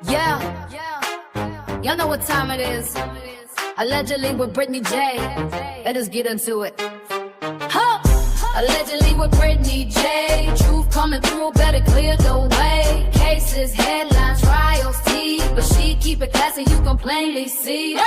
Yeah, y'all know what time it is. Allegedly with Brittany J. Let us get into it. Huh. Allegedly with Brittany J. Truth coming through, better clear the way. Cases, headlines, trials, tea, but she keep it classy, you can plainly see.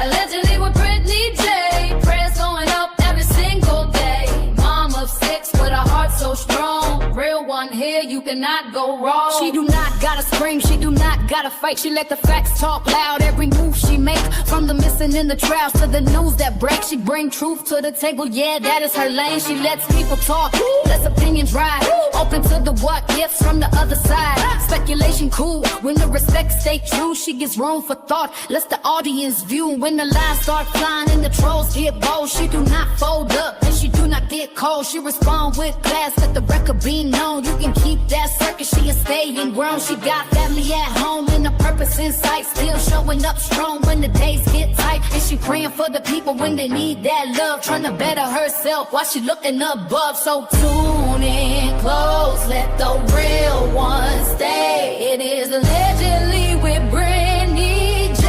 Allegedly with Brittany J. Prayers going up every single day. Mom of 6 with a heart so strong. Real one here, you cannot go wrong. She do not gotta scream, she do not gotta fight. She let the facts talk loud, every move she make. From the missing in the trials to the news that breaks, she bring truth to the table, yeah, that is her lane. She lets people talk, lets opinions ride. Open to the what ifs from the other side. Speculation cool, when the respect stay true. She gives room for thought, lets the audience view. When the lies start flying and the trolls get bold, she do not fold up and she do not get cold. She respond with class, let the record be known. You can keep that circus, she is staying grown. She got family at home and a purpose in sight. Still showing up strong when the days get tight. And she praying for the people when they need that love. Trying to better herself while she looking above. So tune in close, let the real one stay. It is allegedly with Brittany J.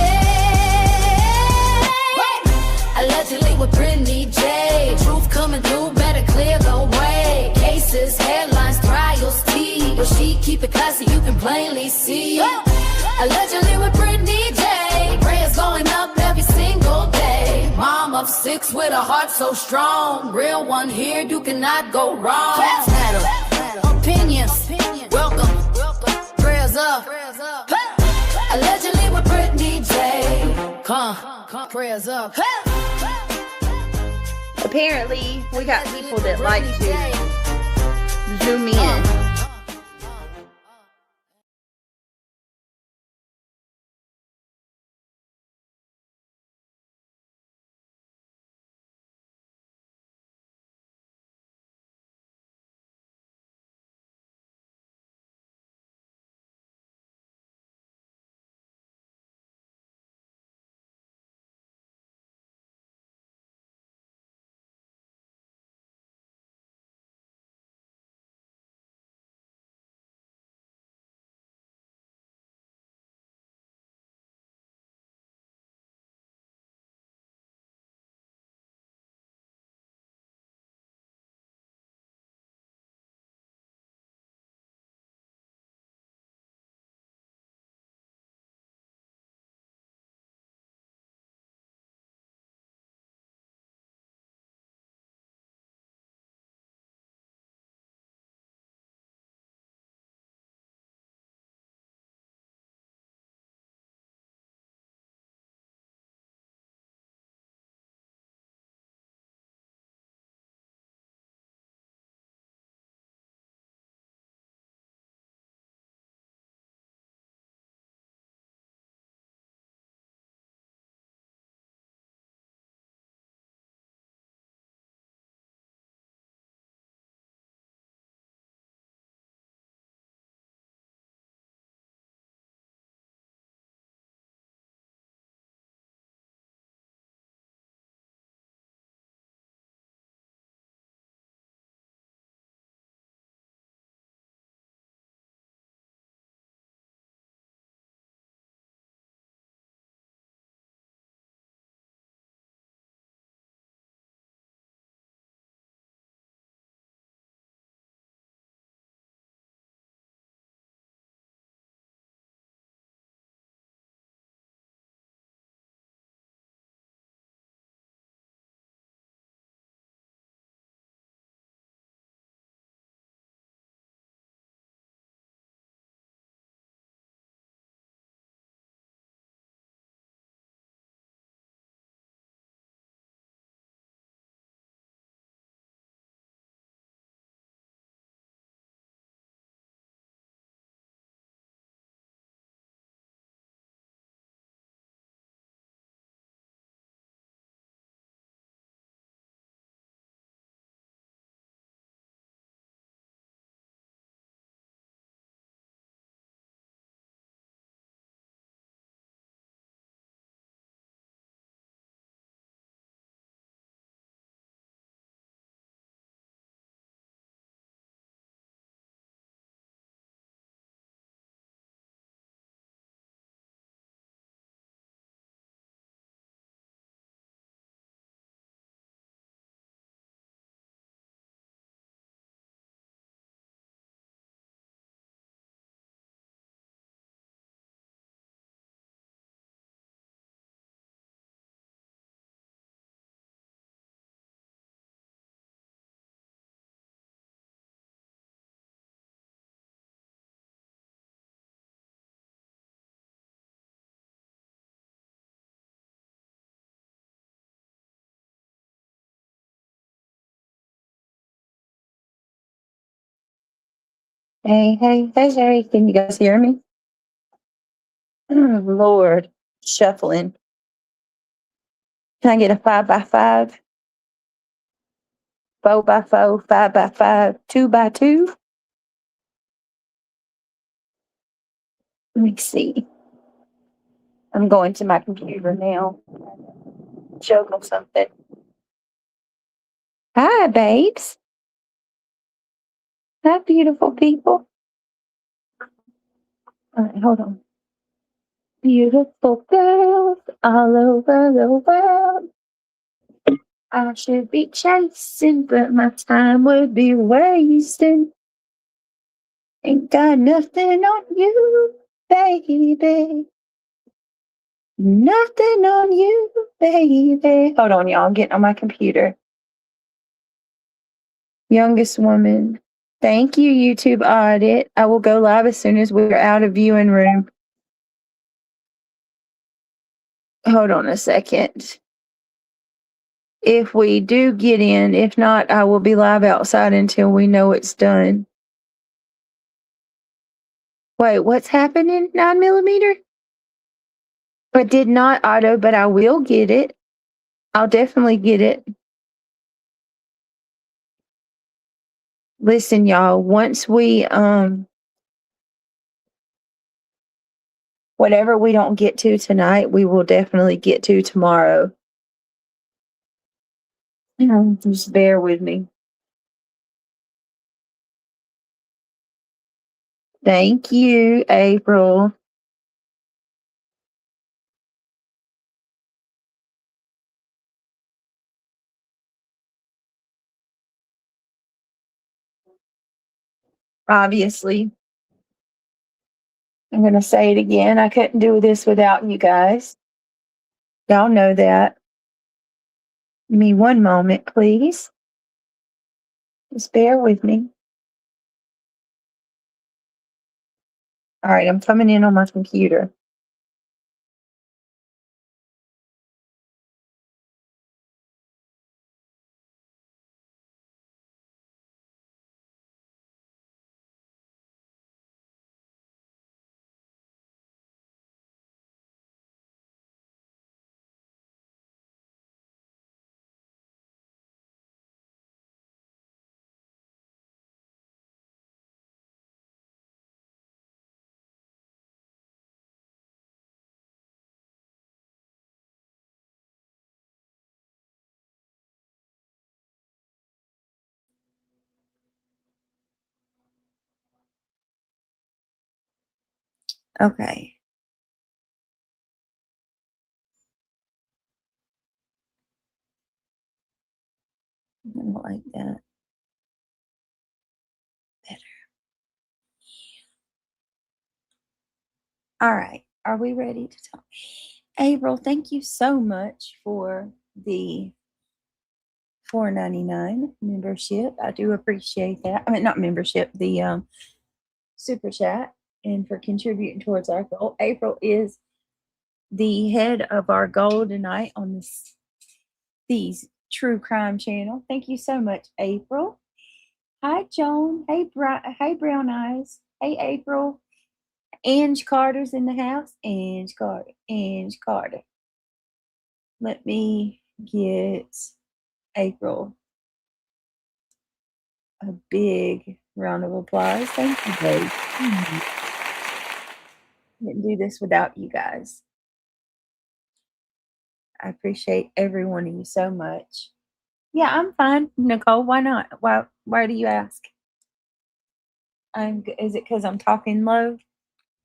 Allegedly with Brittany J. Truth coming through, better clear the way. Cases, headlines, trials, tea, but she keep it classy, you can plainly see. Allegedly with Brittany J. Prayers going up every single day. Mom of 6 with a heart so strong. Real one here, you cannot go wrong. Facts matter, opinions, welcome, prayers up. Allegedly with Brittany J. Come, prayers up. Apparently, we got people that like to zoom in. Hey, hey, hey, hey. Can you guys hear me? Oh, Lord. Shuffling. Can I get a 5x5, 4x4, 5x5, 2x2? Let me see. I'm going to my computer now. Juggle something. Hi, babes. Hi, beautiful people. All right, hold on. Beautiful girls all over the world. I should be chasing, but my time would be wasting. Ain't got nothing on you, baby. Nothing on you, baby. Hold on, y'all. I'm getting on my computer. Youngest woman. Thank you, YouTube audit. I will go live as soon as we're out of viewing room. Hold on a second. If we do get in, if not, I will be live outside until we know it's done. Wait, what's happening, 9mm? I did not auto, but I will get it. I'll definitely get it. Listen, y'all, once we whatever we don't get to tonight, we will definitely get to tomorrow. Just bear with me. Thank you, April. Obviously, I'm going to say it again. I couldn't do this without you guys. Y'all know that. Give me one moment, please. Just bear with me. All right, I'm coming in on my computer. Okay. I don't like that. Better. All right. Are we ready to talk? April, thank you so much for the $4.99 membership. I do appreciate that. I mean, not membership, the super chat, and for contributing towards our goal. April is the head of our goal tonight on these true crime channel. Thank you so much, April. Hi, Joan. Hey, hey, Brown Eyes. Hey, April. Ange Carter's in the house. Ange Carter. Ange Carter. Let me get April a big round of applause. Thank you, babe. Didn't do this without you guys. I appreciate every one of you so much. Yeah, I'm fine, Nicole. Why not? Why do you ask? Is it because I'm talking low?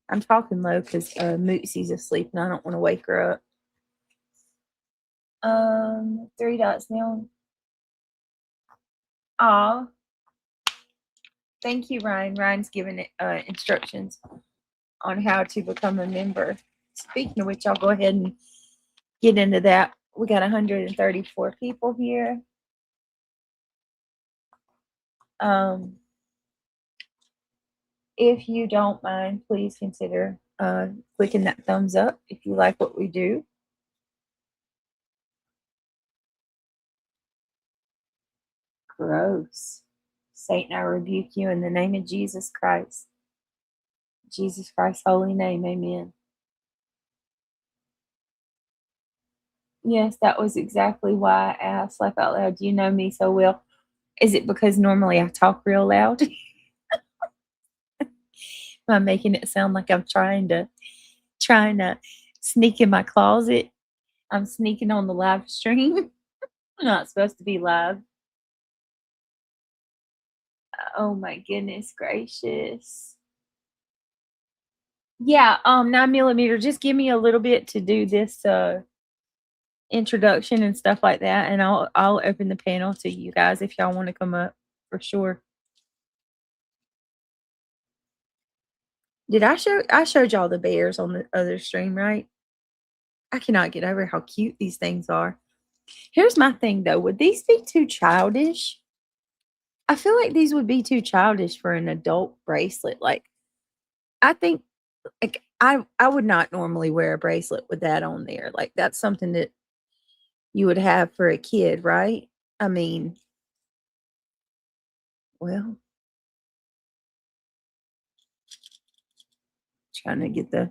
I'm talking low because Mootsy's asleep and I don't want to wake her up. 3 dots now. Aw. Thank you, Ryan. Ryan's giving instructions on how to become a member. Speaking of which, I'll go ahead and get into that. We got 134 people here. If you don't mind, please consider clicking that thumbs up if you like what we do. Gross. Satan, I rebuke you in the name of Jesus Christ. Jesus Christ's holy name, amen. Yes, that was exactly why I asked, laugh out loud, you know me so well. Is it because normally I talk real loud? I'm making it sound like I'm trying to sneak in my closet. I'm sneaking on the live stream. I'm not supposed to be live. Oh my goodness gracious. Yeah, 9mm, just give me a little bit to do this introduction and stuff like that, and I'll open the panel to you guys if y'all want to come up for sure. Did I showed y'all the bears on the other stream, right? I cannot get over how cute these things are. Here's my thing though, would these be too childish? I feel like these would be too childish for an adult bracelet. Like I think like I would not normally wear a bracelet with that on there. Like that's something that you would have for a kid, right? I mean, well, trying to get the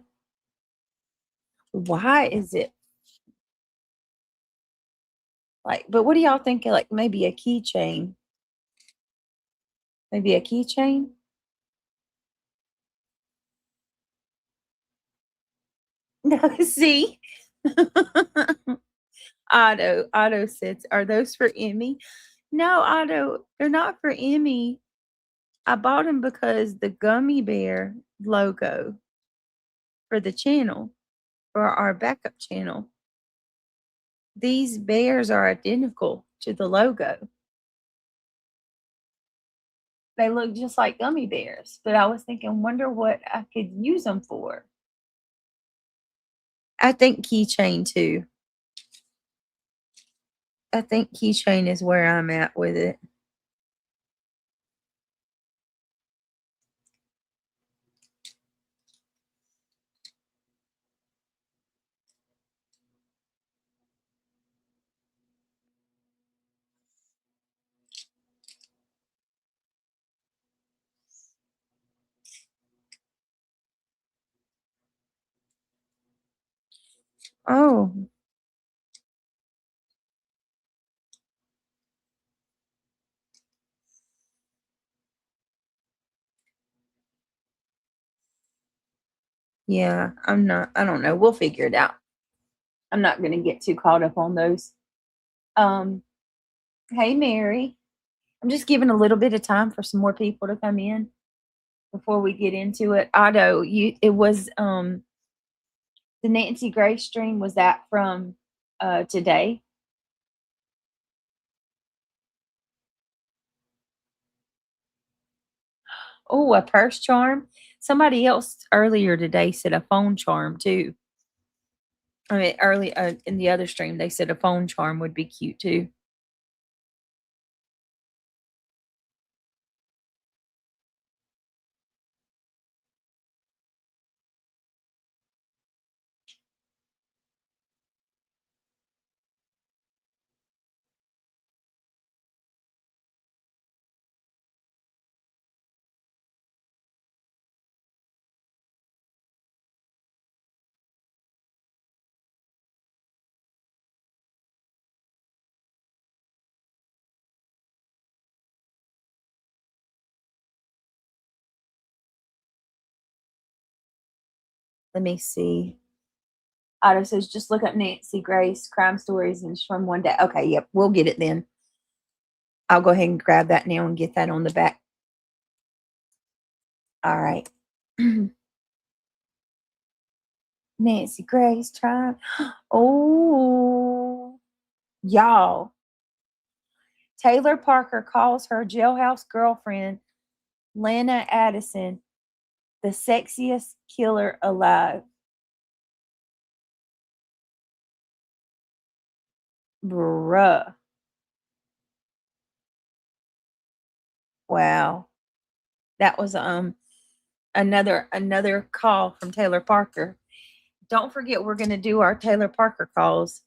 why is it like, but what do y'all think? Like maybe a keychain? Maybe a keychain? No, see? Otto says, are those for Emmy? No, Otto, they're not for Emmy. I bought them because the gummy bear logo for the channel, for our backup channel, these bears are identical to the logo. They look just like gummy bears, but I was thinking, wonder what I could use them for. I think keychain too. I think keychain is where I'm at with it. Oh, yeah, I don't know. We'll figure it out. I'm not going to get too caught up on those. Um, hey, Mary. I'm just giving a little bit of time for some more people to come in before we get into it. Otto, it was the Nancy Grace stream, was that from today? Oh, a purse charm. Somebody else earlier today said a phone charm too. I mean, early in the other stream, they said a phone charm would be cute too. Let me see. Otto says, just look up Nancy Grace crime stories and it's from one day. Okay, yep, we'll get it then. I'll go ahead and grab that now and get that on the back. All right. Nancy Grace tried. Oh, y'all. Taylor Parker calls her jailhouse girlfriend, Lana Addison, the sexiest killer alive. Bruh. Wow. That was another call from Taylor Parker. Don't forget we're going to do our Taylor Parker calls.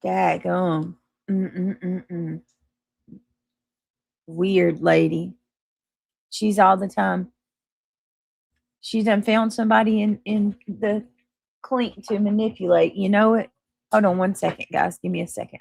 Daggum. Mm-mm-mm-mm. Weird lady. She's all the time. She done found somebody in the clink to manipulate. You know it? Hold on one second, guys. Give me a second.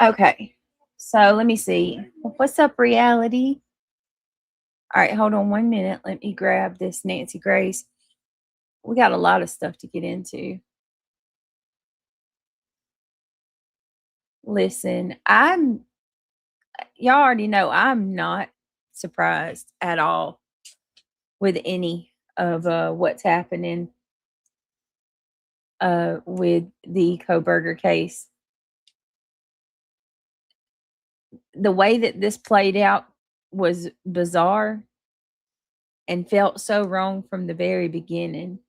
Okay. So let me see. What's up, reality? All right, hold on 1 minute. Let me grab this Nancy Grace. We got a lot of stuff to get into. Listen, y'all already know I'm not surprised at all with any of what's happening with the Koberger case. The way that this played out was bizarre and felt so wrong from the very beginning.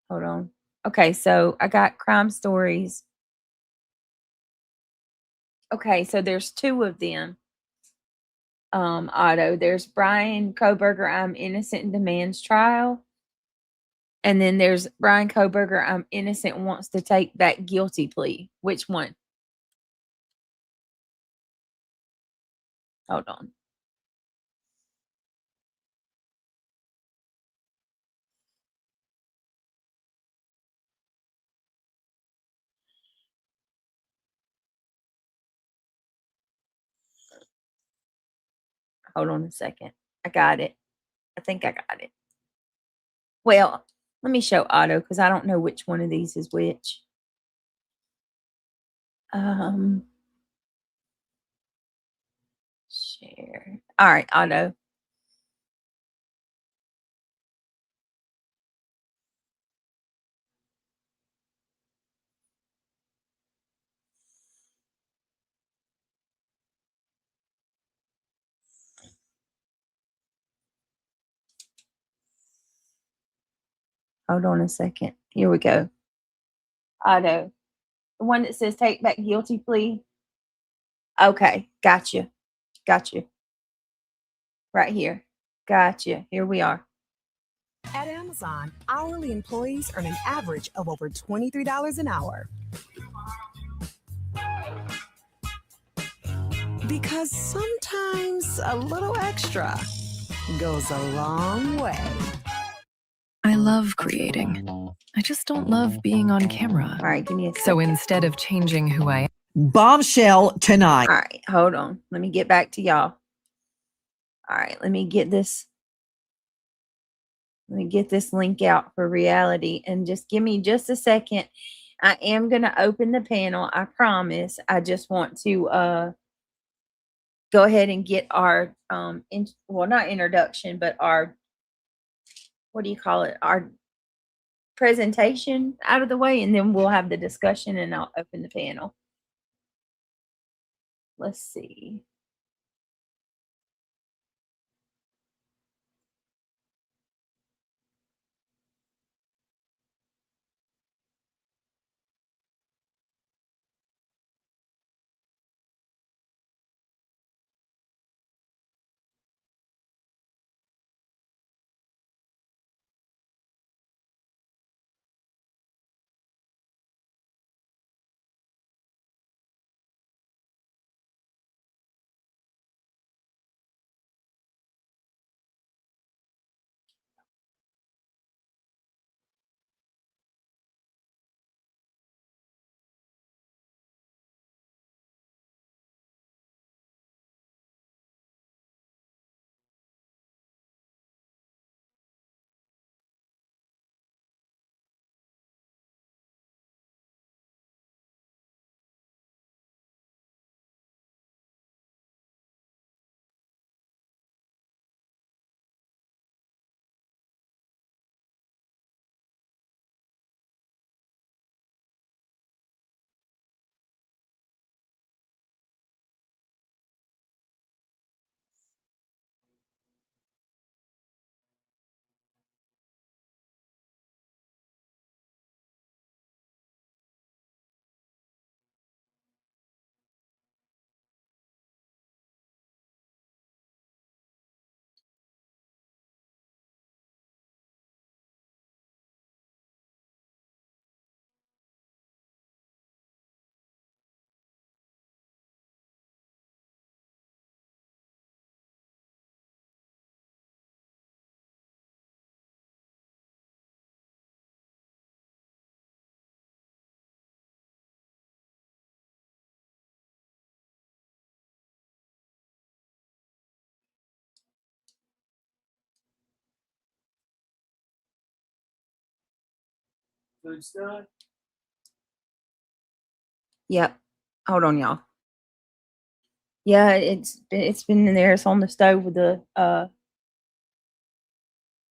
Hold on. Okay, so I got crime stories. Okay, so there's two of them. Otto. There's Brian Koberger, I'm innocent and demands trial. And then there's Brian Koberger, I'm innocent, wants to take back guilty plea. Which one? Hold on. Hold on a second. I got it. I think I got it. Well, let me show Otto because I don't know which one of these is which. Share. All right, Otto. Hold on a second. Here we go. Otto. The one that says take back guilty plea. Okay, gotcha. Gotcha. Right here. Gotcha. Here we are. At Amazon, hourly employees earn an average of over $23 an hour. Because sometimes a little extra goes a long way. I love creating. I just don't love being on camera. All right, give me a second. So instead of changing who I am, Bombshell tonight. All right, hold on. Let me get back to y'all. All right, let me get this link out for reality and just give me just a second. I am going to open the panel. I promise. I just want to go ahead and get our not introduction, but our, what do you call it? Our presentation out of the way, and then we'll have the discussion, and I'll open the panel. Let's see. Food stuff. Yep. Hold on, y'all. Yeah, it's been in there. It's on the stove with the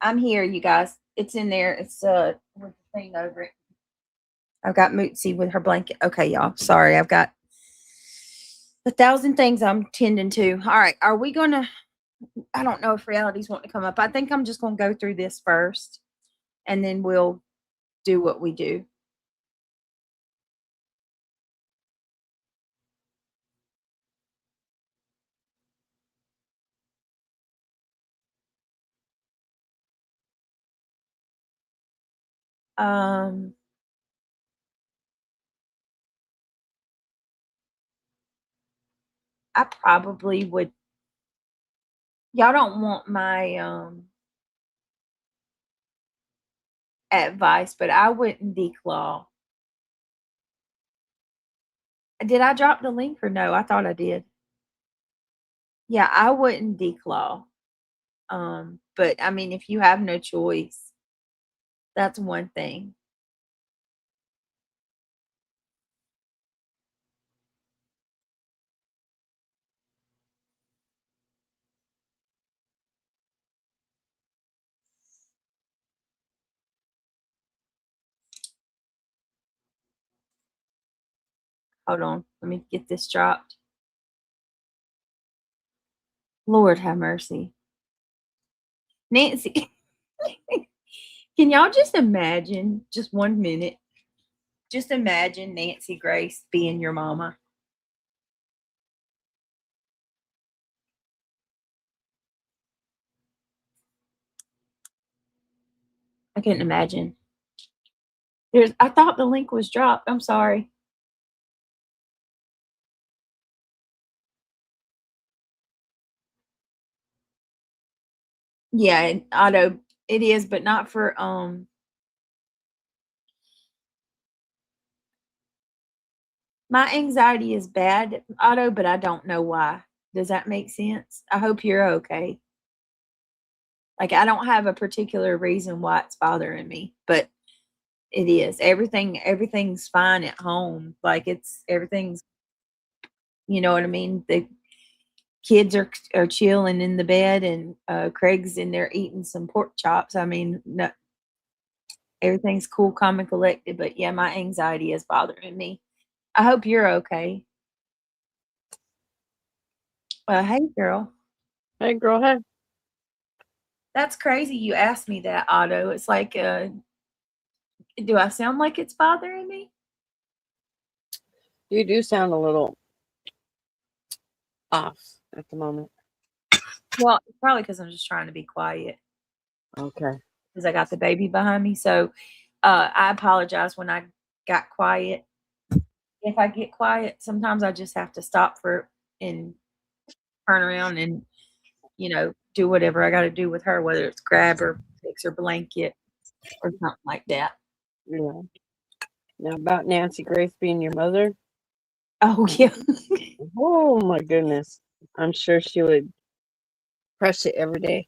I'm here, you guys. It's in there. It's with the thing over it. I've got Mootsie with her blanket. Okay, y'all. Sorry, I've got 1,000 things I'm tending to. All right, are we gonna? I don't know if reality's wanting to come up. I think I'm just gonna go through this first, and then we'll do what we do. Um, I probably would. Y'all don't want my advice, but I wouldn't declaw. Did I drop the link or no? I thought I did. Yeah, I wouldn't declaw. But I mean, if you have no choice, that's one thing. Hold on, let me get this dropped. Lord have mercy. Nancy, can y'all just imagine, just 1 minute, just imagine Nancy Grace being your mama? I couldn't imagine. I thought the link was dropped. I'm sorry. Yeah, and Otto, it is, but not for my anxiety is bad, Otto, but I don't know why. Does that make sense? I hope you're okay. Like, I don't have a particular reason why it's bothering me, but it is. Everything's fine at home. Like, everything's, you know what I mean? The kids are chilling in the bed, and Craig's in there eating some pork chops. I mean, no, Everything's cool, calm, and collected. But yeah, my anxiety is bothering me. I hope you're okay. Hey, girl. Hey, girl, hey. That's crazy you asked me that, Otto. It's like, do I sound like it's bothering me? You do sound a little off at the moment. Well, probably because I'm just trying to be quiet Okay. because I got the baby behind me. So I apologize when I got quiet. If I get quiet, sometimes I just have to stop and turn around and, do whatever I got to do with her, whether it's grab her, fix her blanket, or something like that. Yeah. Now, about Nancy Grace being your mother. Oh, yeah. Oh, my goodness. I'm sure she would crush it every day.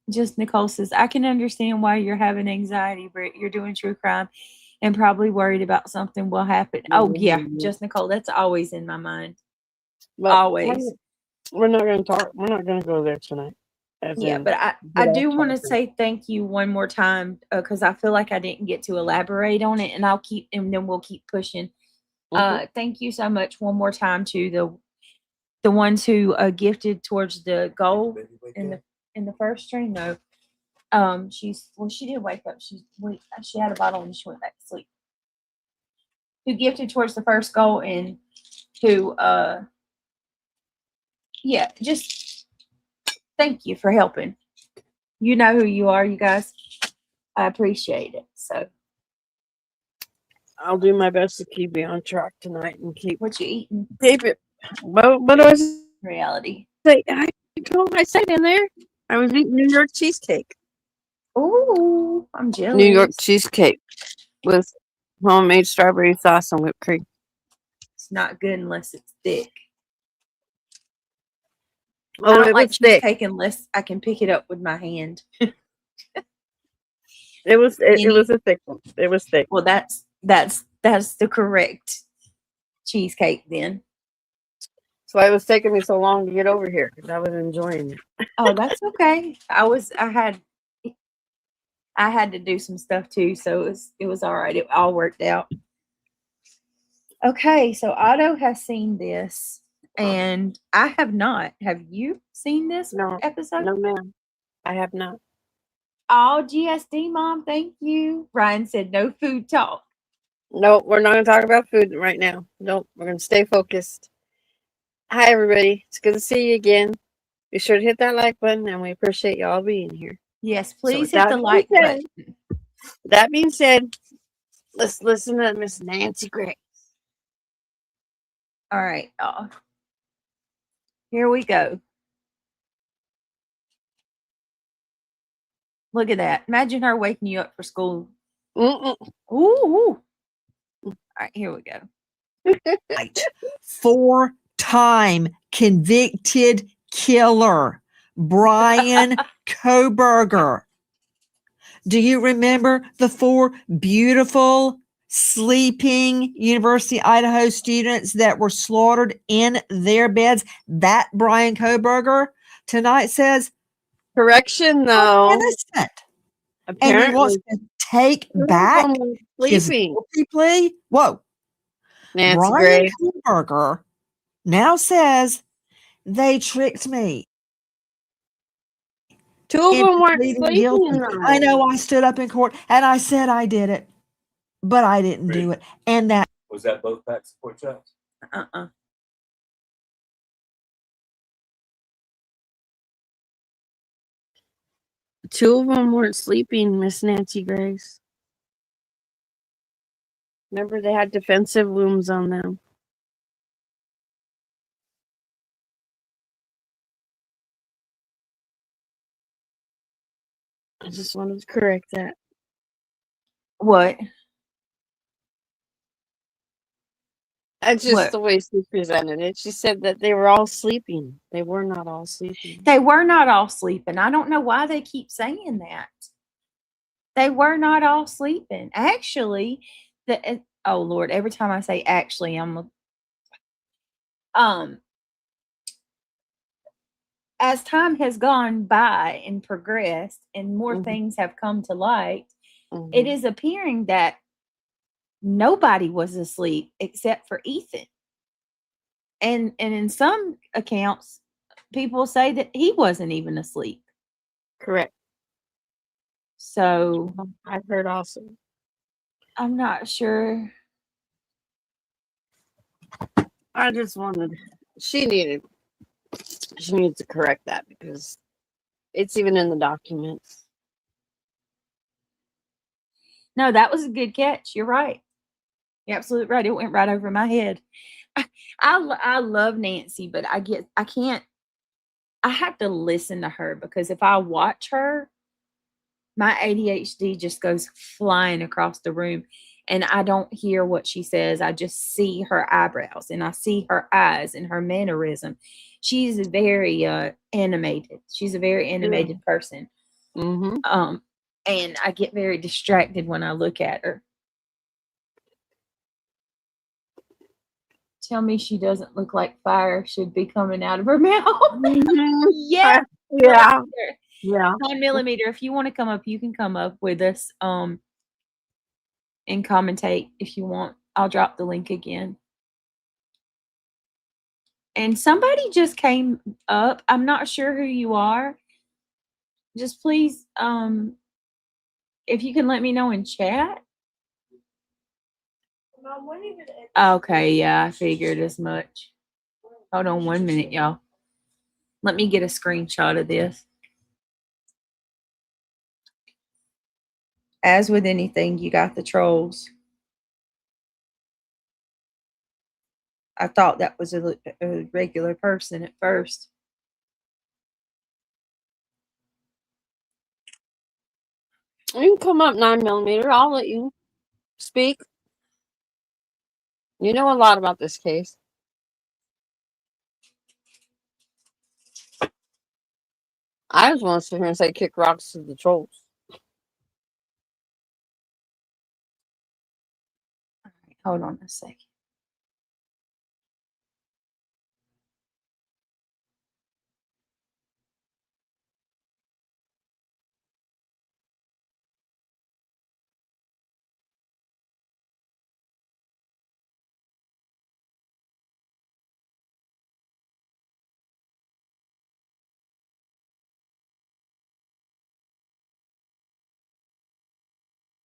Just Nicole says, I can understand why you're having anxiety, Britt. You're doing true crime and probably worried about something will happen. Oh, yeah. Just Nicole. That's always in my mind. But Always. We're not going to talk. We're not going to go there tonight. But I do want to say thank you one more time because I feel like I didn't get to elaborate on it, and then we'll keep pushing. Thank you so much one more time to the ones who gifted towards the goal in the first stream. No, she did wake up. She had a bottle and she went back to sleep. Who gifted towards the first goal and who just thank you for helping. You know who you are, you guys. I appreciate it. So I'll do my best to keep you on track tonight and keep what you eating? keep it. Well, what was Reality. I said in there. I was eating New York cheesecake. Ooh, I'm jealous. New York cheesecake with homemade strawberry sauce and whipped cream. It's not good unless it's thick. Oh, I don't it like was thick. cheesecake unless I can pick it up with my hand. It was a thick one. It was thick. Well, that's the correct cheesecake then. That's why it was taking me so long to get over here because I was enjoying it. Oh, that's okay. I had to do some stuff too, so it was all right. It all worked out. Okay, so Otto has seen this, and I have not. Have you seen this episode? No, ma'am. I have not. Oh, GSD mom, thank you. Ryan said no food talk. No, we're not going to talk about food right now. Nope, we're going to stay focused. Hi, everybody. It's good to see you again. Be sure to hit that like button, and we appreciate you all being here. Yes, please hit the like button. That being said, let's listen to Miss Nancy Grace. All right, y'all. Here we go. Look at that. Imagine her waking you up for school. Ooh. All right, here we go. 4-time convicted killer, Brian Koberger. Do you remember the 4 beautiful sleeping University of Idaho students that were slaughtered in their beds? That Brian Koberger tonight says, correction, though. Innocent. Apparently, and he wants to take back his guilty plea. Whoa. Nancy Brian Grace. Koberger now says they tricked me. 2 of them weren't pleading sleeping. guilty. I know. I stood up in court and I said I did it, but I didn't do it. And that was that both back support shots? 2 of them weren't sleeping, Miss Nancy Grace. Remember, they had defensive wounds on them. I just wanted to correct that. What? That's just the way she presented it. She said that they were all sleeping. They were not all sleeping. They were not all sleeping. I don't know why they keep saying that. They were not all sleeping. Actually, oh Lord, every time I say actually, as time has gone by and progressed and more things have come to light, it Mhm. is appearing that nobody was asleep except for Ethan. And in some accounts, people say that he wasn't even asleep. Correct. So I've heard also. I'm not sure. I just wanted she needed she needs to correct that because it's even in the documents. No, that was a good catch. You're right. You're absolutely right. It went right over my head. I love Nancy, but I can't. I have to listen to her because if I watch her, my ADHD just goes flying across the room and I don't hear what she says. I just see her eyebrows and I see her eyes and her mannerism. She's very animated. She's a very animated person. Mm-hmm. And I get very distracted when I look at her. Tell me she doesn't look like fire should be coming out of her mouth. Mm-hmm. Yeah. Yeah. Yeah. 9mm, if you want to come up, you can come up with us and commentate if you want. I'll drop the link again. And somebody just came up. I'm not sure who you are. Just please, if you can let me know in chat. Okay, yeah, I figured as much. Hold on 1 minute, y'all. Let me get a screenshot of this. As with anything, you got the trolls. I thought that was a regular person at first. You can come up 9mm. I'll let you speak. You know a lot about this case. I just want to sit here and say kick rocks to the trolls. All right, hold on a second.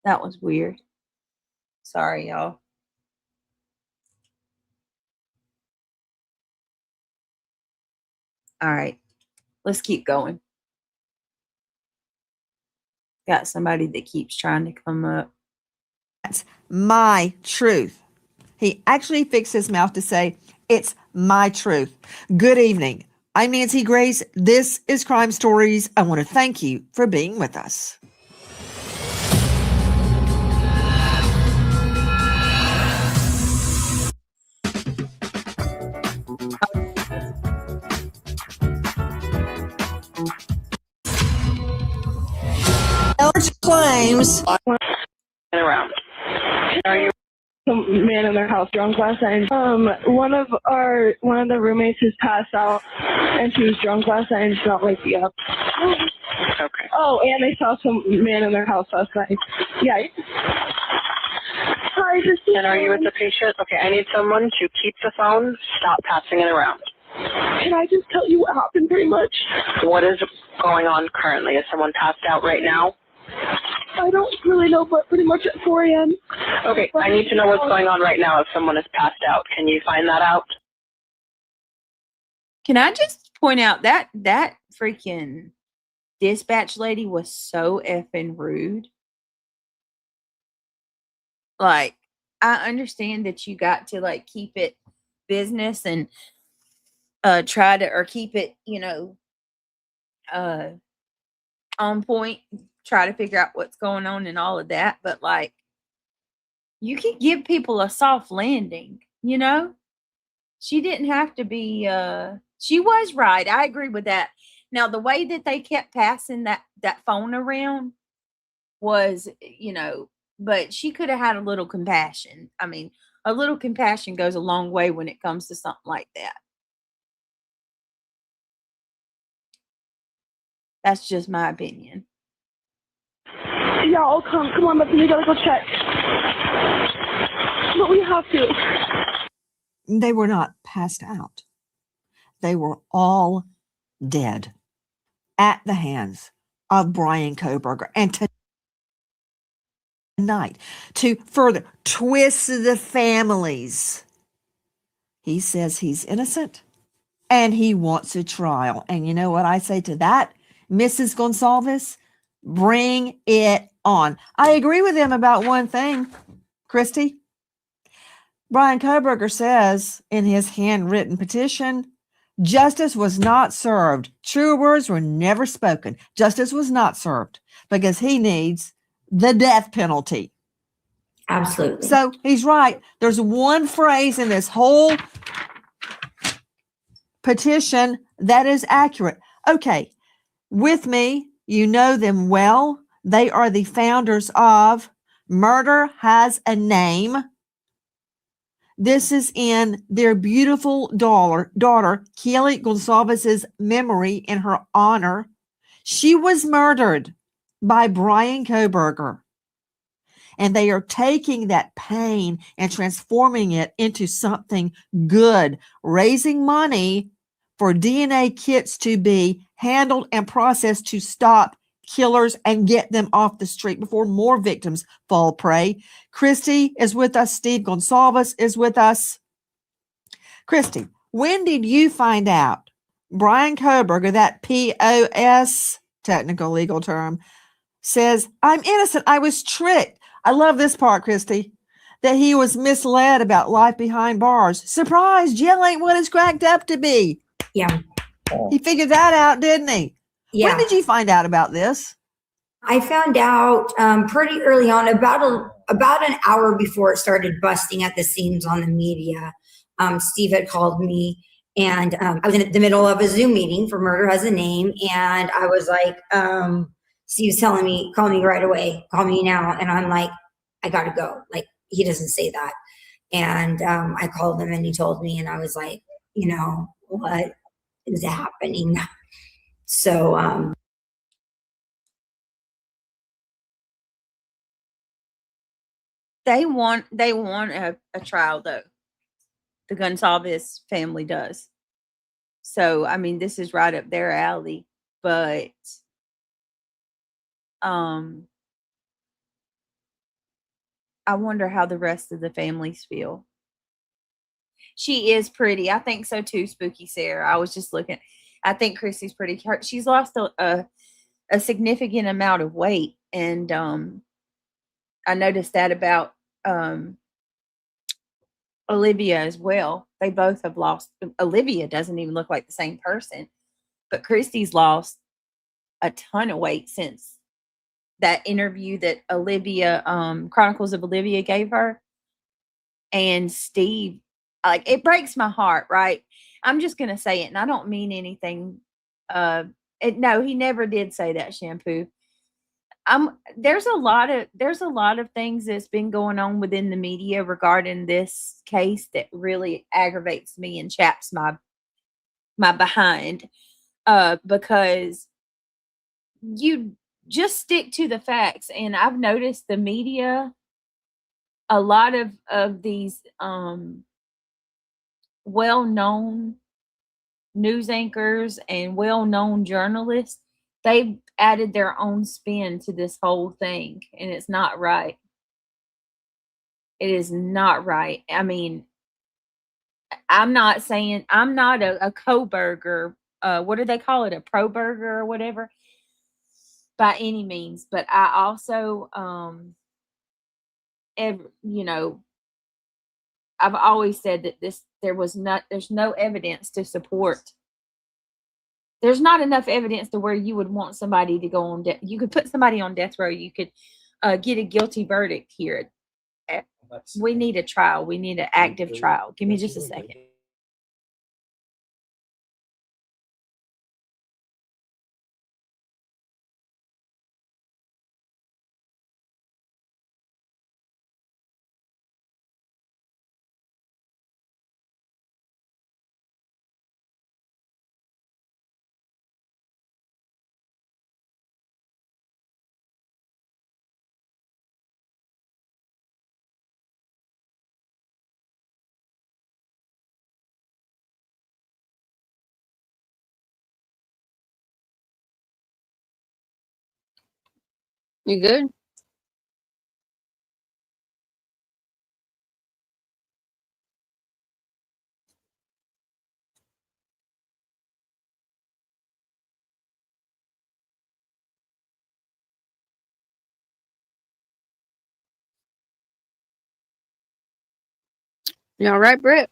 That was weird. Sorry, y'all. All right, let's keep going. Got somebody that keeps trying to come up. That's my truth. He actually fixed his mouth to say, it's my truth. Good evening. I'm Nancy Grace. This is Crime Stories. I want to thank you for being with us. Claims. Around. Are you some man in their house drunk last night? One of the roommates has passed out, and she was drunk last night and she not wake me up. Okay. Oh, and they saw some man in their house last night. Yeah. Hi, and are you with the patient? Okay, I need someone to keep the phone. Stop passing it around. Can I just tell you what happened pretty much? What is going on currently? Is someone passed out right now? I don't really know, but pretty much at 4 a.m. Okay, I need to know what's going on right now if someone is passed out. Can you find that out? Can I just point out that freaking dispatch lady was so effing rude? Like, I understand that you got to like keep it business and try to, or keep it, on point, try to figure out what's going on and all of that, but like, you can give people a soft landing, she didn't have to be she was right. I agree with that. Now the way that they kept passing that phone around was, but she could have had a little compassion. I mean, a little compassion goes a long way when it comes to something like that. That's just my opinion. Yeah, I'll come. Come on, Bethany, we gotta go check. But we have to. They were not passed out. They were all dead at the hands of Brian Koberger. And tonight, to further twist the families, he says he's innocent and he wants a trial. And you know what I say to that, Mrs. Gonsalves? Bring it on. I agree with him about one thing, Christy. Brian Koberger says in his handwritten petition, justice was not served. True words were never spoken. Justice was not served because he needs the death penalty. Absolutely. So he's right. There's one phrase in this whole petition that is accurate. Okay, with me, you know them well. They are the founders of Murder Has a Name. This is in their beautiful daughter Kelly Gonsalves' memory, in her honor. She was murdered by Brian Koberger. And they are taking that pain and transforming it into something good, raising money for DNA kits to be handled and processed to stop killers and get them off the street before more victims fall prey. Christy is with us. Steve Gonsalves is with us. Christy, when did you find out Brian Koberger, that POS, technical legal term, says, I'm innocent, I was tricked? I love this part, Christy, that he was misled about life behind bars. Surprise, jail ain't what it's cracked up to be. Yeah. He figured that out, didn't he? Yeah. When did you find out about this? I found out pretty early on, about an hour before it started busting at the seams on the media. Steve had called me, and I was in the middle of a Zoom meeting for Murder Has a Name, and I was like, Steve's telling me, call me right away, call me now. And I'm like, I gotta go. Like, he doesn't say that. And I called him and he told me, and I was like, you know, what is happening? So, They want a trial, though. The Gonsalves family does. So, I mean, this is right up their alley. But I wonder how the rest of the families feel. She is pretty. I think so too, Spooky Sarah. I was just looking. I think Chrissy's pretty. She's lost a significant amount of weight, and I noticed that about Olivia as well. They both have lost. Olivia doesn't even look like the same person, but Christy's lost a ton of weight since that interview that Olivia, Chronicles of Olivia, gave her. And Steve, like, it breaks my heart, right? I'm just gonna say it, and I don't mean anything. No, he never did say that, Shampoo. There's a lot of things that's been going on within the media regarding this case that really aggravates me and chaps my behind, because you just stick to the facts. And I've noticed the media, a lot of these well-known news anchors and well-known journalists, they've added their own spin to this whole thing, and it's not right. It is not right. I mean, I'm not saying I'm not a Koberger, what do they call it, a pro burger or whatever, by any means, but I also you know, I've always said that there's no evidence to support. There's not enough evidence to where you would want somebody to go on death. You could put somebody on death row. You could get a guilty verdict here. We need a trial. We need an active trial. Give me just a second. You good? You all right, Britt?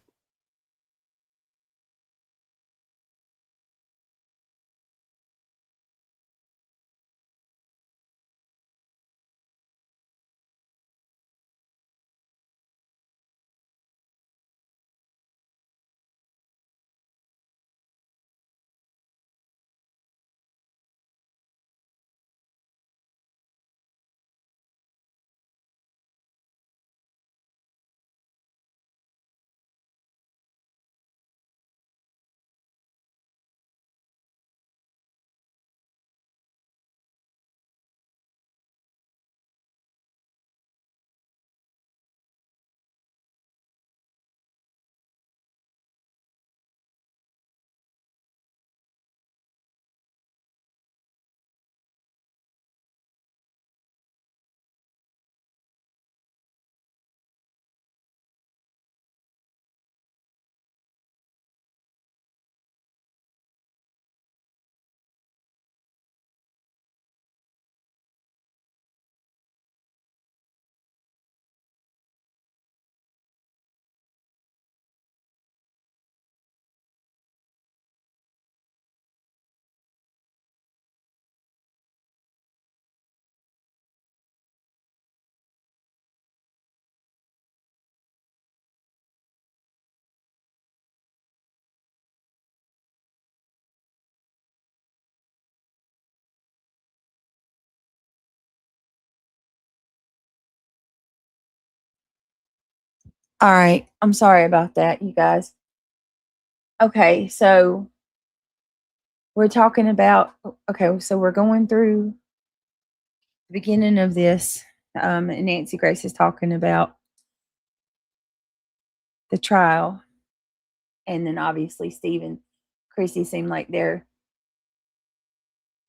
All right. I'm sorry about that, you guys. Okay, so we're talking about, okay, so we're going through the beginning of this, and Nancy Grace is talking about the trial, and then obviously Steve and Chrissy seem like they're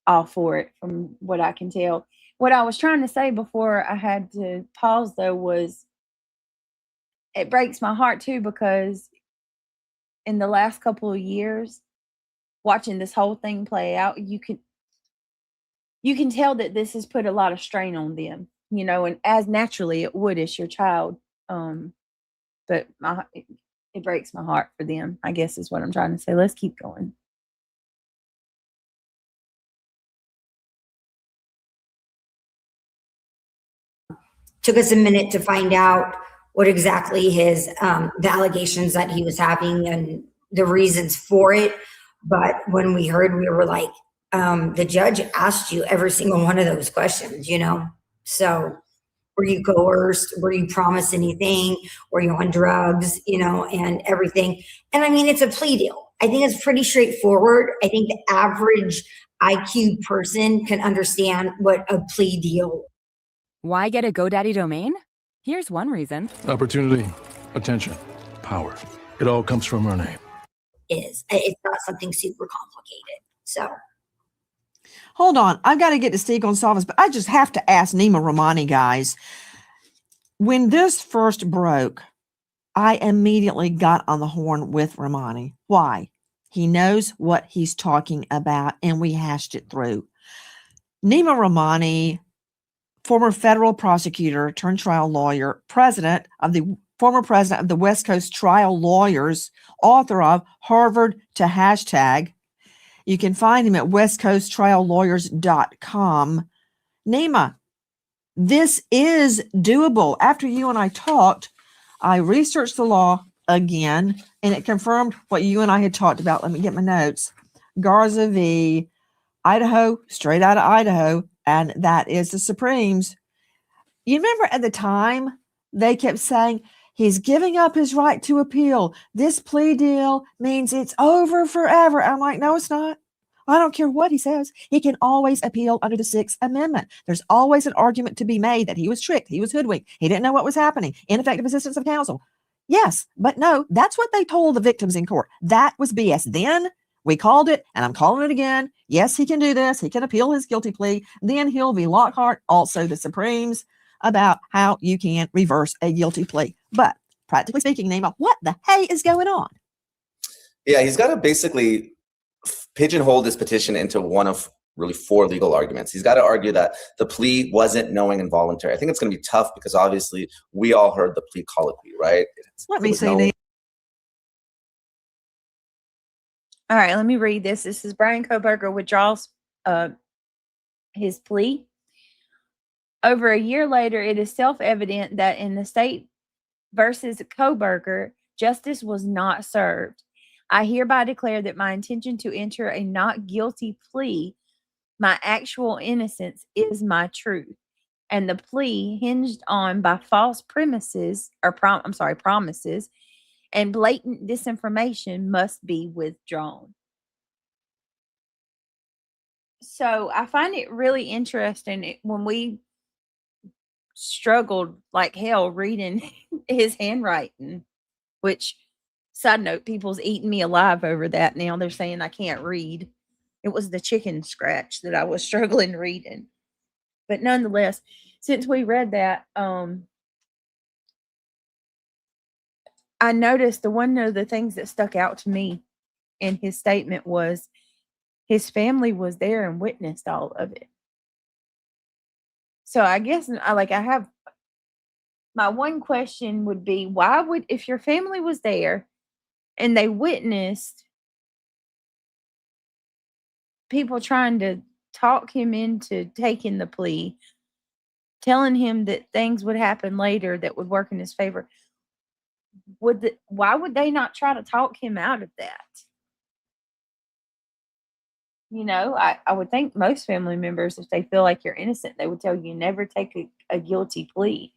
all for it from what I can tell. What I was trying to say before I had to pause though was it breaks my heart too, because in the last couple of years, watching this whole thing play out, you can tell that this has put a lot of strain on them, you know, and as naturally it would as your child. But it breaks my heart for them, I guess is what I'm trying to say. Let's keep going. Took us a minute to find out what exactly his the allegations that he was having and the reasons for it. But when we heard, we were like, the judge asked you every single one of those questions, you know? So were you coerced? Were you promised anything? Were you on drugs, you know, and everything? And I mean, it's a plea deal. I think it's pretty straightforward. I think the average IQ person can understand what a plea deal. Why get a GoDaddy domain? Here's one reason. Opportunity, attention, power. It all comes from our name. It's not something super complicated. So Hold on. I've got to get to Steve Gonsalves, but I just have to ask Nima Romani, guys. When this first broke, I immediately got on the horn with Romani. Why? He knows what he's talking about, and we hashed it through. Nima Romani, former federal prosecutor turned trial lawyer, former president of the West Coast Trial Lawyers, author of Harvard to Hashtag. You can find him at westcoasttriallawyers.com. Nima, this is doable. After you and I talked, I researched the law again, and it confirmed what you and I had talked about. Let me get my notes. Garza v. Idaho, straight out of Idaho, and that is the Supremes. You remember at the time, they kept saying, he's giving up his right to appeal. This plea deal means it's over forever. I'm like, no, it's not. I don't care what he says. He can always appeal under the Sixth Amendment. There's always an argument to be made that he was tricked. He was hoodwinked. He didn't know what was happening. Ineffective assistance of counsel. Yes, but no, that's what they told the victims in court. That was BS. Then We called it, and I'm calling it again. Yes, he can do this. He can appeal his guilty plea. Then he'll be Lockhart, also the Supremes, about how you can reverse a guilty plea. But practically speaking, Nima, what the hey is going on? Yeah, he's got to basically pigeonhole this petition into one of really 4 legal arguments. He's got to argue that the plea wasn't knowing and voluntary. I think it's going to be tough because obviously we all heard the plea colloquy, right? Let me see. All right, let me read this. This is Brian Kohberger withdraws his plea. Over a year later, it is self-evident that in the state versus Kohberger, justice was not served. I hereby declare that my intention to enter a not guilty plea, my actual innocence, is my truth, and the plea hinged on by false promises and blatant disinformation must be withdrawn. So I find it really interesting when we struggled like hell reading his handwriting, which, side note, people's eating me alive over that now. They're saying I can't read. It was the chicken scratch that I was struggling reading. But nonetheless, since we read that, I noticed one of the things that stuck out to me in his statement was his family was there and witnessed all of it. So I guess I have my one question would be, if your family was there and they witnessed people trying to talk him into taking the plea, telling him that things would happen later that would work in his favor, why would they not try to talk him out of that? You know, I would think most family members, if they feel like you're innocent, they would tell you never take a guilty plea.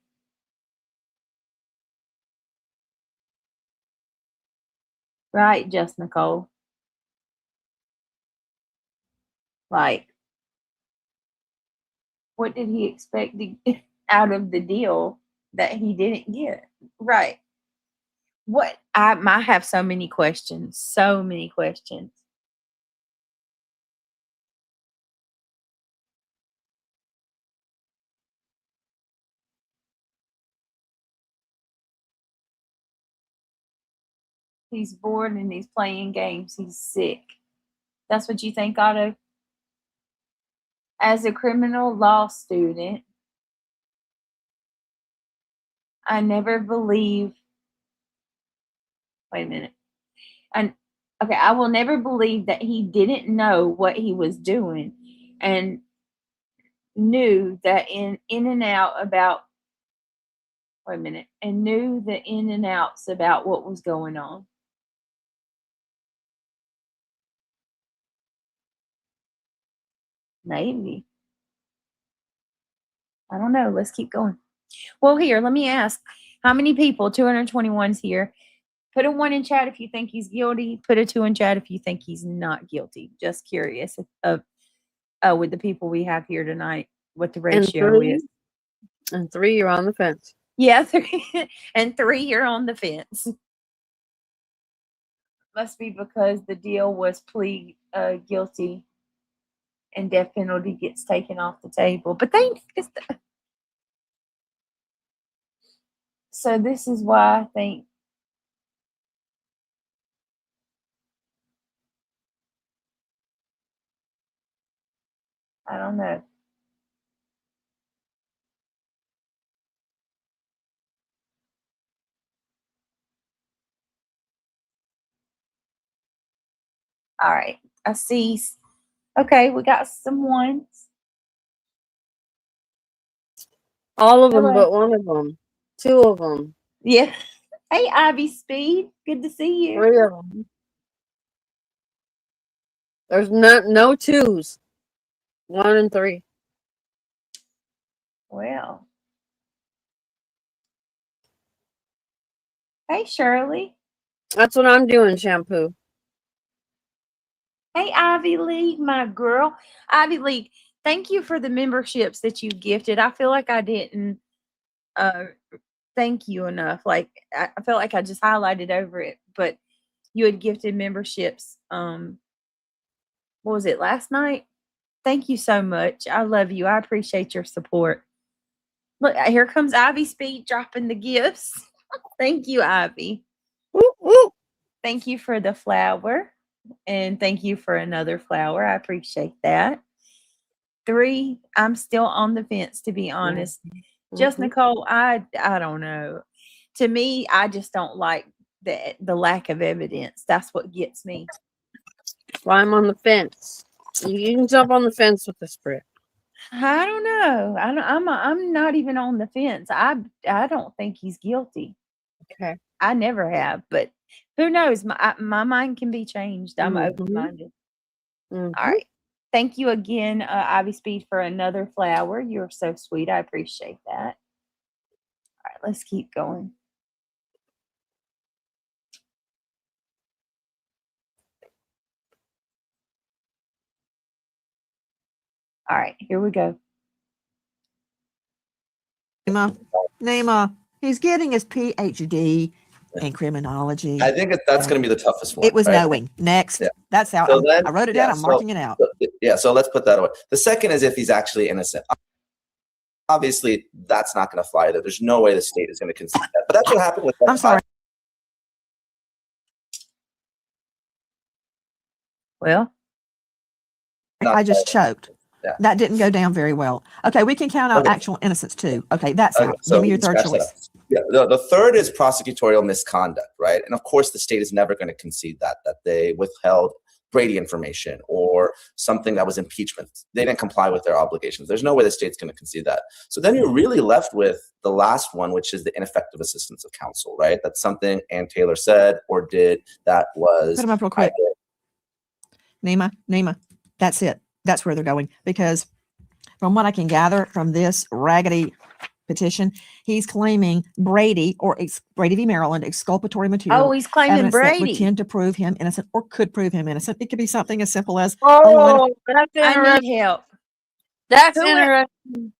Right, Just Nicole. Like, what did he expect to get out of the deal that he didn't get? Right. I have so many questions. So many questions. He's bored and he's playing games. He's sick. That's what you think, Otto? As a criminal law student, I never believe. Wait a minute. I will never believe that he didn't know what he was doing and knew that in and out about. Wait a minute. And knew the in and outs about what was going on. Maybe. I don't know. Let's keep going. Well, here, let me ask. How many people? 221's here. Put a 1 in chat if you think he's guilty. Put a 2 in chat if you think he's not guilty. Just curious with the people we have here tonight, what the ratio is. And 3, you're on the fence. Yeah, 3. And 3, you're on the fence. Must be because the deal was plea guilty and death penalty gets taken off the table. But so this is why I think I don't know. All right. I see. Okay, we got some ones. All of them but one of them. 2 of them. Yeah. Hey, Ivy Speed. Good to see you. 3 of them. There's no 2s. 1 and 3. Well. Hey, Shirley. That's what I'm doing, Shampoo. Hey, Ivy League, my girl. Ivy League, thank you for the memberships that you gifted. I feel like I didn't thank you enough. Like, I felt like I just highlighted over it, but you had gifted memberships what was it, last night? Thank you so much. I love you. I appreciate your support. Look, here comes Ivy Speed dropping the gifts. Thank you, Ivy. Woo, woo. Thank you for the flower. And thank you for another flower. I appreciate that. 3, I'm still on the fence, to be honest. Just Nicole, I don't know. To me, I just don't like the lack of evidence. That's what gets me. That's why I'm on the fence. You can jump on the fence with this, Britt. I don't know. I'm not even on the fence. I don't think he's guilty. Okay. I never have, but who knows? My mind can be changed. I'm open-minded. All right. Thank you again, Ivy Speed, for another flower. You're so sweet. I appreciate that. All right, let's keep going. All right, here we go. Naima, he's getting his PhD in criminology. I think that's going to be the toughest one. It was right? knowing. Next. Yeah. That's how So then, I wrote it down. I'm marking it out. So let's put that away. The second is if he's actually innocent. Obviously, that's not going to fly either. There's no way the state is going to concede that. But that's what happened with. I'm sorry. Well, I just choked. Yeah. That didn't go down very well. Okay, we can count out actual innocence too. Okay, that's out. So Give me your third choice. Yeah, the third is prosecutorial misconduct, right? And of course, the state is never going to concede that they withheld Brady information or something that was impeachment. They didn't comply with their obligations. There's no way the state's going to concede that. So then you're really left with the last one, which is the ineffective assistance of counsel, right? That's something Ann Taylor said or did that was. Put them up real quick. Naima, that's it. That's where they're going. Because from what I can gather from this raggedy petition, he's claiming Brady or Brady v. Maryland exculpatory material. Oh, he's claiming Brady. That would tend to prove him innocent or could prove him innocent. It could be something as simple as that's I need help. That's interesting.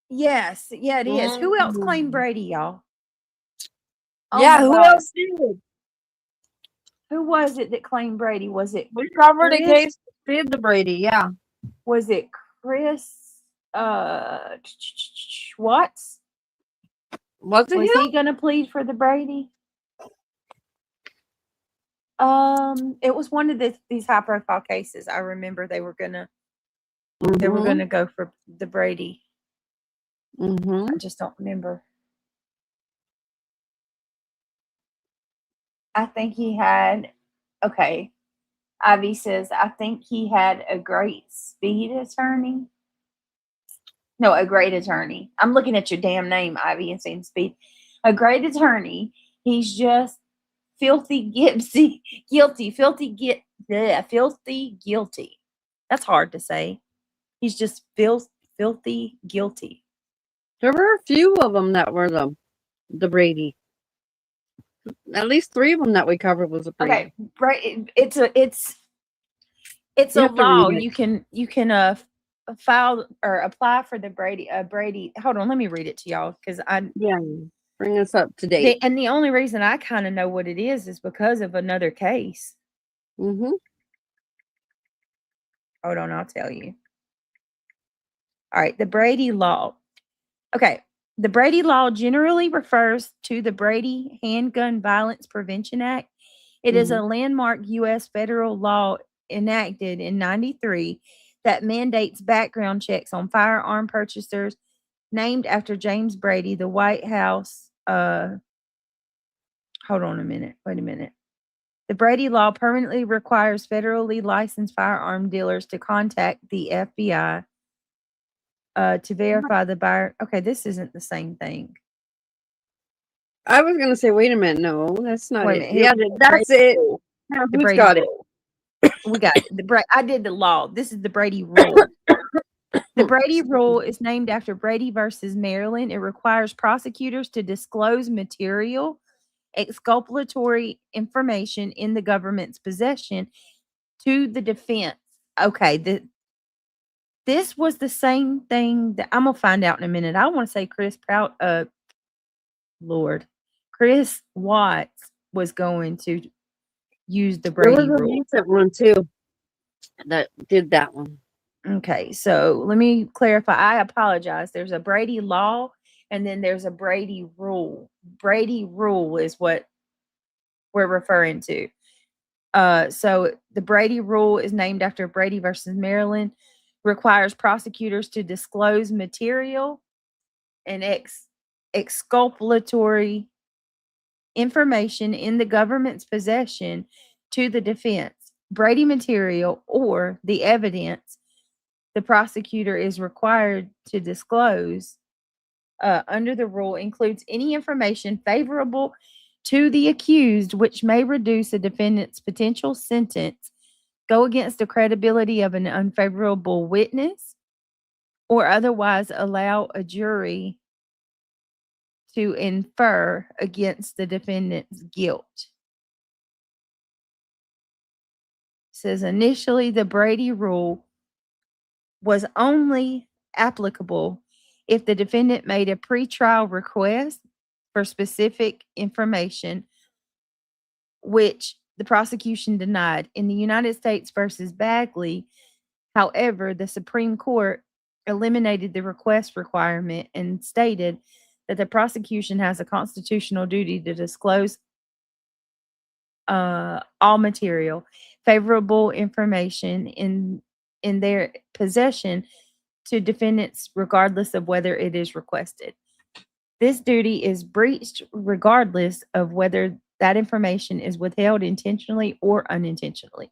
Yes, yeah, it is. Who else claimed Brady, y'all? Oh yeah, who else did? Who was it that claimed Brady? Was it we covered a case did the Brady? Yeah. Was it Chris Watts? Was he gonna plead for the Brady? It was one of these high profile cases. I remember they were gonna go for the Brady. I just don't remember. I think he had, okay. Ivy says, I think he had a great speed attorney. No, a great attorney. I'm looking at your damn name, Ivy, and saying speed. A great attorney. He's just filthy guilty. Filthy guilty. That's hard to say. He's just filthy guilty. There were a few of them that were the Brady. At least 3 of them that we covered was a Brady. Okay, right. It's a law. You can file or apply for the Brady. Hold on, let me read it to y'all because bring us up to date. And the only reason I kind of know what it is because of another case. Hold on, I'll tell you. All right, the Brady law. Okay. The Brady law generally refers to the Brady Handgun Violence Prevention Act. It is a landmark U.S. federal law enacted in 1993 that mandates background checks on firearm purchasers named after James Brady, the White House. Hold on a minute. Wait a minute. The Brady law permanently requires federally licensed firearm dealers to contact the FBI to verify the buyer. Okay, this isn't the same thing. I was going to say, wait a minute. No, that's not it. Yeah, that's it. Who's got it? We got it. I did the law. This is the Brady rule. The Brady rule is named after Brady versus Maryland. It requires prosecutors to disclose material, exculpatory information in the government's possession to the defense. Okay, this was the same thing that I'm gonna find out in a minute. I want to say Chris Watts was going to use the Brady rule. There was a recent one too. that did that one. Okay, so let me clarify. I apologize. There's a Brady law and then there's a Brady rule. Brady rule is what we're referring to. So the Brady rule is named after Brady versus Maryland, requires prosecutors to disclose material and exculpatory information in the government's possession to the defense. Brady material or the evidence the prosecutor is required to disclose under the rule includes any information favorable to the accused which may reduce a defendant's potential sentence, go against the credibility of an unfavorable witness, or otherwise allow a jury to infer against the defendant's guilt. It says initially the Brady rule was only applicable if the defendant made a pretrial request for specific information, which the prosecution denied. In the United States versus Bagley, however, the Supreme Court eliminated the request requirement and stated that the prosecution has a constitutional duty to disclose all material, favorable information in their possession to defendants, regardless of whether it is requested. This duty is breached regardless of whether that information is withheld intentionally or unintentionally.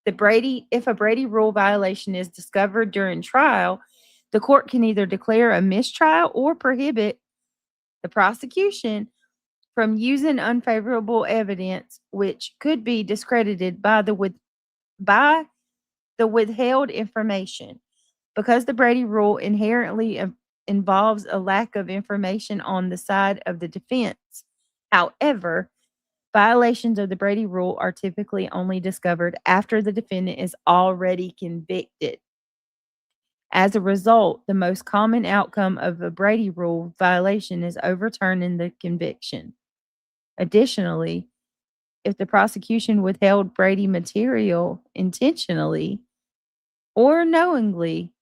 If a Brady rule violation is discovered during trial, the court can either declare a mistrial or prohibit the prosecution from using unfavorable evidence, which could be discredited by the withheld information. Because the Brady rule inherently involves a lack of information on the side of the defense. However, violations of the Brady rule are typically only discovered after the defendant is already convicted. As a result, the most common outcome of a Brady rule violation is overturning the conviction. Additionally, if the prosecution withheld Brady material intentionally or knowingly,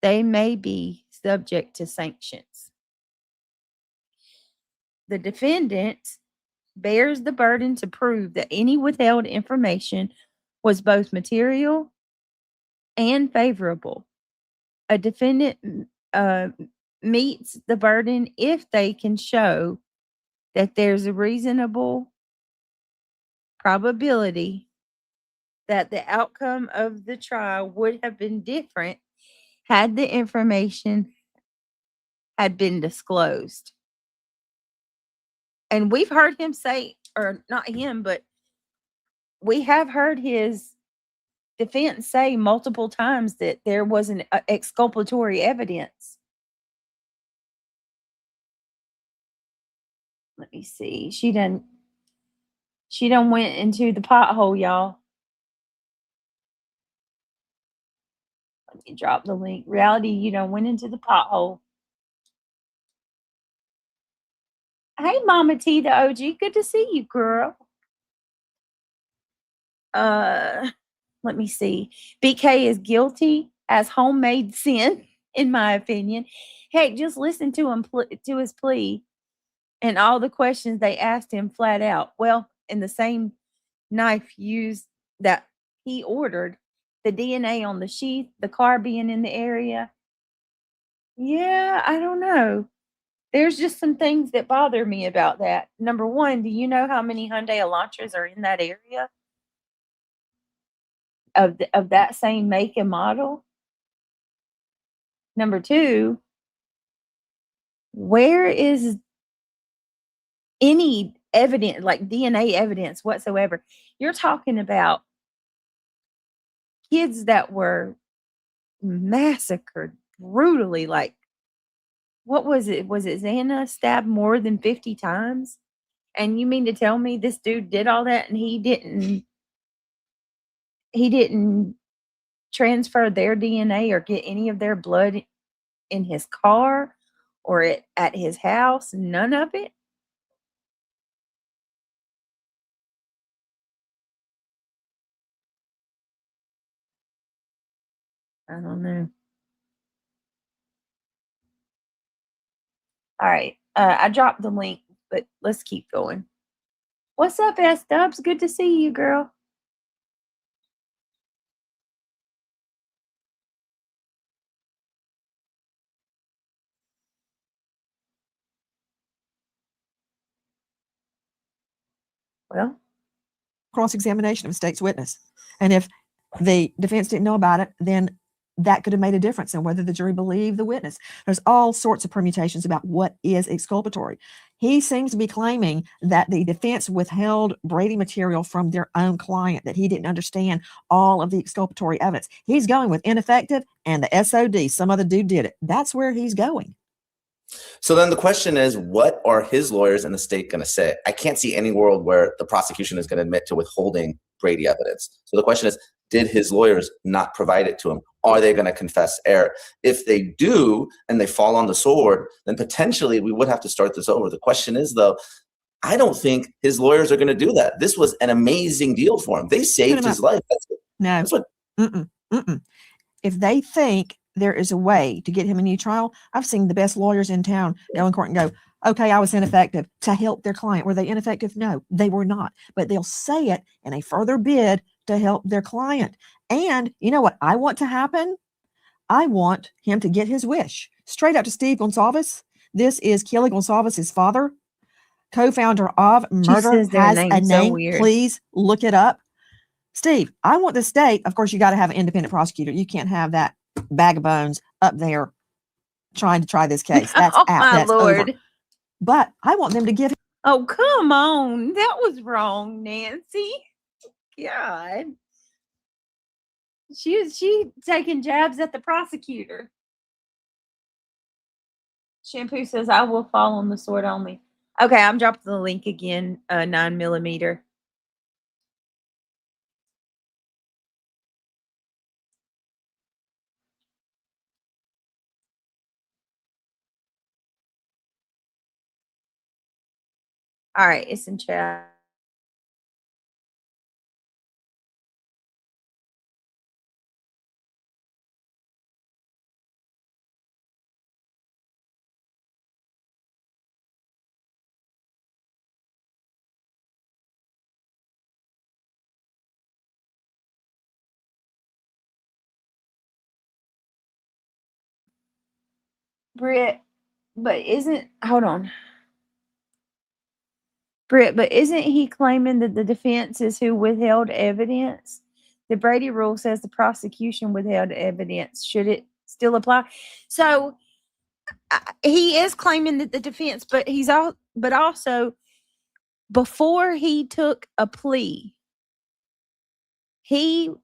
they may be subject to sanctions. The defendant bears the burden to prove that any withheld information was both material and favorable. A defendant meets the burden if they can show that there's a reasonable probability that the outcome of the trial would have been different had the information had been disclosed. And we've heard him say, or not him, but we have heard his defense say multiple times that there was an exculpatory evidence. Let me see. She done went into the pothole, y'all. Let me drop the link. Reality, you done went into the pothole. Hey, Mama T, the OG. Good to see you, girl. Let me see. BK is guilty as homemade sin, in my opinion. Heck, just listen to him to his plea and all the questions they asked him flat out. Well, in the same knife used that he ordered, the DNA on the sheath, the car being in the area. Yeah, I don't know. There's just some things that bother me about that. Number one, do you know how many Hyundai Elantras are in that area of that same make and model? Number two, where is any evidence, like DNA evidence whatsoever? You're talking about kids that were massacred brutally. Like, what was it? Was it Xana stabbed more than 50 times? And you mean to tell me this dude did all that and he didn't transfer their DNA or get any of their blood in his car or at his house? None of it? I don't know. All right. I dropped the link, but let's keep going. What's up, S Dubs? Good to see you, girl. Well, cross-examination of a state's witness. And if the defense didn't know about it, then that could have made a difference in whether the jury believed the witness. There's all sorts of permutations about what is exculpatory. He seems to be claiming that the defense withheld Brady material from their own client, that he didn't understand all of the exculpatory evidence. He's going with ineffective and the SOD. Some other dude did it. That's where he's going. So then the question is, what are his lawyers and the state going to say? I can't see any world where the prosecution is going to admit to withholding Brady evidence. So the question is, did his lawyers not provide it to him? Are they going to confess error? If they do, and they fall on the sword, then potentially we would have to start this over. The question is, though, I don't think his lawyers are going to do that. This was an amazing deal for him. They saved his life. That's what. If they think there is a way to get him a new trial, I've seen the best lawyers in town go in court and go, okay, I was ineffective, to help their client. Were they ineffective? No, they were not. But they'll say it in a further bid to help their client. And you know what I want to happen? I want him to get his wish. Straight up to Steve Gonsalves. This is Kelly Gonsalves' father, co-founder of Murder Has a Name. So weird. Please look it up. Steve, I want the state. Of course, you got to have an independent prosecutor. You can't have that bag of bones up there trying to try this case. That's Oh, out. my That's Lord. over. But I want them to give him. Oh, come on. That was wrong, Nancy. God. She taking jabs at the prosecutor. Shampoo says, I will fall on the sword only. Okay, I'm dropping the link again, 9mm. All right, it's in chat. Britt, hold on. Britt, but isn't he claiming that the defense is who withheld evidence? The Brady rule says the prosecution withheld evidence. Should it still apply? So he is claiming that the defense, but also before he took a plea, him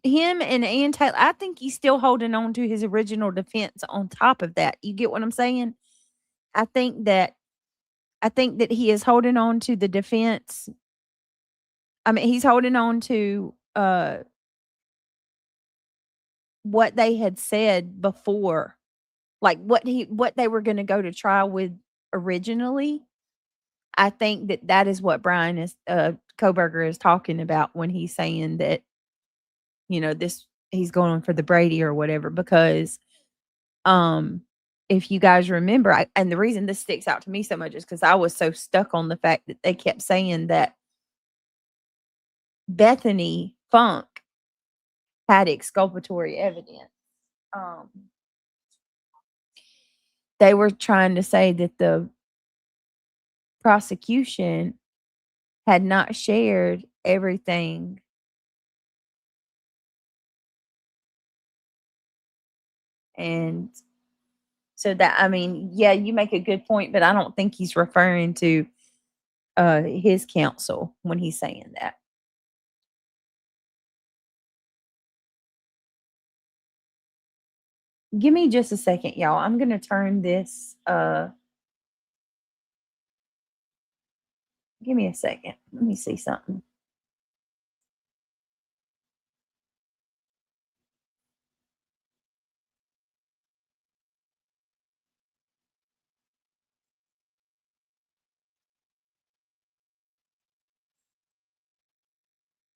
and Ann Taylor, I think he's still holding on to his original defense on top of that. You get what I'm saying? I think that he is holding on to the defense. I mean, he's holding on to what they had said before, like what they were going to go to trial with originally. I think that is what Brian is Koberger is talking about when he's saying that, he's going for the Brady or whatever, because if you guys remember, and the reason this sticks out to me so much is because I was so stuck on the fact that they kept saying that Bethany Funk had exculpatory evidence. They were trying to say that the prosecution had not shared everything and so that, I mean, yeah, you make a good point, but I don't think he's referring to his counsel when he's saying that. Give me just a second, y'all. I'm going to turn this. Give me a second. Let me see something.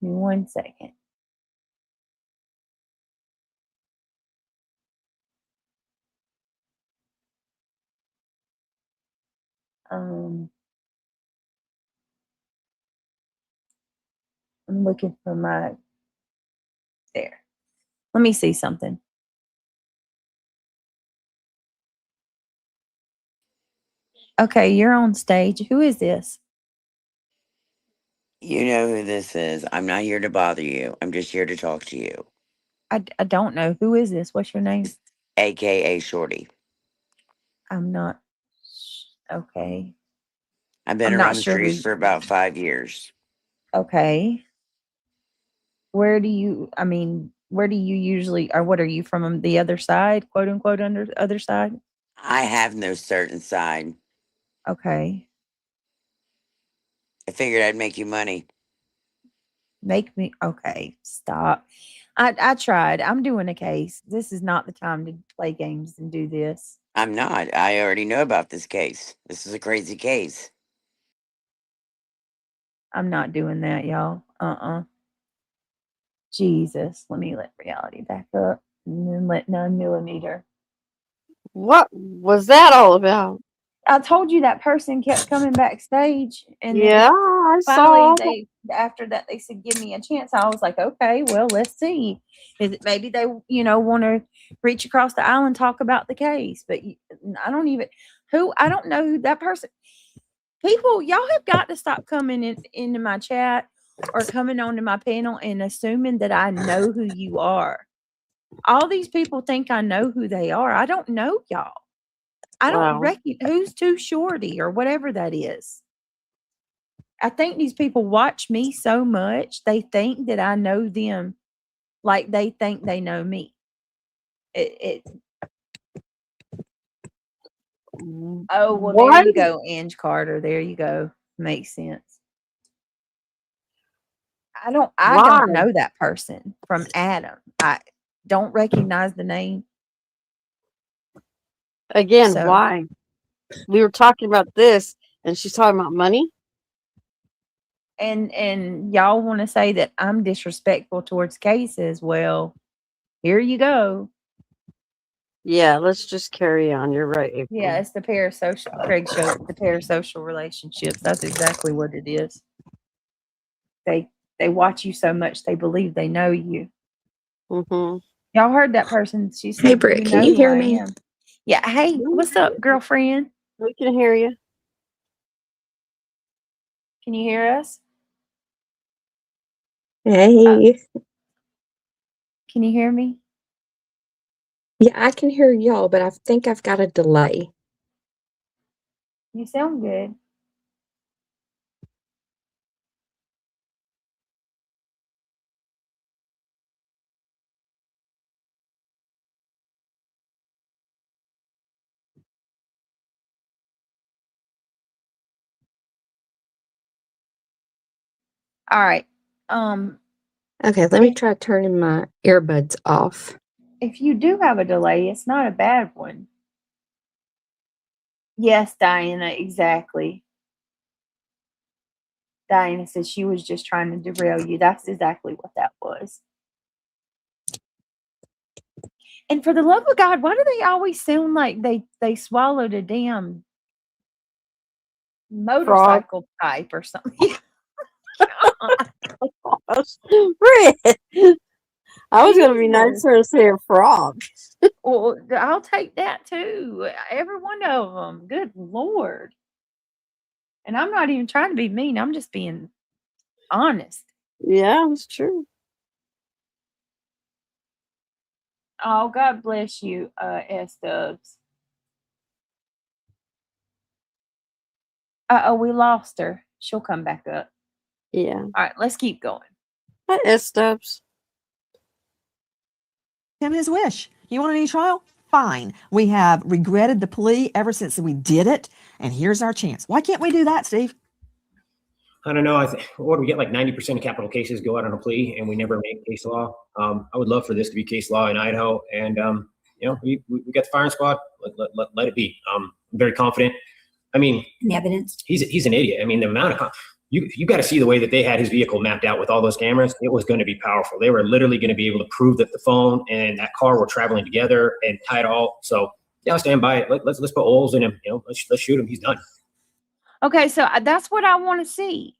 Give me 1 second. I'm looking for my, there. Let me see something. Okay, you're on stage. Who is this? You know who this is. I'm not here to bother you. I'm just here to talk to you. I don't know. Who is this? What's your name? AKA Shorty. I'm not. Okay. I've been I'm not around the sure who. streets for about 5 years. Okay. Where do you usually, or what are you from, the other side, quote unquote, under other side? I have no certain side. Okay. I figured I'd make you money. Make me, okay, stop. I tried. I'm doing a case. This is not the time to play games and do this. I'm not. I already know about this case. This is a crazy case. I'm not doing that, y'all. Jesus. Let me let reality back up and then let 9mm. What was that all about? I told you that person kept coming backstage, and Yeah, then I finally saw. after that they said give me a chance. I was like, okay, well, let's see. Is it maybe they want to reach across the aisle and talk about the case? But I don't know who that person. People, y'all have got to stop coming into my chat or coming onto my panel and assuming that I know who you are. All these people think I know who they are. I don't know y'all. I don't reckon who's too shorty or whatever that is. I think these people watch me so much, they think that I know them like they think they know me. Oh, well, there you go, Ange Carter. There you go. Makes sense. I don't know that person from Adam. I don't recognize the name. Again, why? We were talking about this, and she's talking about money. And y'all want to say that I'm disrespectful towards cases. Well, here you go. Yeah, let's just carry on. You're right, April. Yeah, it's the parasocial. Craig showed the parasocial relationships. That's exactly what it is. They watch you so much they believe they know you. Mm-hmm. Y'all heard that person? She said, Hey, Britt, can you hear me? Yeah. Hey, what's up, girlfriend? We can hear you. Can you hear us? Hey. Can you hear me? Yeah, I can hear y'all, but I think I've got a delay. You sound good. All right. Okay, let me try turning my earbuds off. If you do have a delay, it's not a bad one. Yes, Diana, exactly. Diana said she was just trying to derail you. That's exactly what that was. And for the love of God, why do they always sound like they swallowed a damn motorcycle pipe or something? Britt, I was going to be nicer and say a frog. Well, I'll take that too. Every one of them. Good Lord. And I'm not even trying to be mean. I'm just being honest. Yeah, it's true. Oh, God bless you, S-Dubs. Uh-oh, we lost her. She'll come back up. Yeah. All right, let's keep going. Hi, S-Dubs. Him his wish. You want any trial? Fine. We have regretted the plea ever since we did it, and here's our chance. Why can't we do that, Steve? I don't know. What do we get? Like 90% of capital cases go out on a plea, and we never make case law. I would love for this to be case law in Idaho, and we got the firing squad. Let it be. I'm very confident. I mean, the evidence. He's an idiot. I mean, the amount of you got to see the way that they had his vehicle mapped out with all those cameras. It was going to be powerful. They were literally going to be able to prove that the phone and that car were traveling together and tie it all. So yeah, I'll stand by it. Let's put holes in him. Let's shoot him. He's done. Okay, so that's what I want to see.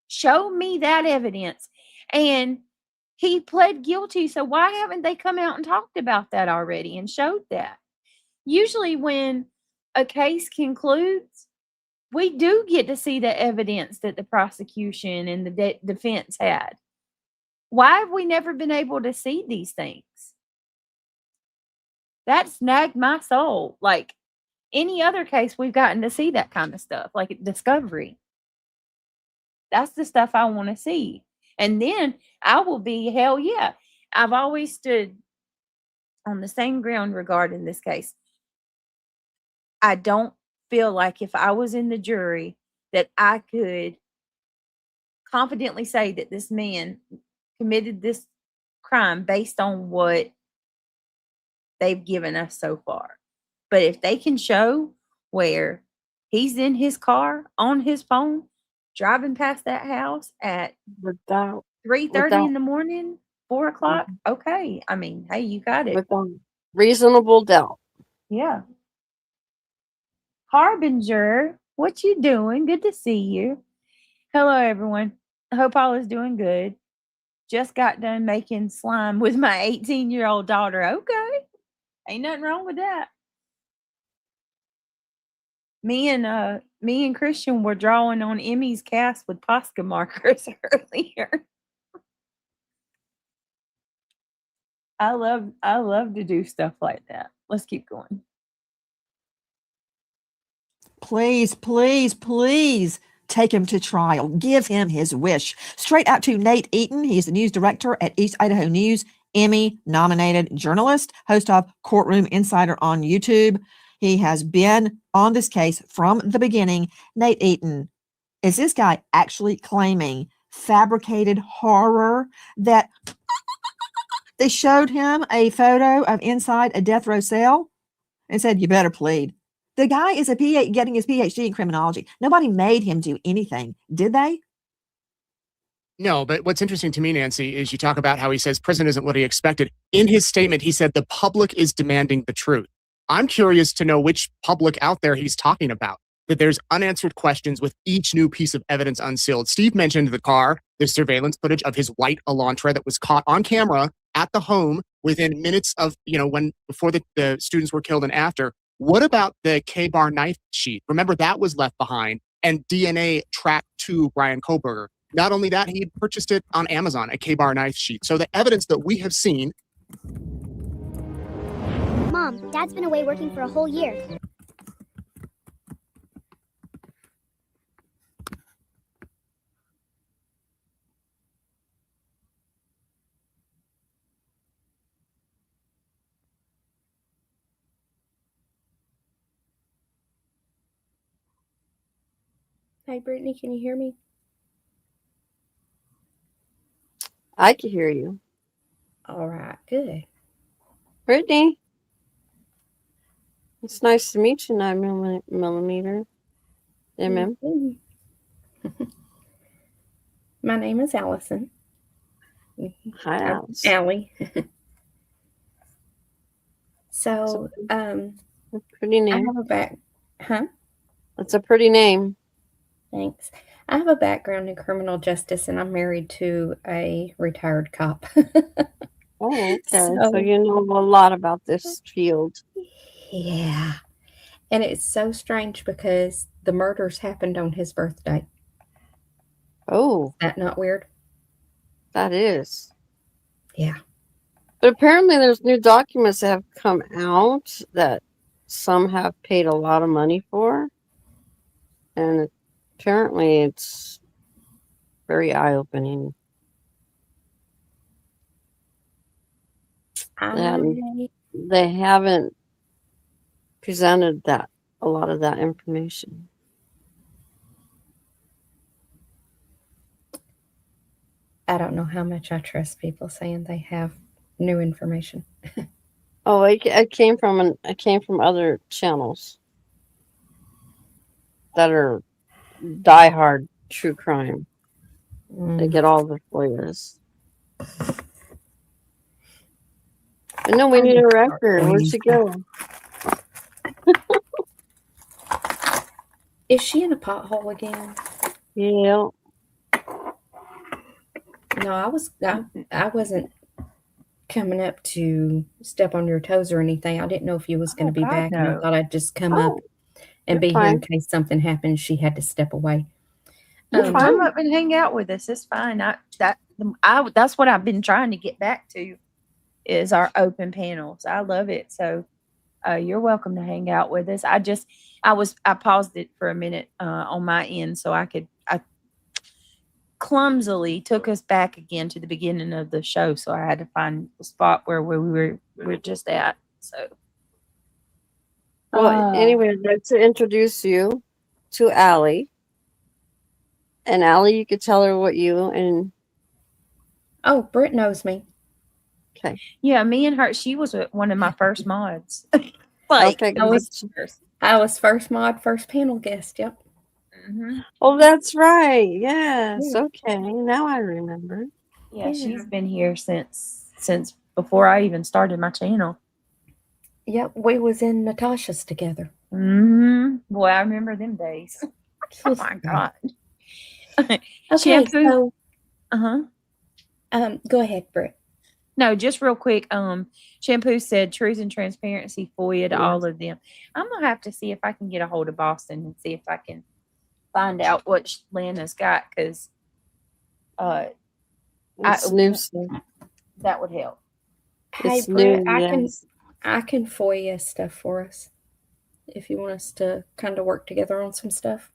Show me that evidence. And he pled guilty, so why haven't they come out and talked about that already and showed that? Usually when a case concludes, we do get to see the evidence that the prosecution and the defense had. Why have we never been able to see these things? That snagged my soul. Like any other case, we've gotten to see that kind of stuff, like discovery. That's the stuff I want to see. And then I will be, hell yeah. I've always stood on the same ground regarding this case. I don't feel like if I was in the jury that I could confidently say that this man committed this crime based on what they've given us so far. But if they can show where he's in his car on his phone driving past that house at 3:30 in the morning, 4 o'clock, okay. I mean, hey, you got it. Without reasonable doubt. Yeah. Harbinger, what you doing? Good to see you. Hello, everyone. I hope all is doing good. Just got done making slime with my 18-year-old daughter. Okay. Ain't nothing wrong with that. Me and Christian were drawing on Emmy's cast with Posca markers earlier. I love to do stuff like that. Let's keep going. Please, please, please take him to trial. Give him his wish. Straight out to Nate Eaton. He's the news director at East Idaho News, Emmy-nominated journalist, host of Courtroom Insider on YouTube. He has been on this case from the beginning. Nate Eaton, is this guy actually claiming fabricated horror that they showed him a photo of inside a death row cell and said, you better plead? The guy is getting his PhD in criminology. Nobody made him do anything, did they? No, but what's interesting to me, Nancy, is you talk about how he says prison isn't what he expected. In his statement, he said the public is demanding the truth. I'm curious to know which public out there he's talking about, that there's unanswered questions with each new piece of evidence unsealed. Steve mentioned the car, the surveillance footage of his white Elantra that was caught on camera at the home within minutes of, before the students were killed and after. What about the K-bar knife sheet? Remember, that was left behind and DNA tracked to Brian Koberger. Not only that, he had purchased it on Amazon, a K-bar knife sheet. So the evidence that we have seen. Mom, Dad's been away working for a whole year. Hi, Brittany, can you hear me? I can hear you. All right, good. Brittany, it's nice to meet you, 9mm. MM. My name is Allison. Hi, Alice. Allie. So, pretty name. I have a That's a pretty name. Thanks. I have a background in criminal justice, and I'm married to a retired cop. Oh, okay. So you know a lot about this field. Yeah. And it's so strange because the murders happened on his birthday. Oh. Is that not weird? That is. Yeah. But apparently there's new documents that have come out that some have paid a lot of money for. And apparently it's very eye-opening. They haven't presented a lot of that information. I don't know how much I trust people saying they have new information. Oh, it came from other channels that are diehard true crime. They get all the spoilers. I know we need a record. Where'd she go? Is she in a pothole again? Yeah. No, I wasn't coming up to step on your toes or anything. I didn't know if you was going to be God, back, and I no. thought I'd just come up and you're be here in fine. case something happened. She had to step away. You come up and hang out with us. It's fine. That's what I've been trying to get back to is our open panels. I love it. So you're welcome to hang out with us. I paused it for a minute on my end so I clumsily took us back again to the beginning of the show. So I had to find the spot where we were just at. So Well, anyway, I'd like to introduce you to Allie. And Allie, you could tell her what you and. Oh, Britt knows me. Okay. Yeah, me and her. She was one of my first mods. Okay, I was first mod, first panel guest. Yep. Oh, that's right. Yes. Okay. Now I remember. Yeah, she's been here since before I even started my channel. Yep, we was in Natasha's together. Boy, I remember them days. Oh my God. Okay, Shampoo. so go ahead, Britt. No, just real quick. Shampoo said truth and transparency, FOIA to all of them. I'm gonna have to see if I can get a hold of Boston and see if I can find out what Lana's got, because It's new stuff. that would help. Hey, It's Britt, new, yes. I can FOIA stuff for us if you want us to kind of work together on some stuff.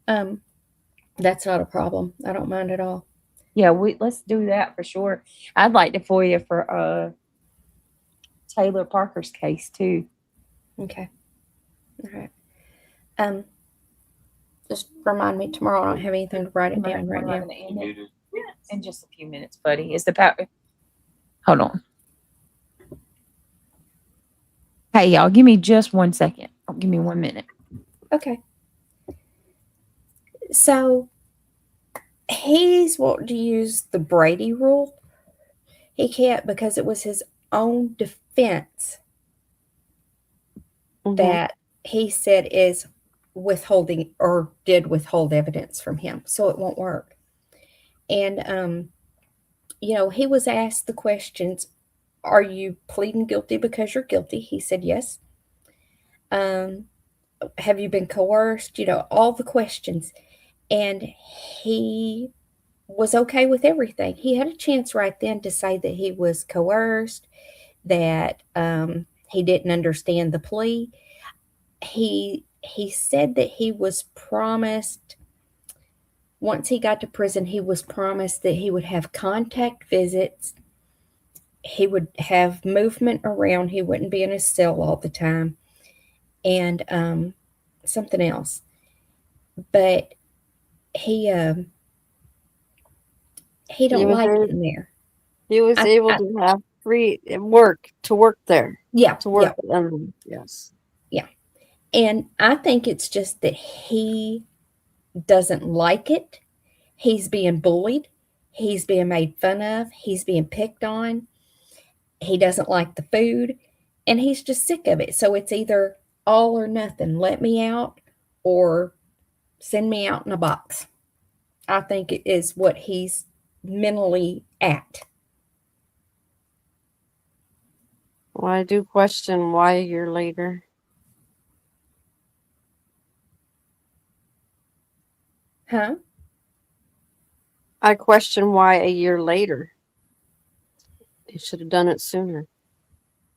That's not a problem. I don't mind at all. Yeah, let's do that for sure. I'd like to FOIA for Taylor Parker's case too. Okay. All right. Just remind me tomorrow. I don't have anything to write it down right now. In just a few minutes, buddy. Is the power? Hold on. Hey, y'all, give me just 1 second. Give me 1 minute. Okay. So he's wanting to use the Brady rule. He can't because it was his own defense that he said is withholding or did withhold evidence from him. So it won't work. And, he was asked the questions, are you pleading guilty because you're guilty? He said yes. Have you been coerced? All the questions. And he was okay with everything. He had a chance right then to say that he was coerced, that he didn't understand the plea. He said that he was promised, once he got to prison, he was promised that he would have contact visits. He would have movement around. He wouldn't be in his cell all the time. And something else. But he don't like it in there. He was able to have free work there. Yeah. To work. Yeah. Yes. Yeah. And I think it's just that he doesn't like it. He's being bullied. He's being made fun of. He's being picked on. He doesn't like the food. And he's just sick of it. So it's either all or nothing. Let me out or send me out in a box. I think it is what he's mentally at. Well, I do question why a year later. Huh? I question why a year later. He should have done it sooner.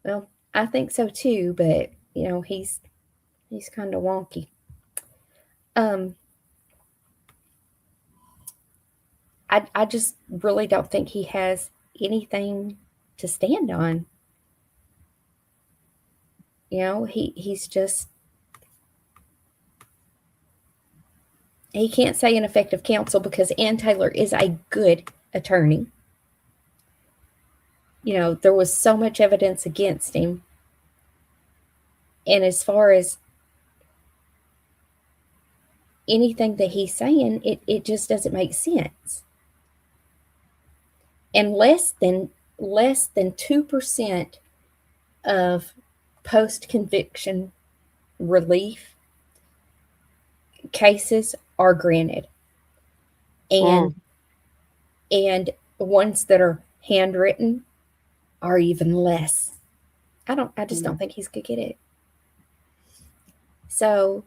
Well, I think so too, but he's kind of wonky. I just really don't think he has anything to stand on. He's just, he can't say ineffective counsel because Ann Taylor is a good attorney. There was so much evidence against him. And as far as anything that he's saying, it just doesn't make sense. And less than 2% of post-conviction relief cases are granted, and and ones that are handwritten are even less. I just don't think he's gonna get it. So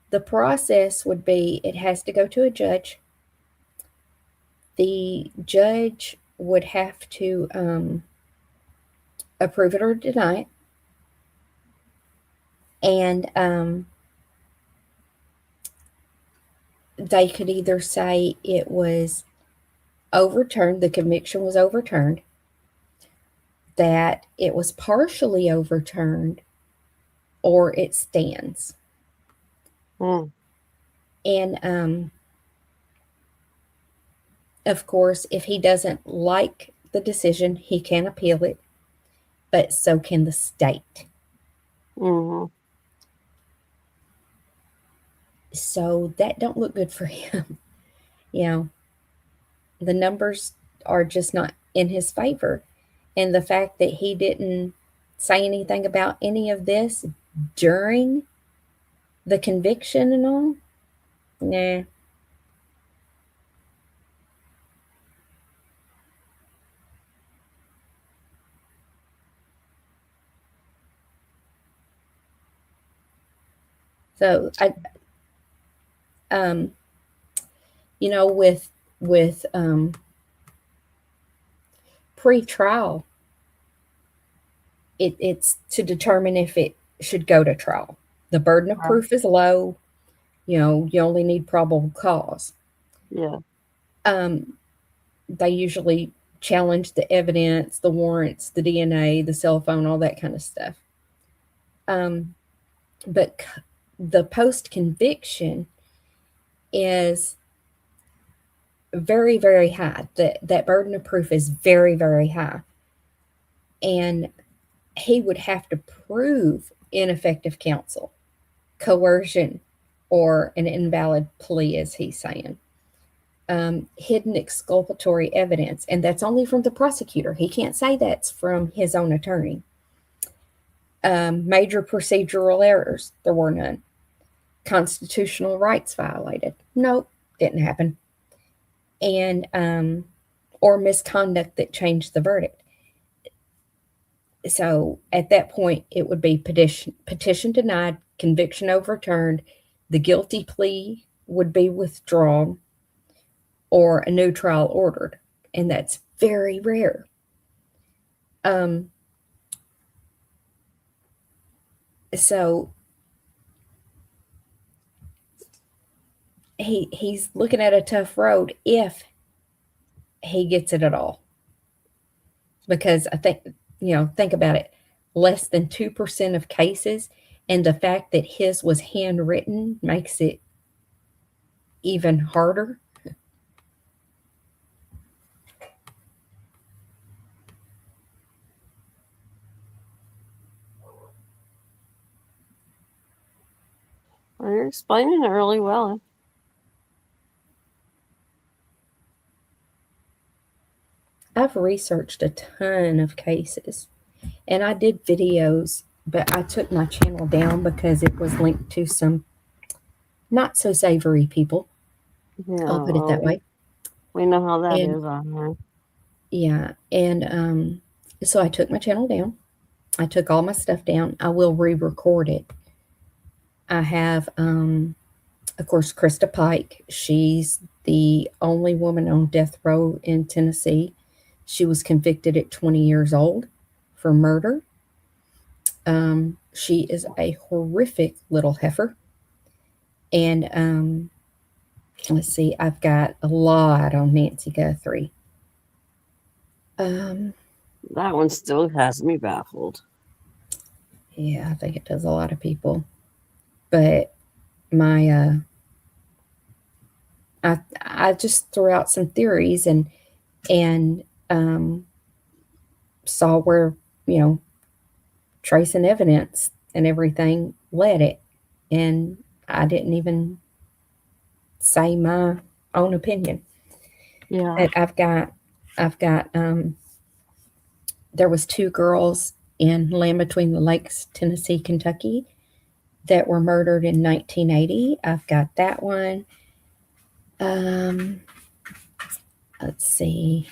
the process would be, it has to go to a judge. The judge would have to approve it or deny it. And they could either say it was overturned, the conviction was overturned, that it was partially overturned, or it stands. And of course, if he doesn't like the decision, he can appeal it, but so can the state. So that don't look good for him. You know, the numbers are just not in his favor. And the fact that he didn't say anything about any of this during the conviction and all, nah. So you know, with pre-trial, it's to determine if it should go to trial. The burden of proof is low. You know, you only need probable cause. Yeah. They usually challenge the evidence, the warrants, the DNA, the cell phone, all that kind of stuff. But the post-conviction is very, very high. That burden of proof is very, very high. And he would have to prove ineffective counsel, coercion, or an invalid plea, as he's saying. Hidden exculpatory evidence, and that's only from the prosecutor. He can't say that's from his own attorney. Major procedural errors, there were none. Constitutional rights violated, nope, didn't happen. And or misconduct that changed the verdict. So at that point, it would be petition denied, conviction overturned, the guilty plea would be withdrawn, or a new trial ordered. And that's very rare. So he's looking at a tough road if he gets it at all. Because I think, you know, think about it, less than 2% of cases, and the fact that his was handwritten makes it even harder. Well, you're explaining it really well. I've researched a ton of cases, and I did videos, but I took my channel down because it was linked to some not so savory people. Yeah, I'll put it that way. We know how that And is on there. yeah, and so I took my channel down. I took all my stuff down. I will re-record it. I have, of course, Krista Pike. She's the only woman on death row in Tennessee. She was convicted at 20 years old for murder. She is a horrific little heifer. And let's see, I've got a lot on Nancy Guthrie. That one still has me baffled. Yeah, I think it does a lot of people. But my I just threw out some theories and saw where, you know, tracing evidence and everything led it. And I didn't even say my own opinion. Yeah. But I've got there was 2 girls in Land Between the Lakes, Tennessee, Kentucky, that were murdered in 1980. I've got that one. Let's see.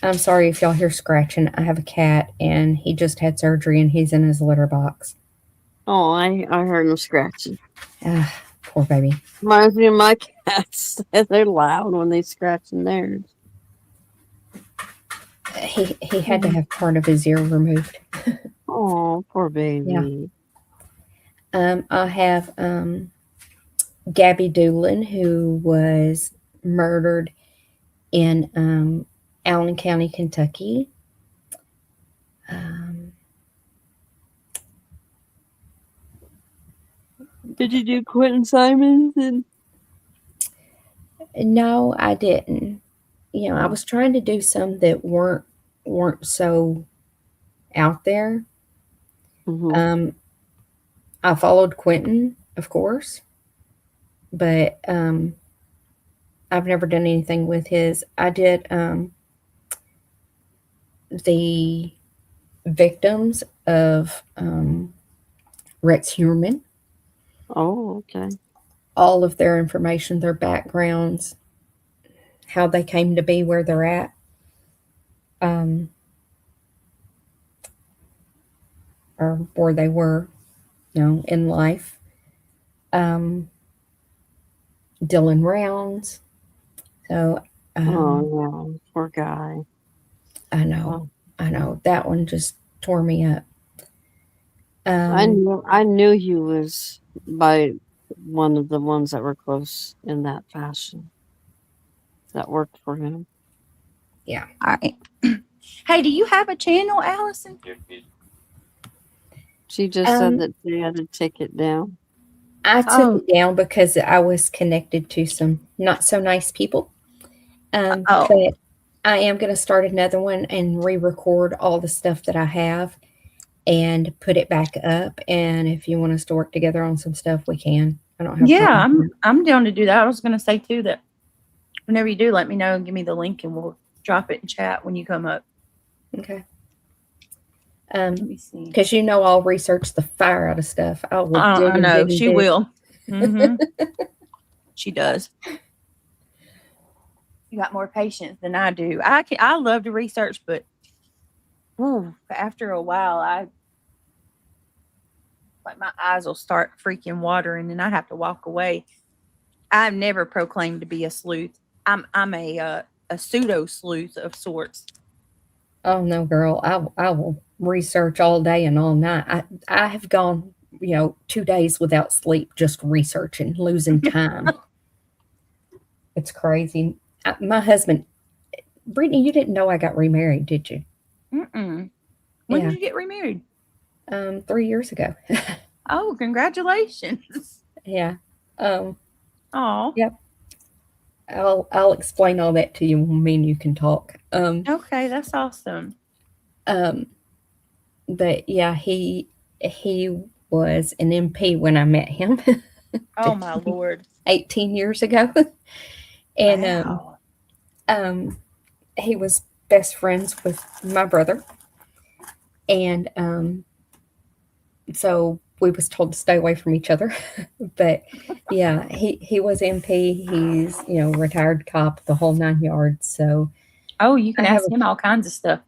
I'm sorry if y'all hear scratching. I have a cat and he just had surgery and he's in his litter box. Oh, I heard him scratching. Poor baby. Reminds me of my cats. They're loud when they scratch in theirs. He had to have part of his ear removed. Oh, poor baby. Yeah. I have Gabby Doolin, who was murdered in Allen County, Kentucky. Did you do Quentin Simons? No, I didn't. You know, I was trying to do some that weren't so out there. Mm-hmm. I followed Quentin, of course, but I've never done anything with his. I did the victims of Rex Heuermann. Oh, okay. All of their information, their backgrounds, how they came to be where they're at. Or where they were, in life. Dylan Rounds. So, oh, yeah, poor guy. I know. That one just tore me up. I knew he was by one of the ones that were close in that fashion. That worked for him. Yeah. All right. Hey, do you have a channel, Allison? She just said that she had to take it down. I took it down because I was connected to some not so nice people. But I am going to start another one and re-record all the stuff that I have and put it back up. And if you want us to work together on some stuff, we can. I don't have. Yeah, I'm down to do that. I was going to say too that whenever you do, let me know and give me the link, and we'll drop it in chat when you come up. Okay. Let me see. Because I'll research the fire out of stuff. I know she will. Mm-hmm. She does. You got more patience than I do. I love to research, but after a while, my eyes will start freaking watering, and I have to walk away. I've never proclaimed to be a sleuth. I'm a pseudo sleuth of sorts. Oh no, girl! I will research all day and all night. I have gone 2 days without sleep just researching, losing time. It's crazy. My husband, Brittany, you didn't know I got remarried, did you? Mm-mm. When did you get remarried? 3 years ago. Oh, congratulations! Yeah. Oh. Yep. I'll explain all that to you when me and you can talk. Okay, that's awesome. But yeah, he was an MP when I met him. Oh my Lord. 18 years ago. And wow. He was best friends with my brother. And so we was told to stay away from each other. But yeah, he was MP. He's, retired cop, the whole 9 yards. So you can ask him all kinds of stuff.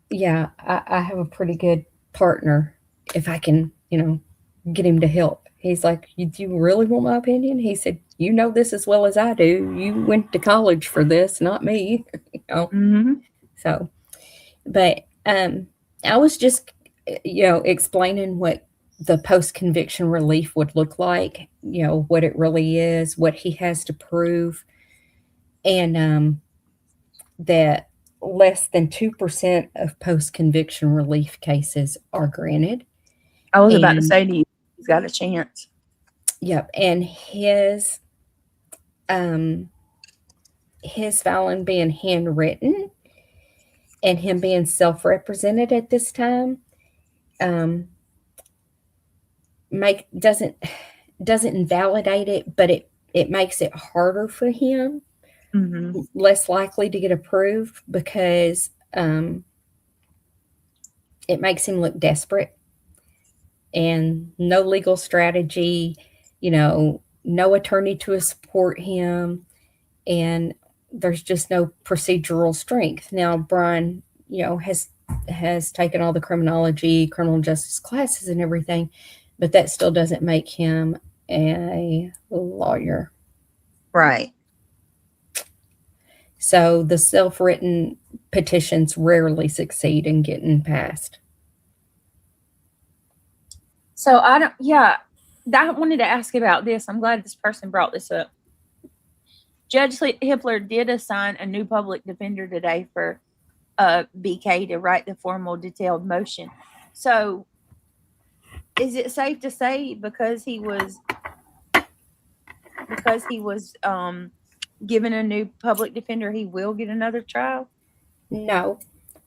Yeah, I have a pretty good partner if I can, get him to help. He's like, do you really want my opinion? He said, you know this as well as I do. You went to college for this, not me. Mm-hmm. So, but I was just, explaining what the post-conviction relief would look like, what it really is, what he has to prove, and that less than 2% of post-conviction relief cases are granted. I was about to say to you, he's got a chance. Yep. And his filing being handwritten and him being self-represented at this time doesn't invalidate it, but it makes it harder for him. Mm-hmm. Less likely to get approved because it makes him look desperate, and no legal strategy, no attorney to support him, and there's just no procedural strength. Now, Brian, has taken all the criminal justice classes and everything, but that still doesn't make him a lawyer. Right. So the self-written petitions rarely succeed in getting passed. So I wanted to ask about this. I'm glad this person brought this up. Judge Hippler did assign a new public defender today for BK to write the formal detailed motion. So is it safe to say because he was given a new public defender, he will get another trial? No.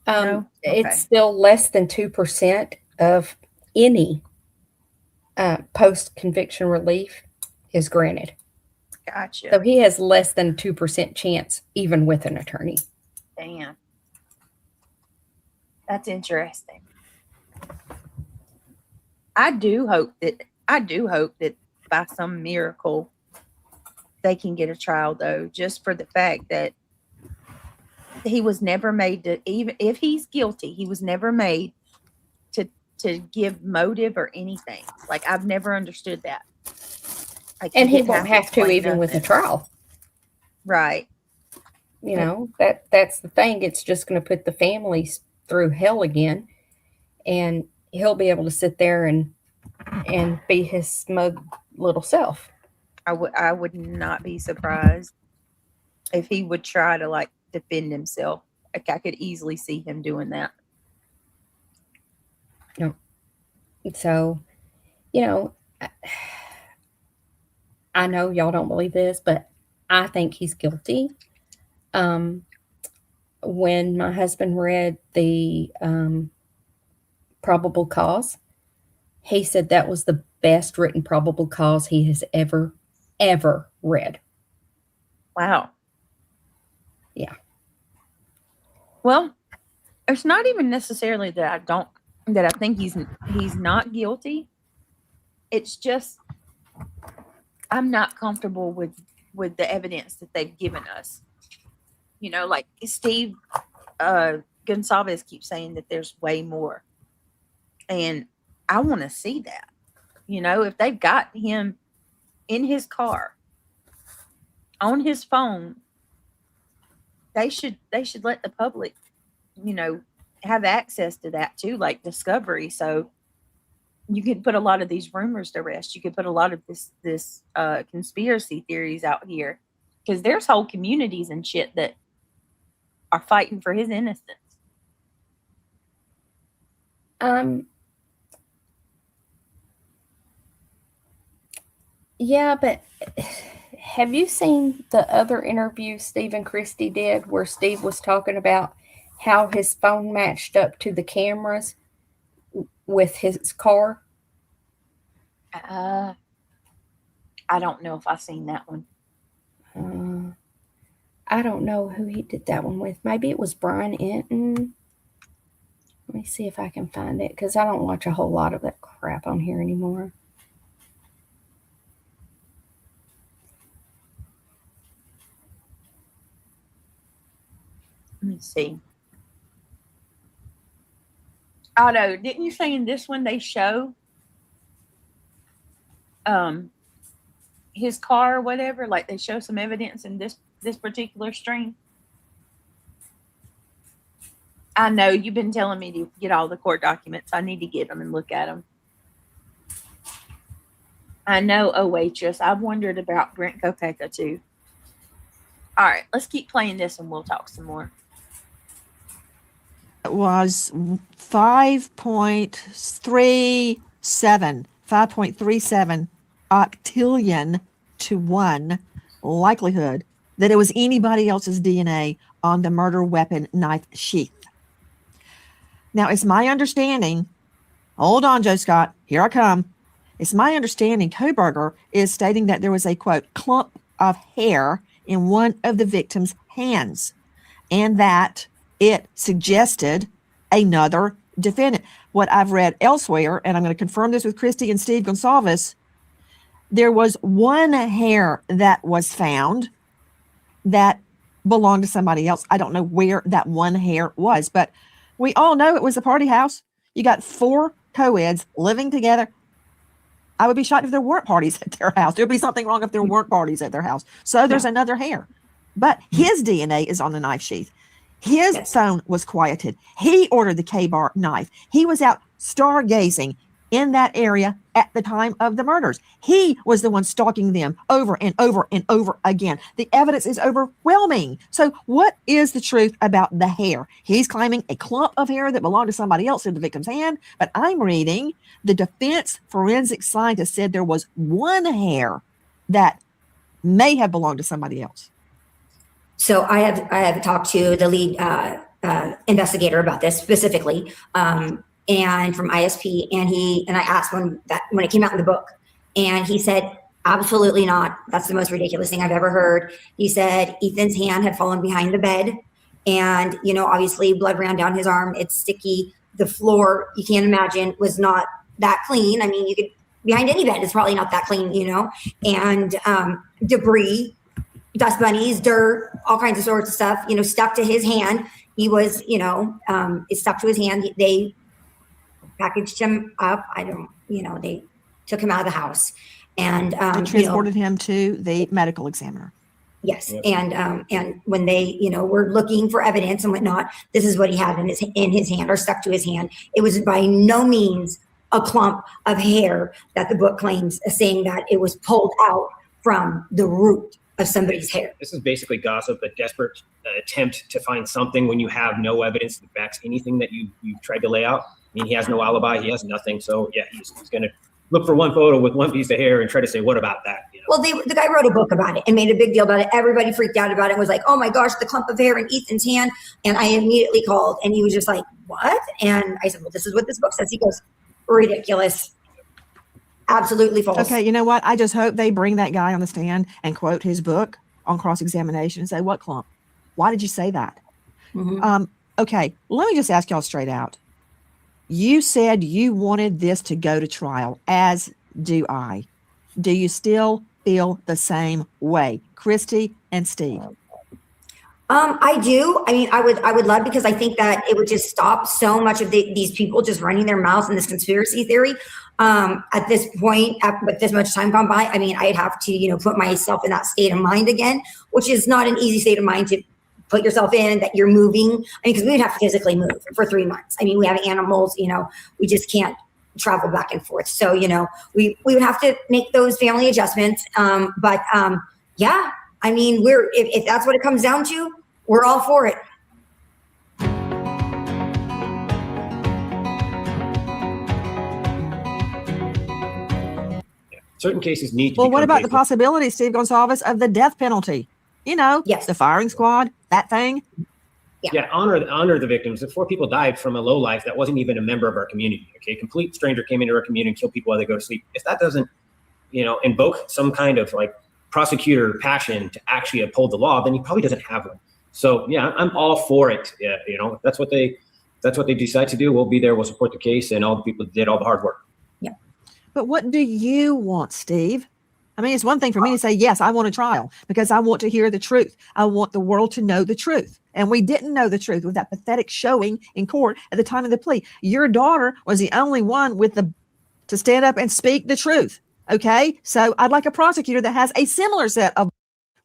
No? Okay. It's still less than 2% of any post-conviction relief is granted. Gotcha. So he has less than 2% chance, even with an attorney. Damn. That's interesting. I do hope that by some miracle they can get a trial, though, just for the fact that he was never made to, even if he's guilty, he was never made to give motive or anything. Like, I've never understood that. Like, And he won't have to even with a trial. Right. That's the thing. It's just going to put the families through hell again, and he'll be able to sit there and be his smug little self. I would not be surprised if he would try to like defend himself. Like, I could easily see him doing that. No. So, I know y'all don't believe this, but I think he's guilty. When my husband read the probable cause, he said that was the best written probable cause he has ever read. Wow. Yeah. Well, it's not even necessarily that I think he's not guilty. It's just I'm not comfortable with the evidence that they've given us. Like Steve Gonsalves keeps saying that there's way more. And I want to see that. If they've got him in his car, on his phone, they should let the public, have access to that too, like discovery. So you could put a lot of these rumors to rest. You could put a lot of this conspiracy theories out here, because there's whole communities and shit that are fighting for his innocence. Yeah, but have you seen the other interview Steve and Christy did where Steve was talking about how his phone matched up to the cameras with his car? I don't know if I've seen that one. I don't know who he did that one with. Maybe it was Brian Enton. Let me see if I can find it, because I don't watch a whole lot of that crap on here anymore. Let me see. Oh no, didn't you say in this one they show his car or whatever? Like, they show some evidence in this particular stream? I know you've been telling me to get all the court documents. I need to get them and look at them. I know, oh waitress. I've wondered about Brent Kopeka too. All right, let's keep playing this and we'll talk some more. It was 5.37 octillion to 1 likelihood that it was anybody else's DNA on the murder weapon knife sheath. Now, it's my understanding, hold on, Joe Scott, here I come. It's my understanding Koberger is stating that there was a, quote, clump of hair in one of the victim's hands, and that it suggested another defendant. What I've read elsewhere, and I'm going to confirm this with Christy and Steve Gonsalves, there was one hair that was found that belonged to somebody else. I don't know where that one hair was, but we all know it was a party house. You got 4 co-eds living together. I would be shocked if there weren't parties at their house. There'd be something wrong if there weren't parties at their house. So there's another hair. But his DNA is on the knife sheath. His phone was quieted. He ordered the K-bar knife. He was out stargazing in that area at the time of the murders. He was the one stalking them over and over and over again. The evidence is overwhelming. So what is the truth about the hair? He's claiming a clump of hair that belonged to somebody else in the victim's hand, but I'm reading the defense forensic scientist said there was one hair that may have belonged to somebody else. So I have talked to the lead investigator about this specifically, and from ISP, and I asked when it came out in the book, and he said, absolutely not. That's the most ridiculous thing I've ever heard. He said Ethan's hand had fallen behind the bed, and obviously blood ran down his arm. It's sticky. The floor, you can't imagine, was not that clean. I mean, you could behind any bed, it's probably not that clean, and debris, dust bunnies, dirt, all kinds of sorts of stuff, stuck to his hand. He was, it stuck to his hand. They packaged him up. They took him out of the house and transported him to the medical examiner. Yes. And when they, were looking for evidence and whatnot, this is what he had in his hand or stuck to his hand. It was by no means a clump of hair that the book claims, saying that it was pulled out from the root of somebody's hair. This is basically gossip, a desperate attempt to find something when you have no evidence that backs anything that you've tried to lay out. I mean, he has no alibi, he has nothing. So yeah, he's going to look for one photo with one piece of hair and try to say, what about that? Well, the guy wrote a book about it and made a big deal about it. Everybody freaked out about it and was like, oh my gosh, the clump of hair in Ethan's hand. And I immediately called, and he was just like, what? And I said, well, this is what this book says. He goes, ridiculous. Absolutely false. Okay, you know what? I just hope they bring that guy on the stand and quote his book on cross-examination and say, what clump? Why did you say that? Mm-hmm. Okay, let me just ask y'all straight out. You said you wanted this to go to trial, as do I. Do you still feel the same way, Christy and Steve? I do. I mean, I would love, because I think that it would just stop so much of these people just running their mouths in this conspiracy theory. At this point, with this much time gone by, I mean, I'd have to, put myself in that state of mind again, which is not an easy state of mind to put yourself in, that you're moving. I mean, because we would have to physically move for 3 months. I mean, we have animals, we just can't travel back and forth. So, we would have to make those family adjustments. But yeah, I mean, if that's what it comes down to, we're all for it. Certain cases need to. Well, what about the possibility, Steve Gonsalves, of the death penalty? Yes. The firing squad, that thing. Yeah, honor the victims. The 4 people died from a low life that wasn't even a member of our community. Okay, complete stranger came into our community and killed people while they go to sleep. If that doesn't, invoke some kind of like prosecutor passion to actually uphold the law, then he probably doesn't have one. So yeah, I'm all for it. Yeah, if that's what they decide to do, we'll be there. We'll support the case, and all the people that did all the hard work. Yeah. But what do you want, Steve? I mean, it's one thing for me to say, yes, I want a trial because I want to hear the truth. I want the world to know the truth. And we didn't know the truth with that pathetic showing in court at the time of the plea. Your daughter was the only one to stand up and speak the truth. Okay. So I'd like a prosecutor that has a similar set of,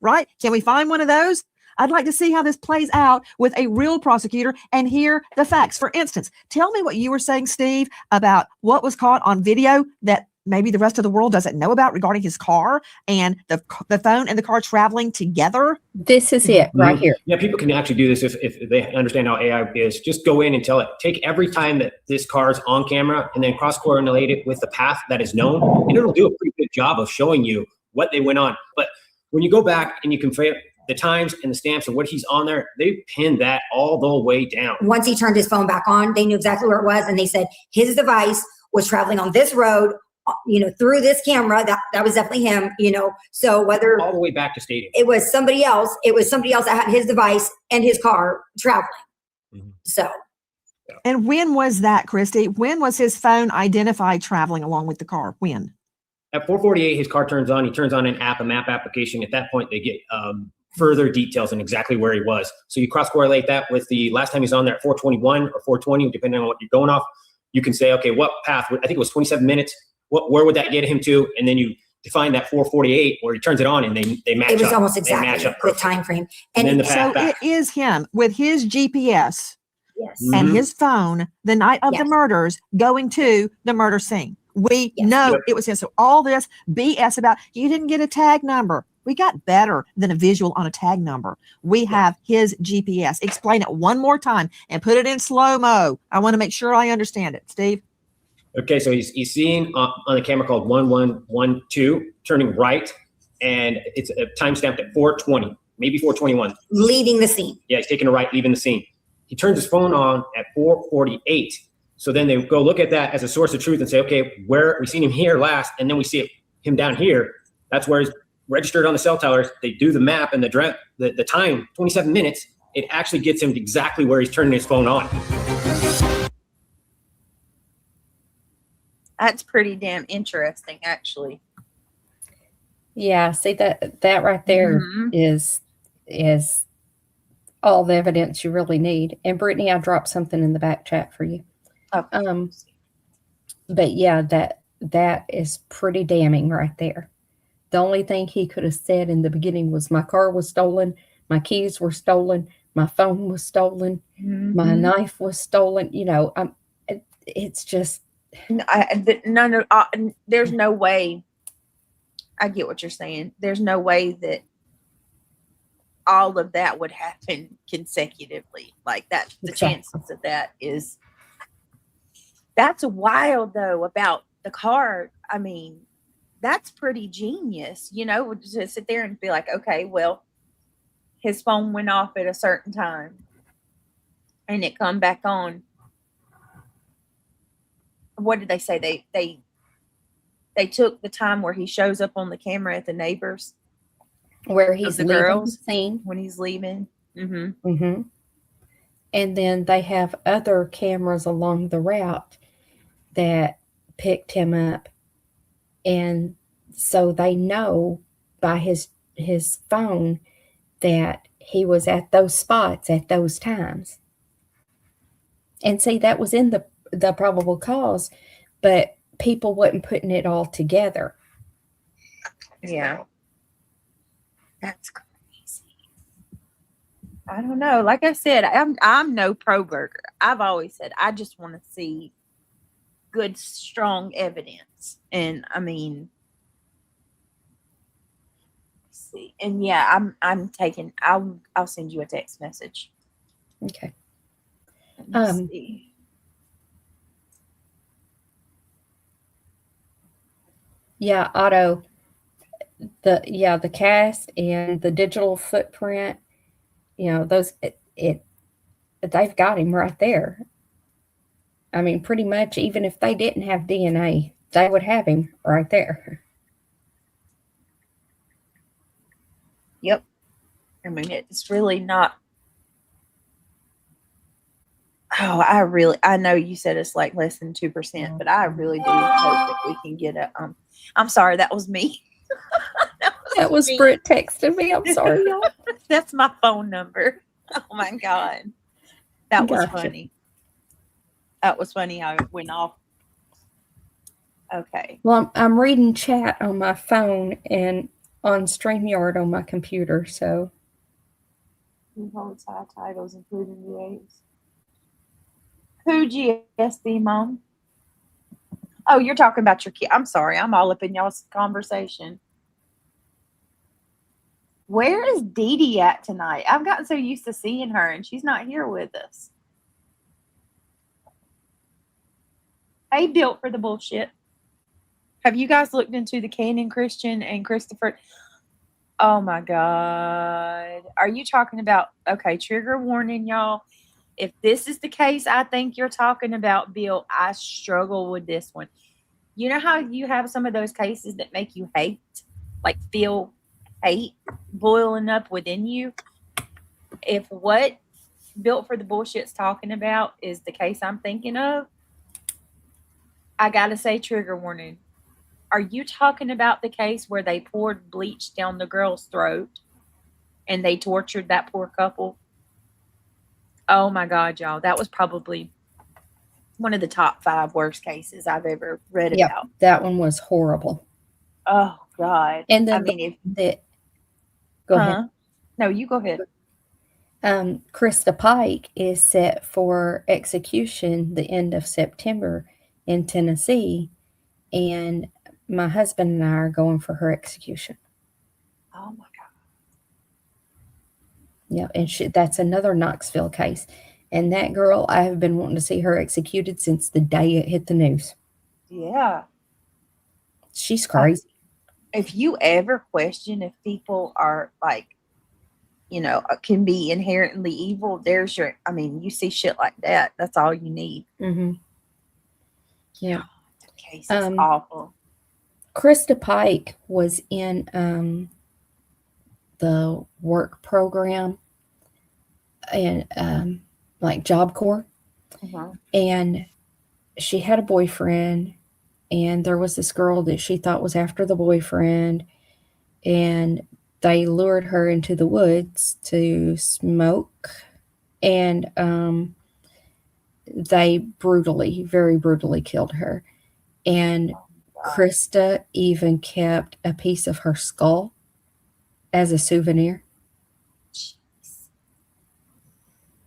right? Can we find one of those? I'd like to see how this plays out with a real prosecutor and hear the facts. For instance, tell me what you were saying, Steve, about what was caught on video that maybe the rest of the world doesn't know about regarding his car and the phone and the car traveling together. This is it right here. Yeah, people can actually do this if they understand how AI is. Just go in and tell it, take every time that this car is on camera and then cross-correlate it with the path that is known, and it'll do a pretty good job of showing you what they went on. But when you go back and you compare the times and the stamps and what he's on there, they pinned that all the way down. Once he turned his phone back on, they knew exactly where it was, and they said his device was traveling on this road, through this camera. That was definitely him, so whether all the way back to stadium, it was somebody else that had his device and his car traveling. Mm-hmm. So And when was that, Christy? When was his phone identified traveling along with the car? When? At 4:48, his car turns on. He turns on a map application. At that point, they get further details on exactly where he was. So you cross-correlate that with the last time he's on there at 4:21 or 4:20, depending on what you're going off. You can say, okay, what path? I think it was 27 minutes. Where would that get him to? And then you define that 4:48 where he turns it on, and they match up. It was almost They exactly match up the time frame. And then the So path back. it is him with his GPS Yes. and Mhm. his phone the night of the Yes. murders going to the murder scene. We know Yep. it was him. So all this BS about you didn't get a tag number. We got better than a visual on a tag number. We have his GPS. Explain it one more time and put it in slow-mo. I want to make sure I understand it. Steve? Okay, so he's seen on a camera called 1112 turning right, and it's time stamped at 4:20, maybe 4:21. Leaving the scene. Yeah, he's taking a right, leaving the scene. He turns his phone on at 4:48. So then they go look at that as a source of truth and say, okay, where we seen him here last, and then we see him down here. That's where he's registered on the cell towers. They do the map and the time, 27 minutes. It actually gets him exactly where he's turning his phone on. That's pretty damn interesting, actually. Yeah, see that right there is all the evidence you really need. And Brittany, I dropped something in the back chat for you. Oh. But yeah, that is pretty damning right there. The only thing he could have said in the beginning was my car was stolen, my keys were stolen, my phone was stolen, my knife was stolen. You know, it's just there's no way. I get what you're saying. There's no way that all of that would happen consecutively like that. The chances of that is. That's wild, though, about the car. I mean, that's pretty genius, you know, to sit there and be like, okay, well, his phone went off at a certain time and it come back on. What did they say? They took the time where he shows up on the camera at the neighbors. Where he's the leaving girls the scene. when he's leaving. And then they have other cameras along the route that picked him up. And so they know by his phone that he was at those spots at those times. And see, that was in the probable cause, but people wasn't putting it all together. Yeah. That's crazy. I don't know. Like I said, I'm no pro burger. I've always said I just want to see good, strong evidence. And I mean, see. And yeah, I'm taking. I'll send you a text message. Okay. See. Yeah, Otto. The cast and the digital footprint, you know, those they've got him right there. I mean, pretty much even if they didn't have DNA, they would have him right there. Yep. I mean, it's really not. Oh, I know you said it's like less than 2%, but I really do hope that we can get a. I'm sorry, that was me. That was Britt texting me. I'm sorry, y'all. That's my phone number. Oh my God. That was Gotcha. funny. That was funny how it went off. Okay. Well, I'm reading chat on my phone and on StreamYard on my computer, so. Who holds high titles, including veiws? Who GSD, Mom? Oh, you're talking about your kid. I'm sorry. I'm all up in y'all's conversation. Where is Dee Dee at tonight? I've gotten so used to seeing her, and she's not here with us. Hey, built for the bullshit. Have you guys looked into the Canon Christian and Christopher? Oh my God. Are you talking about, okay, trigger warning, y'all. If this is the case I think you're talking about, Bill, I struggle with this one. You know how you have some of those cases that make you hate, like feel hate boiling up within you? If what Built for the Bullshit's talking about is the case I'm thinking of. I gotta say, trigger warning. Are you talking about the case where they poured bleach down the girl's throat and they tortured that poor couple? Oh my God, y'all. That was probably one of the top 5 worst cases I've ever read Yep, about. that one was horrible. Oh God. And then I mean, if that go ahead. No, you go ahead. Krista Pike is set for execution the end of September in Tennessee, and my husband and I are going for her execution. Oh my God. Yeah, and that's another Knoxville case. And that girl, I have been wanting to see her executed since the day it hit the news. Yeah. She's crazy. If you ever question if people are like, can be inherently evil, you see shit like that. That's all you need. Mm-hmm. Yeah. The case is awful. Krista Pike was in the work program and like Job Corps. And she had a boyfriend, and there was this girl that she thought was after the boyfriend, and they lured her into the woods to smoke, and they very brutally killed her. And Krista even kept a piece of her skull as a souvenir.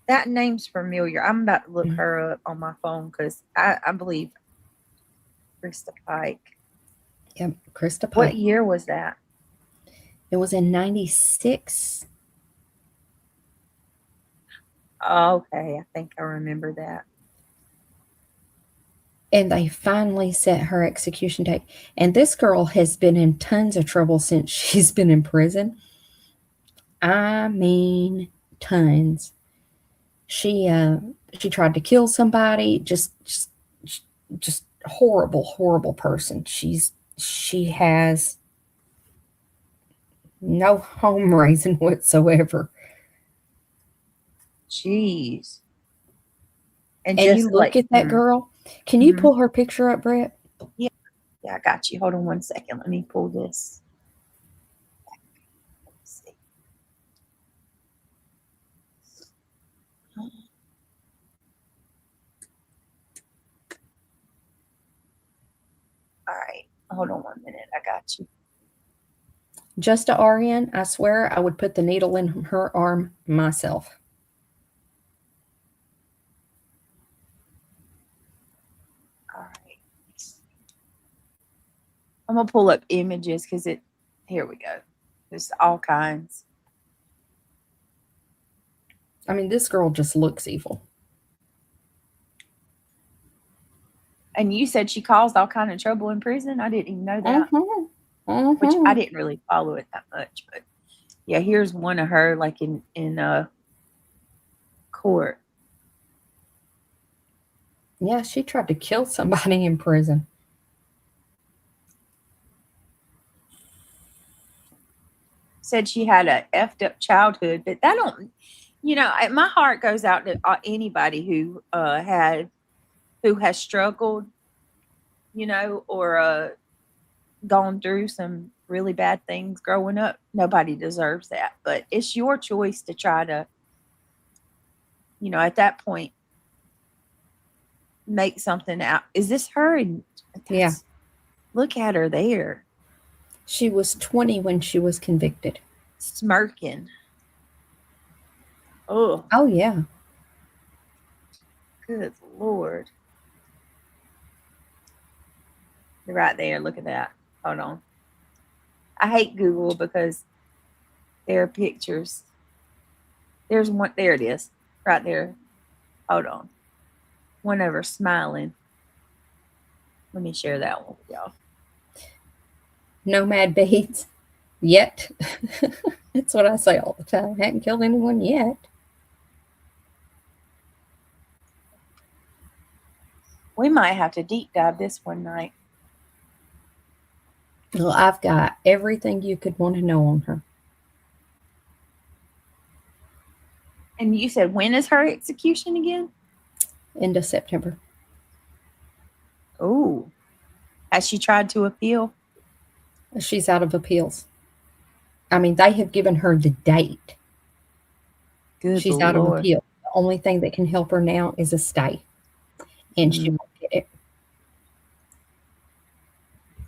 That name's familiar. I'm about to look her up on my phone because I believe Krista Pike. Yep, Krista Pike. What year was that? It was in 96. Okay, I think I remember that. And they finally set her execution date. And this girl has been in tons of trouble since she's been in prison. I mean, tons. She tried to kill somebody. Just horrible person. She has no home raising whatsoever. Jeez. And you look at that girl. Can you pull her picture up, Brett? Yeah, I got you. Hold on one second. Let me pull this. Let's see. All right. Hold on 1 minute. I got you. Just a RN, I swear I would put the needle in her arm myself. All right. I'm going to pull up images because here we go. There's all kinds. I mean, this girl just looks evil. And you said she caused all kind of trouble in prison? I didn't even know that. Which I didn't really follow it that much. But yeah, here's one of her like in court. Yeah, she tried to kill somebody in prison. Said she had a effed up childhood, but that don't, my heart goes out to anybody who has struggled, or gone through some really bad things growing up. Nobody deserves that, but it's your choice to try to, at that point, make something out. Is this her? Yeah. Look at her there. She was 20 when she was convicted. Smirking. Oh. Oh, yeah. Good Lord. Right there. Look at that. Hold on. I hate Google because there are pictures. There's one. There it is. Right there. Hold on. One of her smiling. Let me share that one with y'all. Nomad beads. Yet. That's what I say all the time. Hadn't killed anyone yet. We might have to deep dive this one night. Well, I've got everything you could want to know on her. And you said, when is her execution again? End of September. Oh, has she tried to appeal? She's out of appeals. I mean, they have given her the date. Good She's out of Lord. appeal. The only thing that can help her now is a stay. And she won't get it.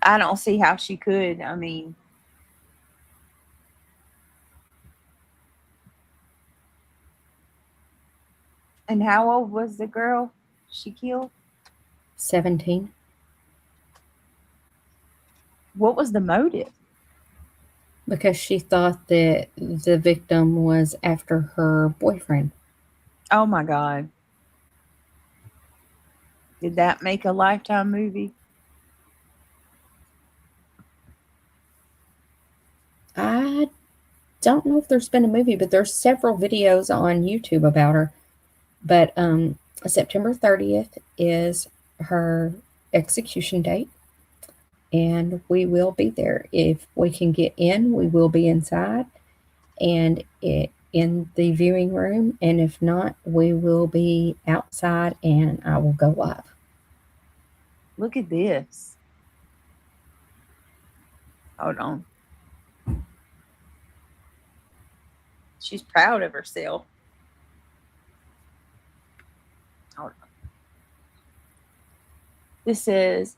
I don't see how she could. I mean, and how old was the girl she killed? 17. What was the motive? Because she thought that the victim was after her boyfriend. Oh my God. Did that make a Lifetime movie? I don't know if there's been a movie, but there's several videos on YouTube about her. But September 30th is her execution date, and we will be there. If we can get in, we will be inside and in the viewing room, and if not, we will be outside and I will go live. Look at this. Hold on. She's proud of herself. Hold on. This is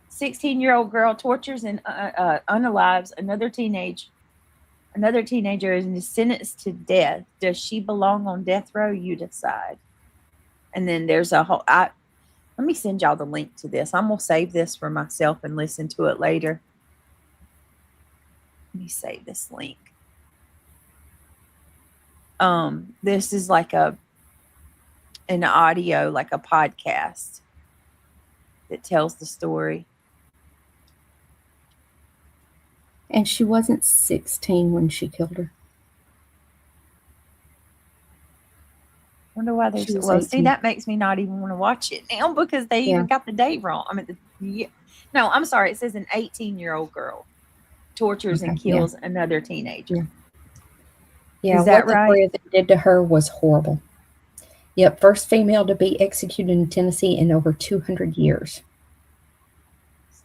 16-year-old girl tortures and unalives another teenager and is sentenced to death. Does she belong on death row? You decide. And then there's a whole. Let me send y'all the link to this. I'm gonna save this for myself and listen to it later. Let me save this link. This is like an audio, like a podcast that tells the story. And she wasn't 16 when she killed her. Wonder why they well, see, that makes me not even want to watch it now because they even got the date wrong. I mean, no, I'm sorry. It says an 18-year-old girl tortures and kills another teenager. Yeah, is that what right? They did to her was horrible. Yep, first female to be executed in Tennessee in over 200 years.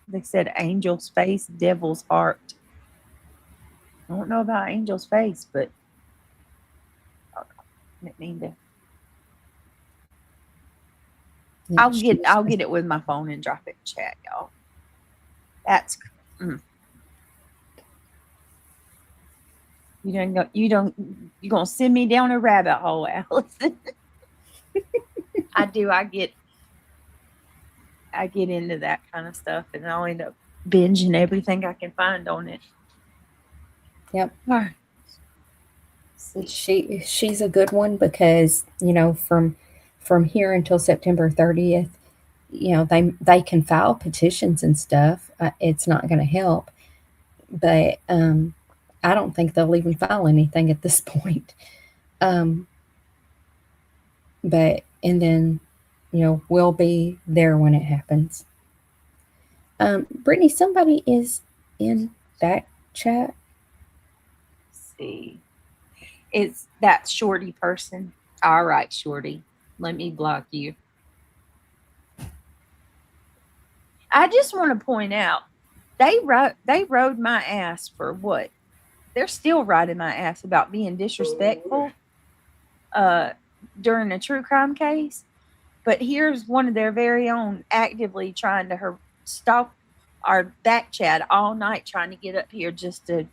They said angel's face, devil's heart. I don't know about angel's face, but I didn't mean to. I'll get it with my phone and drop it in chat, y'all. That's you're gonna send me down a rabbit hole, Allison. I do. I get into that kind of stuff, and I'll end up binging everything I can find on it. Yep. All right. She's a good one because, you know, from here until September 30th, you know, they can file petitions and stuff. It's not going to help, but I don't think they'll even file anything at this point. But and then, you know, we'll be there when it happens. Brittany, somebody is in that chat. Let's see. It's that Shorty person. All right, Shorty. Let me block you. I just want to point out, they rode my ass for what? They're still riding my ass about being disrespectful during a true crime case. But here's one of their very own actively trying to stop our back chat all night, trying to get up here just to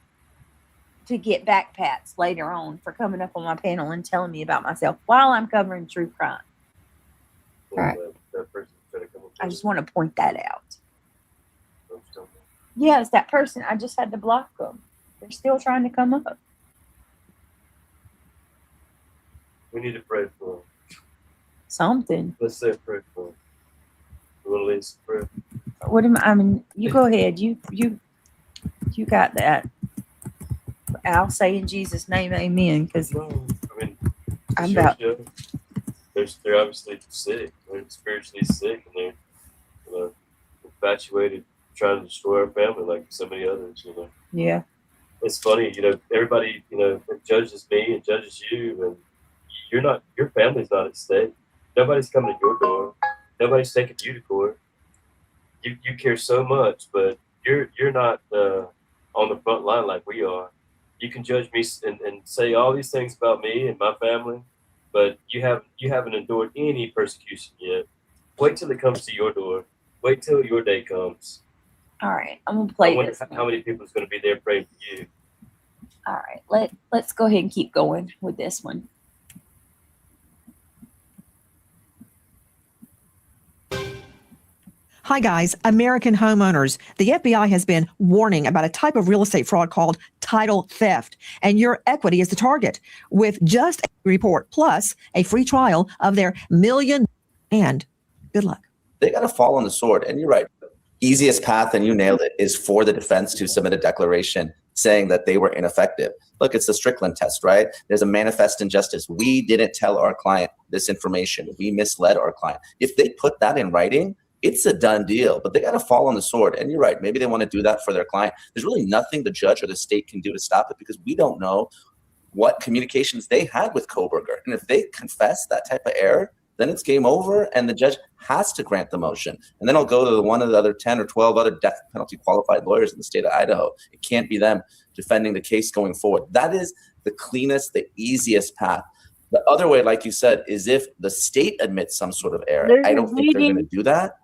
get back pats later on for coming up on my panel and telling me about myself while I'm covering true crime. Right. I just want to point that out. Yeah, it's that person. I just had to block them. They're still trying to come up. We need to pray for them. Something. Let's say pray for them. Little Lisa, pray. I mean, you go ahead. You got that. I'll say in Jesus' name, amen. Because I'm about. They're obviously sick. They're spiritually sick, and they're infatuated, trying to destroy our family like so many others. You know. Yeah. It's funny, you know. Everybody, you know, judges me and judges you, and your family's not at stake. Nobody's coming to your door. Nobody's taking you to court. You care so much, but you're not on the front line like we are. You can judge me and say all these things about me and my family, but you haven't endured any persecution yet. Wait till it comes to your door. Wait till your day comes. All right, I'm gonna play I wonder this. how many people is going to be there praying for you. All right, let's go ahead and keep going with this one. Hi, guys. American homeowners. The FBI has been warning about a type of real estate fraud called title theft, and your equity is the target. With just a report plus a free trial of their million, and good luck. They got to fall on the sword. And you're right. Easiest path, and you nailed it, is for the defense to submit a declaration saying that they were ineffective. Look, it's the Strickland test, right? There's a manifest injustice. We didn't tell our client this information. We misled our client. If they put that in writing, it's a done deal, but they got to fall on the sword. And you're right. Maybe they want to do that for their client. There's really nothing the judge or the state can do to stop it because we don't know what communications they had with Koberger. And if they confess that type of error, then it's game over and the judge has to grant the motion. And then I'll go to one of the other 10 or 12 other death penalty qualified lawyers in the state of Idaho. It can't be them defending the case going forward. That is the cleanest, the easiest path. The other way, like you said, is if the state admits some sort of error. I don't think they're going to do that.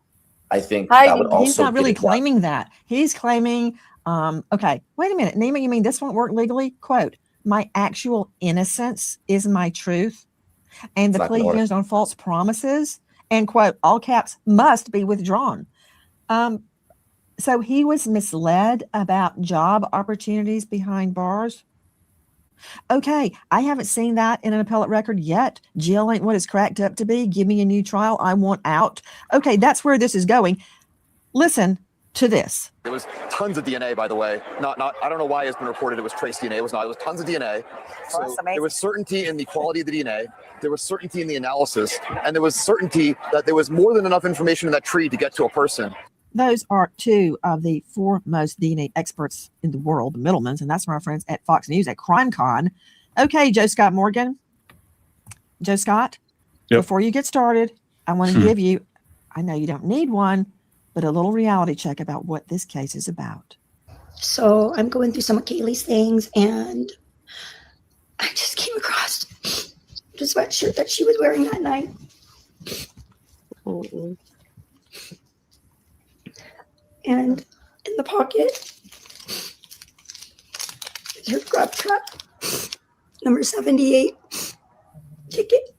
I think that would also He's not really get it done. claiming that. He's claiming, okay, wait a minute. Nima, you mean this won't work legally? Quote, my actual innocence is my truth. And the It's not plea gonna work. hinged on false promises. And quote, all caps must be withdrawn. So he was misled about job opportunities behind bars. Okay, I haven't seen that in an appellate record yet. Jail ain't what it's cracked up to be. Give me a new trial. I want out. Okay, that's where this is going. Listen to this. There was tons of DNA, by the way. Not. I don't know why it's been reported it was trace DNA. It was not. It was tons of DNA. So that's amazing. there was certainty in the quality of the DNA. There was certainty in the analysis, and there was certainty that there was more than enough information in that tree to get to a person. Those are two of the foremost DNA experts in the world, the Middlemans, and that's from our friends at Fox News at CrimeCon. Okay, Joe Scott Morgan. Joe Scott, Yep. before you get started, I want to give you, I know you don't need one, but a little reality check about what this case is about. So I'm going through some of Kaylee's things, and I just came across the sweatshirt that she was wearing that night. And in the pocket is her grub cup, number 78 ticket.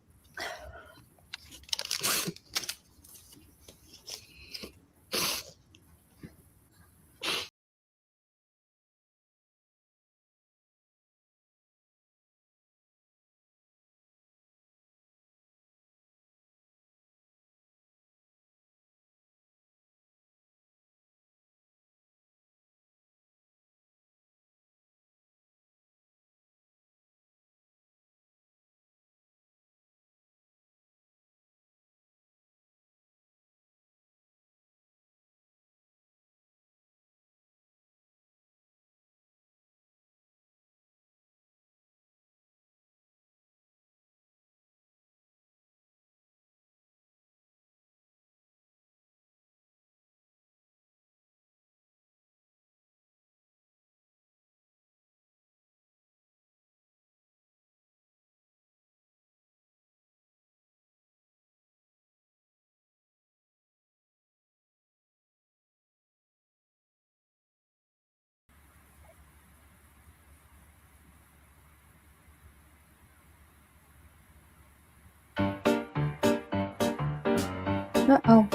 Uh-oh.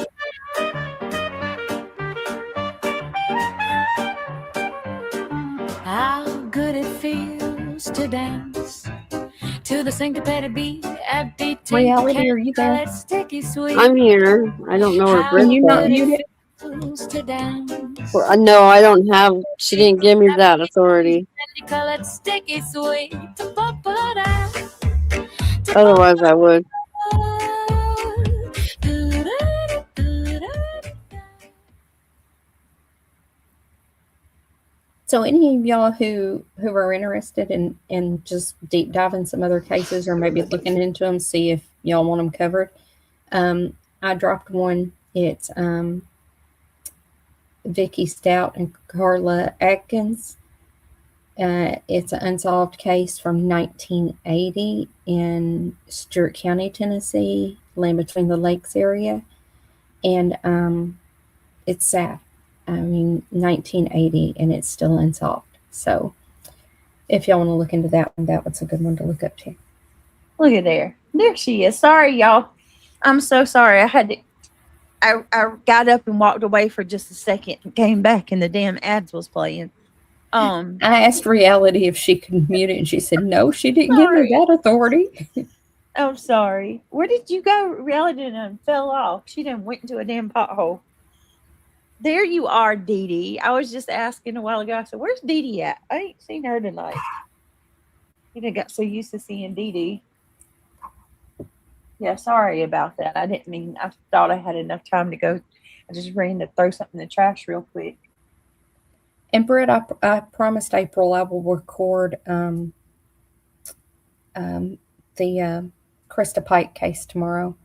How good it feels to dance to the syncopated beat at beat. Reality, are you there? I'm here. I don't know where Can you not Britt's mute it? To dance. at. Well, no, I don't have. She didn't give me that authority. Colored sticky sweet to pop it out. Otherwise, I would. So any of y'all who are interested in just deep diving some other cases or maybe looking into them, see if y'all want them covered. I dropped one. It's Vicky Stout and Carla Atkins. It's an unsolved case from 1980 in Stewart County, Tennessee, Land Between the Lakes area. And it's sad. I mean, 1980, and it's still unsolved. So if y'all want to look into that one, that one's a good one to look up too. Look at there. There she is. Sorry, y'all. I'm so sorry. I got up and walked away for just a second and came back and the damn ads was playing. I asked Reality if she could mute it, and she said no, she didn't give me that authority. I'm sorry. Where did you go? Reality done fell off. She done went into a damn pothole. There you are, Dee Dee. I was just asking a while ago. I said, where's Dee Dee at? I ain't seen her tonight. You done got so used to seeing Dee Dee. Yeah, sorry about that. I didn't mean, I thought I had enough time to go. I just ran to throw something in the trash real quick. And Brett, I promised April I will record the Krista Pike case tomorrow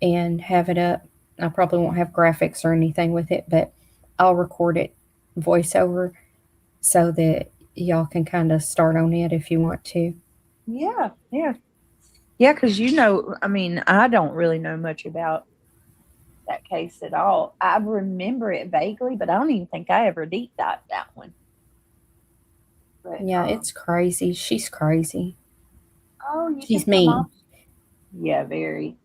and have it up. I probably won't have graphics or anything with it, but I'll record it voiceover so that y'all can kind of start on it if you want to. Yeah, yeah. Yeah, because I mean, I don't really know much about that case at all. I remember it vaguely, but I don't even think I ever deep dived that one. But, yeah, it's crazy. She's crazy. Oh, she's mean. Yeah, very.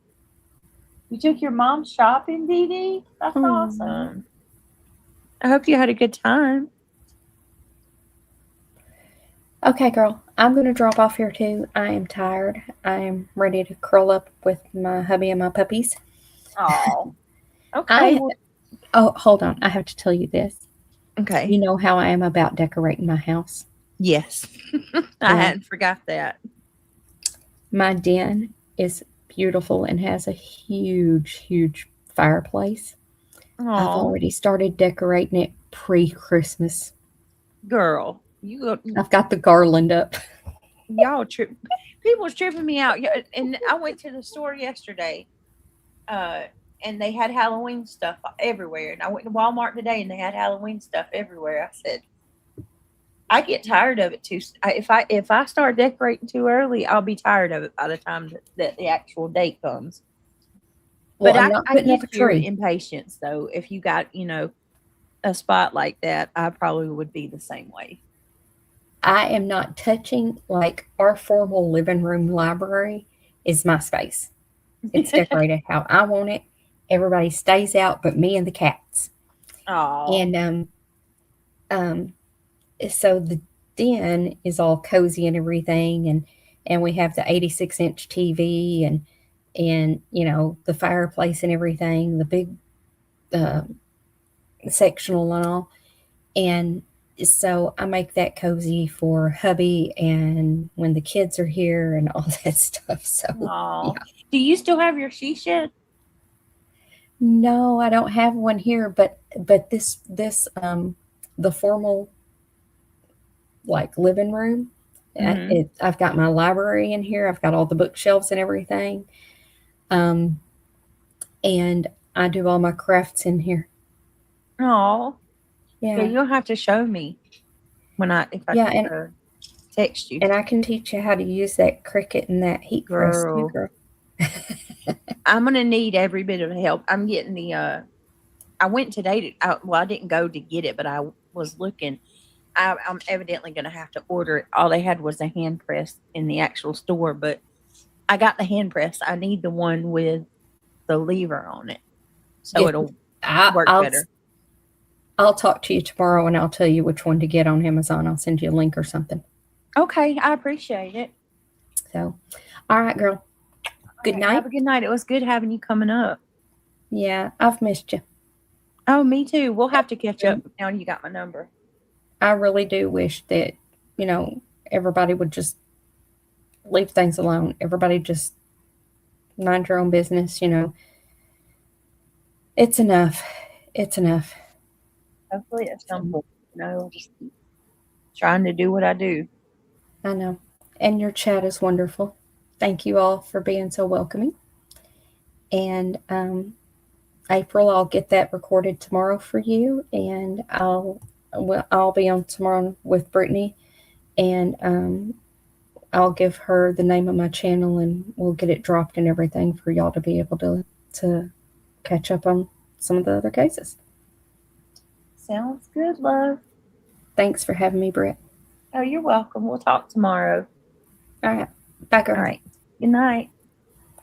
You took your mom shopping, Dee Dee? That's awesome. I hope you had a good time. Okay, girl. I'm going to drop off here too. I am tired. I am ready to curl up with my hubby and my puppies. Oh. Okay. Oh, hold on. I have to tell you this. Okay. You know how I am about decorating my house? Yes. I hadn't forgot that. My den is beautiful and has a huge fireplace. Aww. I've already started decorating it pre-Christmas. Girl, I've got the garland up. Y'all people's tripping me out. And I went to the store yesterday, and they had Halloween stuff everywhere. And I went to Walmart today, and they had Halloween stuff everywhere. I said, I get tired of it too. If I start decorating too early, I'll be tired of it by the time that the actual date comes. Well, but I'm not putting up a your tree. Impatience though. If you got a spot like that, I probably would be the same way. I am not touching, like, our formal living room library is my space. It's decorated how I want it. Everybody stays out but me and the cats. Oh. And so the den is all cozy and everything, and we have the 86-inch TV and the fireplace and everything, the big sectional and all. And so I make that cozy for hubby and when the kids are here and all that stuff. So yeah. Do you still have your she shed? No, I don't have one here, but this the formal, like, living room, I've got my library in here. I've got all the bookshelves and everything. And I do all my crafts in here. Oh. Yeah. You'll have to show me if I text you. And I can teach you how to use that Cricut and that heat press too, girl. I'm gonna need every bit of help. I'm getting the I went today I didn't go to get it, but I was looking. I'm evidently gonna have to order it. All they had was a hand press in the actual store, but I got the hand press. I need the one with the lever on it, so it'll work better. I'll talk to you tomorrow and I'll tell you which one to get on Amazon. I'll send you a link or something. Okay, I appreciate it. So, all right, girl. Good night. Have a good night. It was good having you coming up. Yeah, I've missed you. Oh, me too. We'll have to catch up now you got my number. I really do wish that, everybody would just leave things alone. Everybody just mind your own business, It's enough. It's enough. Hopefully at some point, trying to do what I do. I know. And your chat is wonderful. Thank you all for being so welcoming. And April, I'll get that recorded tomorrow for you, and I'll be on tomorrow with Brittany, and I'll give her the name of my channel, and we'll get it dropped and everything for y'all to be able to catch up on some of the other cases. Sounds good, love. Thanks for having me, Britt. Oh, you're welcome. We'll talk tomorrow. All right. Bye, girl. All right. Good night.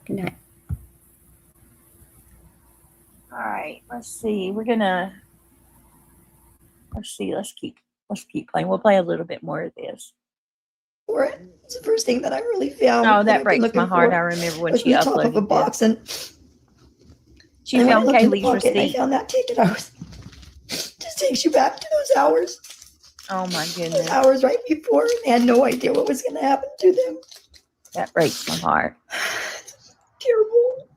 Good night. All right. Let's see. Let's keep playing. We'll play a little bit more of this. It's the first thing that I really found. Oh, that breaks my heart. I remember when she the top of a uploaded box, this. and She when I found looked in the Kaylee's pocket and I receipt. found that ticket. I was just takes you back to those hours. Oh my Those goodness. hours right before, and they had no idea what was going to happen to them. That breaks my heart. Terrible.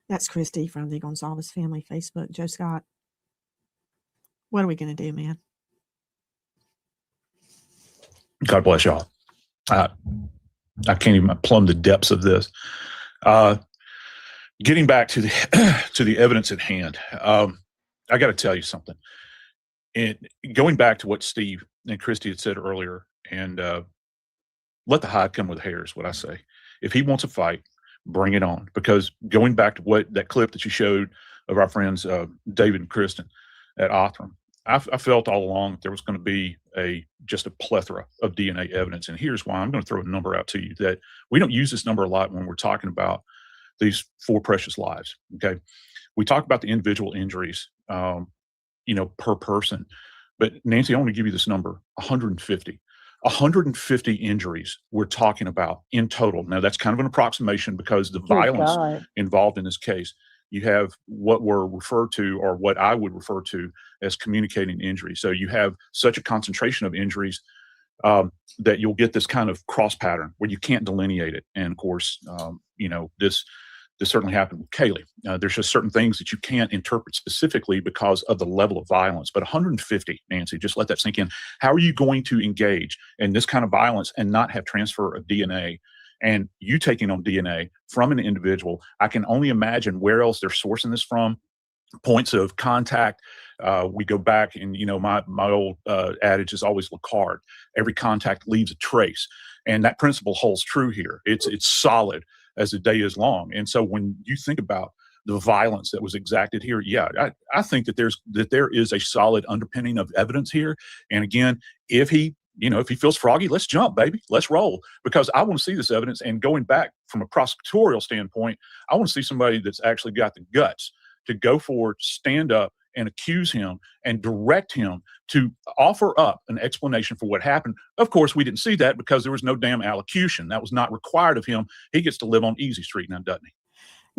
That's Christy from the Gonzalez Family Facebook. Joe Scott, what are we going to do, man? God bless y'all. I can't even plumb the depths of this. Getting back to the to the evidence at hand, I got to tell you something. And going back to what Steve and Christy had said earlier, and let the hide come with the hair is what I say. If he wants a fight, bring it on. Because going back to what that clip that you showed of our friends David and Kristen at Othram, I felt all along that there was going to be just a plethora of DNA evidence. And here's why. I'm going to throw a number out to you that we don't use this number a lot when we're talking about these 4 precious lives. Okay. We talk about the individual injuries, per person. But Nancy, I want to give you this number, 150. 150 injuries we're talking about in total. Now, that's kind of an approximation because the violence involved in this case, you have what were referred to, or what I would refer to as communicating injuries. So you have such a concentration of injuries that you'll get this kind of cross pattern where you can't delineate it. And of course, this certainly happened with Kaylee. There's just certain things that you can't interpret specifically because of the level of violence. But 150, Nancy, just let that sink in. How are you going to engage in this kind of violence and not have transfer of DNA? And you taking on DNA from an individual, I can only imagine where else they're sourcing this from. Points of contact. We go back, and my old adage is always Lacard. Every contact leaves a trace, and that principle holds true here. It's solid as the day is long. And so when you think about the violence that was exacted here, I think that there is a solid underpinning of evidence here. And again, if he feels froggy, let's jump, baby. Let's roll. Because I want to see this evidence. And going back from a prosecutorial standpoint, I want to see somebody that's actually got the guts to go forward, stand up, and accuse him and direct him to offer up an explanation for what happened. Of course, we didn't see that because there was no damn allocution. That was not required of him. He gets to live on Easy Street now, doesn't he?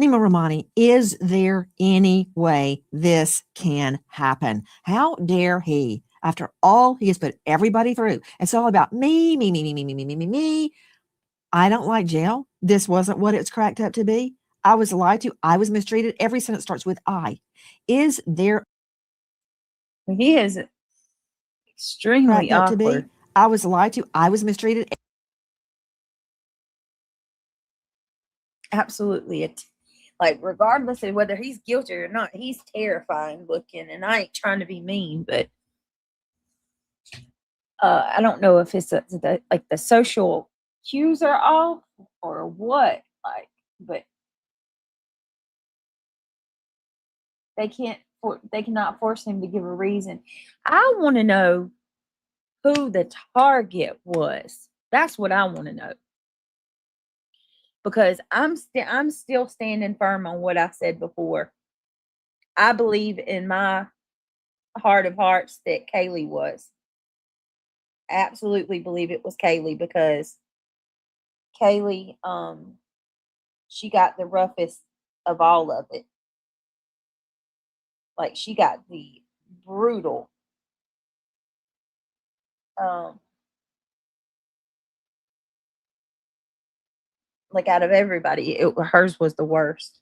Nima Romani, is there any way this can happen? How dare he? After all he has put everybody through, it's all about me. I don't like jail. This wasn't what it's cracked up to be. I was lied to. I was mistreated. Every sentence starts with I. Is there? He is extremely awkward. I was lied to. I was mistreated. Absolutely. Regardless of whether he's guilty or not, he's terrifying looking. And I ain't trying to be mean, but I don't know if it's the social cues are off or what. But they cannot force him to give a reason. I want to know who the target was. That's what I want to know. Because I'm still standing firm on what I said before. I believe in my heart of hearts that Kaylee was. Absolutely believe it was Kaylee, because Kaylee, she got the roughest of all of it. She got the brutal, out of everybody, hers was the worst.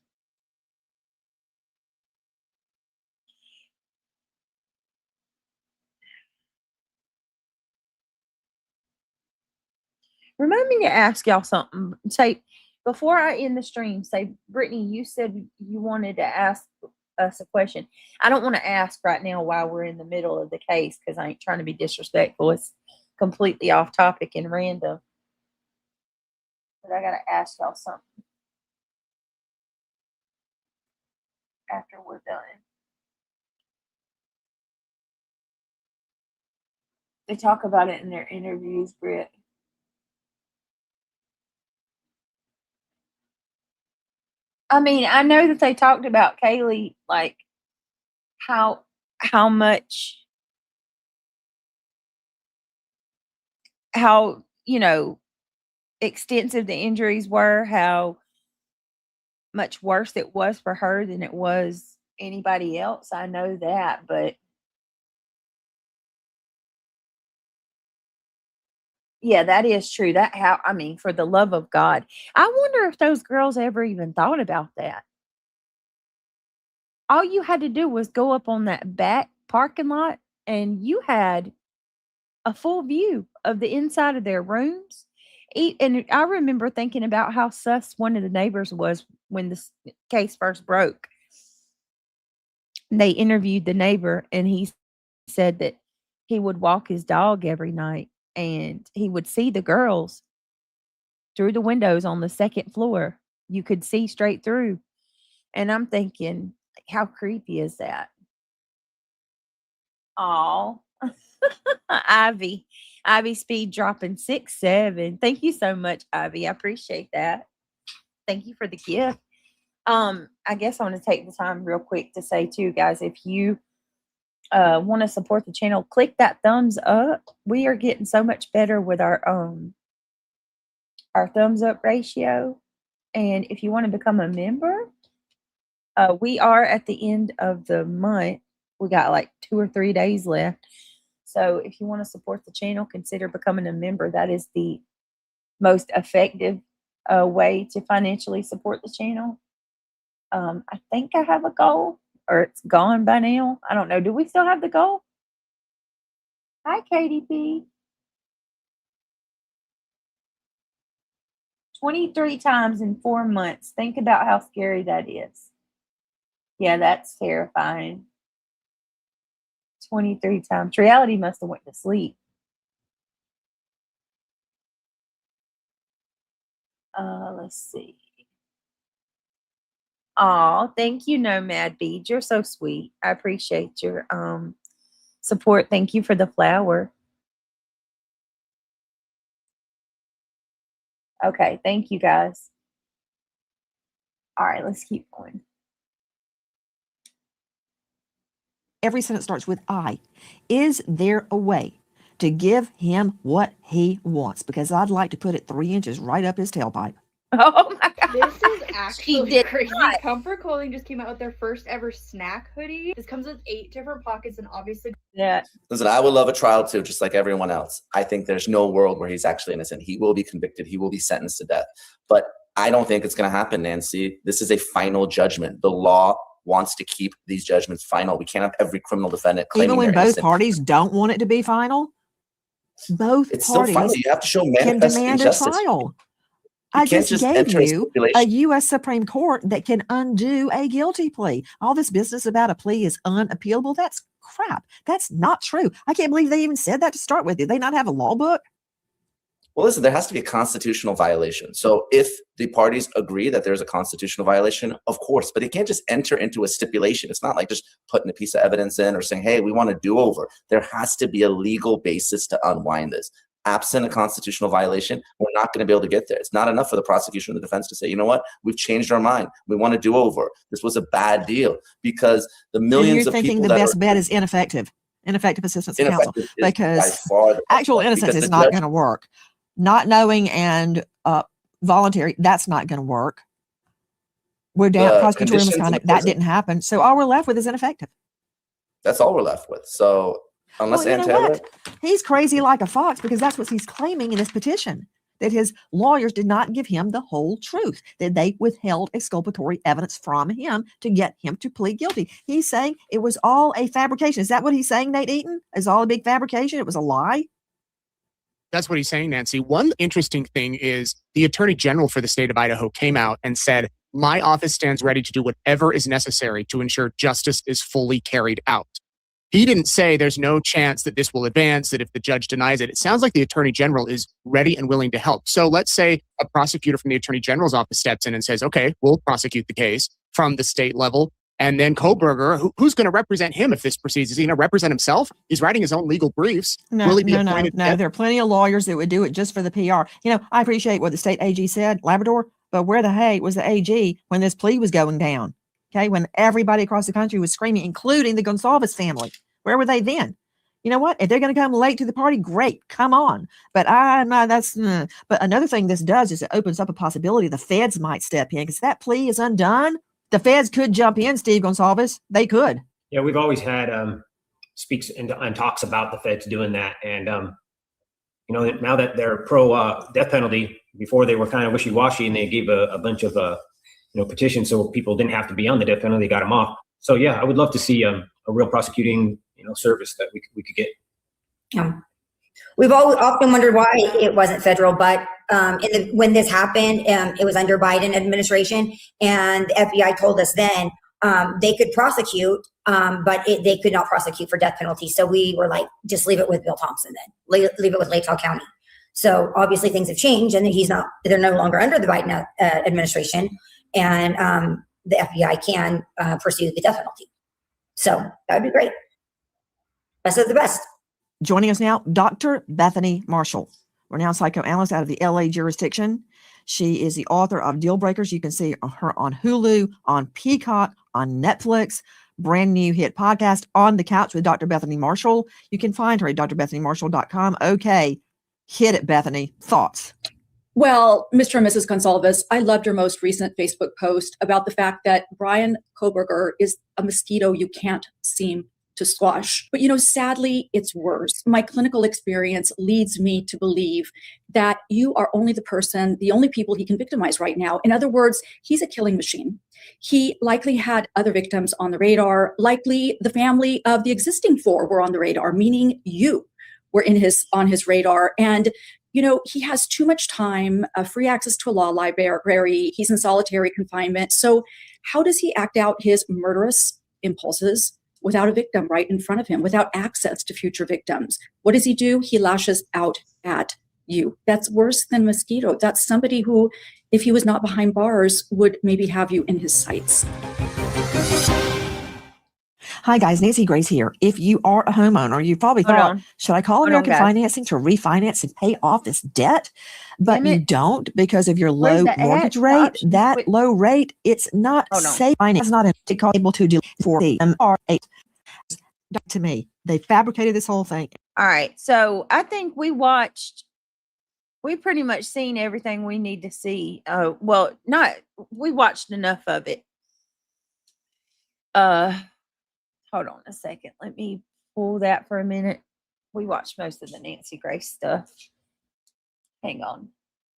Remind me to ask y'all something. Say, before I end the stream, say, Brittany, you said you wanted to ask us a question. I don't want to ask right now while we're in the middle of the case because I ain't trying to be disrespectful. It's completely off topic and random. But I got to ask y'all something after we're done. They talk about it in their interviews, Britt. I mean, I know that they talked about Kaylee, like how much, how, you know, extensive the injuries were, how much worse it was for her than it was anybody else. I know that, but yeah, that is true. That how, I mean, for the love of God, I wonder if those girls ever even thought about that. All you had to do was go up on that back parking lot and you had a full view of the inside of their rooms. And I remember thinking about how sus one of the neighbors was when this case first broke. They interviewed the neighbor and he said that he would walk his dog every night and he would see the girls through the windows on the second floor. You could see straight through. And I'm thinking, how creepy is that? Oh, Ivy speed dropping 6'7". Thank you so much, Ivy. I appreciate that. Thank you for the gift. I guess I want to take the time real quick to say too, guys, if you want to support the channel, click that thumbs up. We are getting so much better with our thumbs up ratio. And if you want to become a member, we are at the end of the month. We got like 2 or 3 days left. So if you want to support the channel, consider becoming a member. That is the most effective way to financially support the channel. I think I have a goal, or it's gone by now. I don't know. Do we still have the goal? Hi, Katie P. 23 times in 4 months. Think about how scary that is. Yeah, that's terrifying. 23 times. Reality must have went to sleep. Let's see. Oh, thank you, Nomad Bead. You're so sweet. I appreciate your support. Thank you for the flower. Okay, thank you guys. All right, let's keep going. Every sentence starts with I. Is there a way to give him what he wants? Because I'd like to put it 3 inches right up his tailpipe. Oh my God. This is actually did crazy. not. Comfort Clothing just came out with their first ever snack hoodie. This comes with 8 different pockets and obviously. Yeah. Listen, I would love a trial too, just like everyone else. I think there's no world where he's actually innocent. He will be convicted. He will be sentenced to death. But I don't think it's going to happen, Nancy. This is a final judgment. The law wants to keep these judgments final. We can't have every criminal defendant claiming Even when they're both innocent. parties don't want it to be final, both It's still final. parties You have to show can manifest demand a injustice. trial. You I can't just gave enter a you a stipulation. U.S. Supreme Court that can undo a guilty plea. All this business about a plea is unappealable. That's crap. That's not true. I can't believe they even said that to start with. Did they not have a law book? Well, listen, there has to be a constitutional violation. So if the parties agree that there's a constitutional violation, of course, but they can't just enter into a stipulation. It's not like just putting a piece of evidence in or saying, hey, we want a do-over. There has to be a legal basis to unwind this. Absent a constitutional violation, we're not going to be able to get there. It's not enough for the prosecution or the defense to say, you know what, we've changed our mind. We want a do-over. This was a bad deal, because the millions of people You're thinking the best bet is ineffective assistance of counsel, because actual innocence is not going to work. Not knowing and voluntary, that's not going to work. We're down prosecutorial misconduct. That didn't happen. So all we're left with is ineffective. That's all we're left with. So unless Well, Ann Taylor, he's crazy like a fox, because that's what he's claiming in this petition, that his lawyers did not give him the whole truth, that they withheld exculpatory evidence from him to get him to plead guilty. He's saying it was all a fabrication. Is that what he's saying, Nate Eaton? Is all a big fabrication? It was a lie? That's what he's saying, Nancy. One interesting thing is the Attorney General for the state of Idaho came out and said, my office stands ready to do whatever is necessary to ensure justice is fully carried out. He didn't say there's no chance that this will advance, that if the judge denies it. It sounds like the Attorney General is ready and willing to help. So let's say a prosecutor from the Attorney General's office steps in and says, okay, we'll prosecute the case from the state level. And then Koberger, who's going to represent him if this proceeds? Is he going to represent himself? He's writing his own legal briefs. No, Will he be no, appointed? no. There are plenty of lawyers that would do it just for the PR. You know, I appreciate what the state AG said, Labrador, but where the hey was the AG when this plea was going down? Okay, when everybody across the country was screaming, including the Gonsalves family. Where were they then? You know what? If they're going to come late to the party, great, come on. But But another thing this does is it opens up a possibility the feds might step in because that plea is undone. The feds could jump in, Steve Gonsalves. They could. Yeah, we've always had speaks and talks about the feds doing that, and you know, now that they're pro death penalty, before they were kind of wishy-washy, and they gave a bunch of you know, petitions so people didn't have to be on the death penalty. They got them off. So yeah, I would love to see a real prosecuting, you know, service that we could get. Yeah. We've often wondered why it wasn't federal, but when this happened, it was under Biden administration, and the FBI told us then they could prosecute, but they could not prosecute for death penalty. So we were like, just leave it with Bill Thompson then, leave it with Latah County. So obviously things have changed, and they're no longer under the Biden administration, and the FBI can pursue the death penalty. So that would be great. Best of the best. Joining us now, Dr. Bethany Marshall, renowned psychoanalyst out of the LA jurisdiction. She is the author of Deal Breakers. You can see her on Hulu, on Peacock, on Netflix, brand new hit podcast, On the Couch with Dr. Bethany Marshall. You can find her at drbethanymarshall.com. Okay, hit it, Bethany. Thoughts? Well, Mr. and Mrs. Gonsalves, I loved your most recent Facebook post about the fact that Brian Koberger is a mosquito you can't seem to squash. But, you know, sadly, it's worse. My clinical experience leads me to believe that you are only the only people he can victimize right now. In other words, he's a killing machine. He likely had other victims on the radar. Likely the family of the existing 4 were on the radar, meaning you were on his radar. And you know, he has too much time, free access to a law library. He's in solitary confinement. So how does he act out his murderous impulses without a victim right in front of him, without access to future victims? What does he do? He lashes out at you. That's worse than mosquito. That's somebody who, if he was not behind bars, would maybe have you in his sights. Hi, guys. Nancy Grace here. If you are a homeowner, you probably thought, should I call American Financing to refinance and pay off this debt? But you don't because of your low mortgage rate. That low rate, it's not safe. It's not able to do for the MR8. To me, they fabricated this whole thing. All right. So I think we pretty much seen everything we need to see. We watched enough of it. Hold on a second. Let me pull that for a minute. We watched most of the Nancy Grace stuff. Hang on.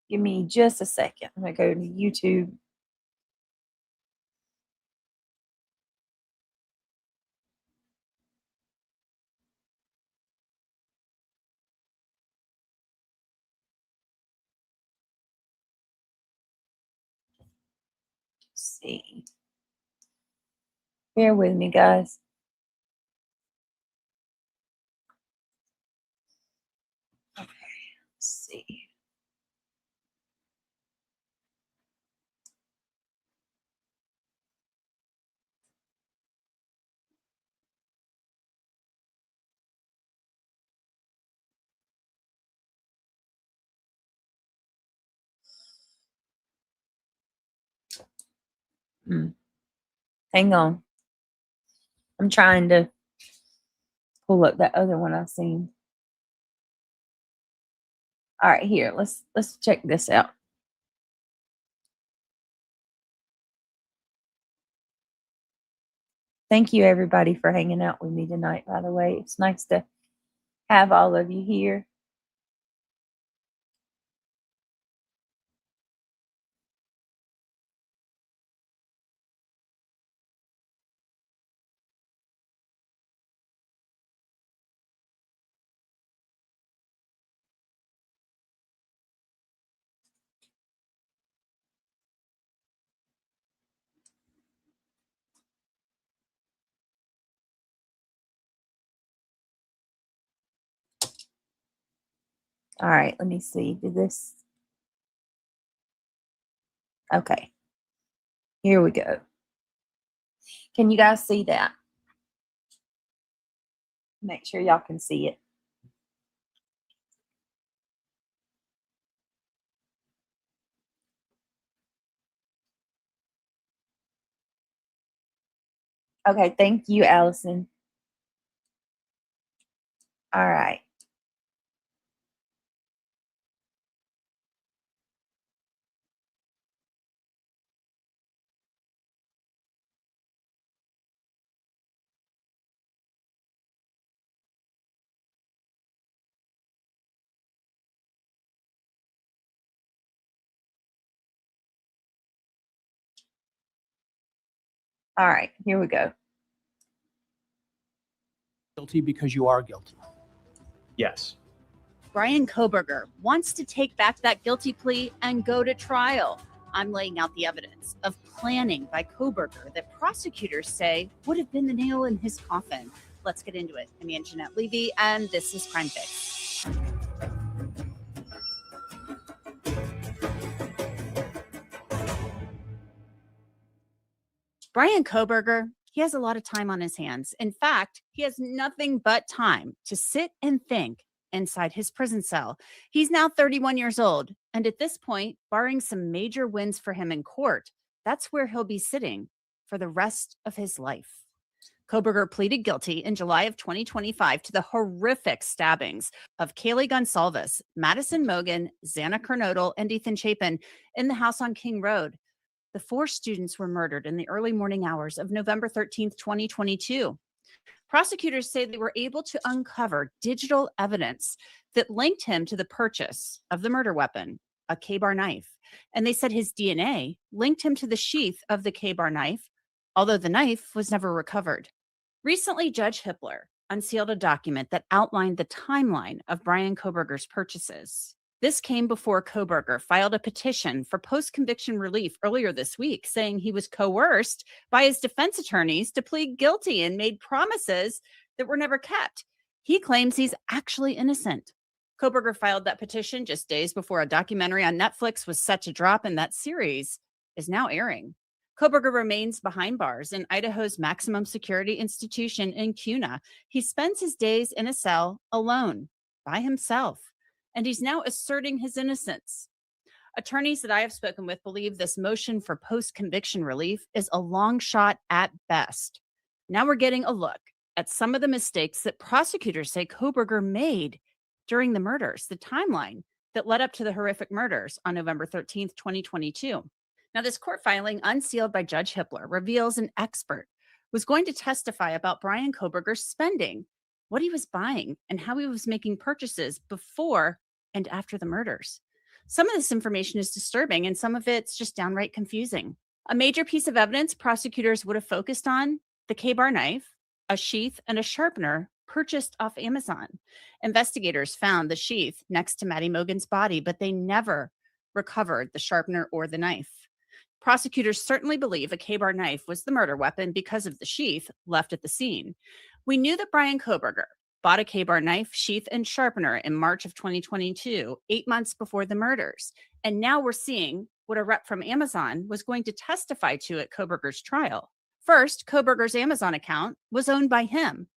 Give me just a second. I'm going to go to YouTube. Let's see. Bear with me, guys. Okay, let's see. Hang on. I'm trying to pull up that other one I've seen. All right, here. Let's check this out. Thank you, everybody, for hanging out with me tonight, by the way. It's nice to have all of you here. All right, let me see. Did this? Okay. Here we go. Can you guys see that? Make sure y'all can see it. Okay, thank you, Allison. All right. All right, here we go. Guilty because you are guilty. Yes. Brian Koberger wants to take back that guilty plea and go to trial. I'm laying out the evidence of planning by Koberger that prosecutors say would have been the nail in his coffin. Let's get into it. I'm Jeanette Levy, and this is Crime Fix. Brian Koberger, he has a lot of time on his hands. In fact, he has nothing but time to sit and think inside his prison cell. He's now 31 years old, and at this point, barring some major wins for him in court, that's where he'll be sitting for the rest of his life. Koberger pleaded guilty in July of 2025 to the horrific stabbings of Kaylee Gonsalves, Madison Mogan, Xana Kernodle, and Ethan Chapin in the house on King Road. The 4 students were murdered in the early morning hours of November 13th, 2022. Prosecutors say they were able to uncover digital evidence that linked him to the purchase of the murder weapon, a K-bar knife. And they said his DNA linked him to the sheath of the K-bar knife, although the knife was never recovered. Recently, Judge Hippler unsealed a document that outlined the timeline of Brian Koberger's purchases. This came before Koberger filed a petition for post-conviction relief earlier this week, saying he was coerced by his defense attorneys to plead guilty and made promises that were never kept. He claims he's actually innocent. Koberger filed that petition just days before a documentary on Netflix was set to drop, and that series is now airing. Koberger remains behind bars in Idaho's maximum security institution in Kuna. He spends his days in a cell alone, by himself. And he's now asserting his innocence. Attorneys that I have spoken with believe this motion for post-conviction relief is a long shot at best. Now we're getting a look at some of the mistakes that prosecutors say Koberger made during the murders, the timeline that led up to the horrific murders on November 13th, 2022. Now, this court filing, unsealed by Judge Hippler, reveals an expert was going to testify about Brian Koberger's spending, what he was buying, and how he was making purchases before and after the murders. Some of this information is disturbing, and some of it's just downright confusing. A major piece of evidence prosecutors would have focused on: the K-bar knife, a sheath, and a sharpener purchased off Amazon. Investigators found the sheath next to Maddie Mogan's body, but they never recovered the sharpener or the knife. Prosecutors certainly believe a K-bar knife was the murder weapon because of the sheath left at the scene. We knew that Brian Koberger bought a K-bar knife, sheath, and sharpener in March of 2022, 8 months before the murders. And now we're seeing what a rep from Amazon was going to testify to at Koberger's trial. First, Koberger's Amazon account was owned by him.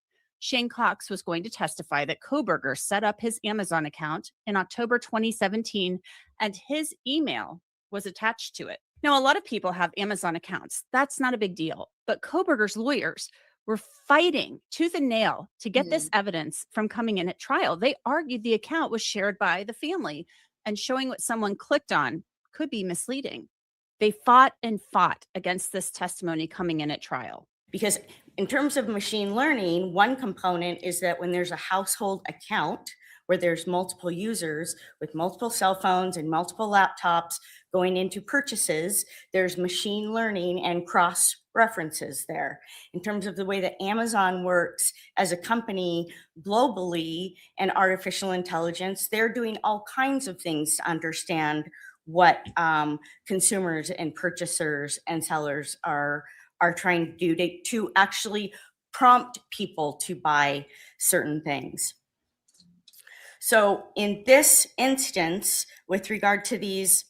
Shane Cox was going to testify that Koberger set up his Amazon account in October 2017, and his email was attached to it. Now, a lot of people have Amazon accounts. That's not a big deal. But Koberger's lawyers were fighting tooth and nail to get this evidence from coming in at trial. They argued the account was shared by the family, and showing what someone clicked on could be misleading. They fought and fought against this testimony coming in at trial. Because in terms of machine learning, one component is that when there's a household account where there's multiple users with multiple cell phones and multiple laptops going into purchases, there's machine learning and cross references there. In terms of the way that Amazon works as a company globally and artificial intelligence, they're doing all kinds of things to understand what consumers and purchasers and sellers are trying to do to actually prompt people to buy certain things. So in this instance, with regard to these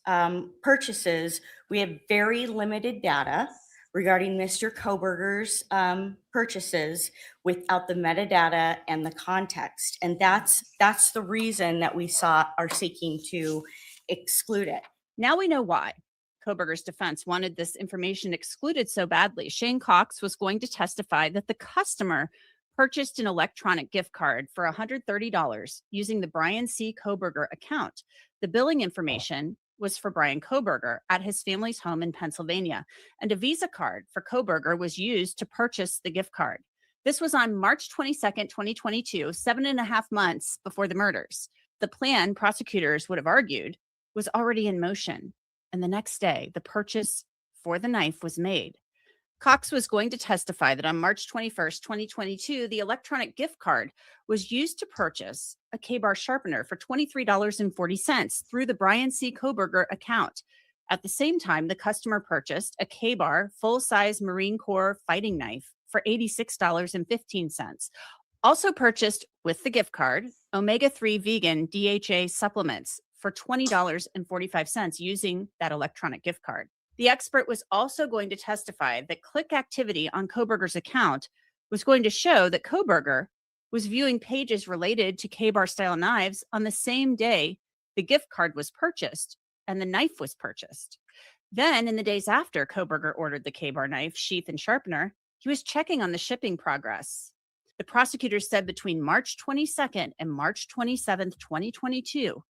purchases, we have very limited data regarding Mr. Koberger's purchases without the metadata and the context. And that's the reason that we are seeking to exclude it. Now we know why Koberger's defense wanted this information excluded so badly. Shane Cox was going to testify that the customer purchased an electronic gift card for $130 using the Brian C. Koberger account. The billing information was for Brian Koberger at his family's home in Pennsylvania, and a Visa card for Koberger was used to purchase the gift card. This was on March 22nd, 2022, 7.5 months before the murders. The plan, prosecutors would have argued, was already in motion, and the next day, the purchase for the knife was made. Cox was going to testify that on March 21st, 2022, the electronic gift card was used to purchase a K-bar sharpener for $23.40 through the Brian C. Koberger account. At the same time, the customer purchased a K-bar full-size Marine Corps fighting knife for $86.15. Also purchased with the gift card, omega-3 vegan DHA supplements for $20.45 using that electronic gift card. The expert was also going to testify that click activity on Koberger's account was going to show that Koberger was viewing pages related to K-bar style knives on the same day the gift card was purchased and the knife was purchased. Then, in the days after Koberger ordered the K-bar knife, sheath, and sharpener, he was checking on the shipping progress. The prosecutors said between March 22nd and March 27th, 2022,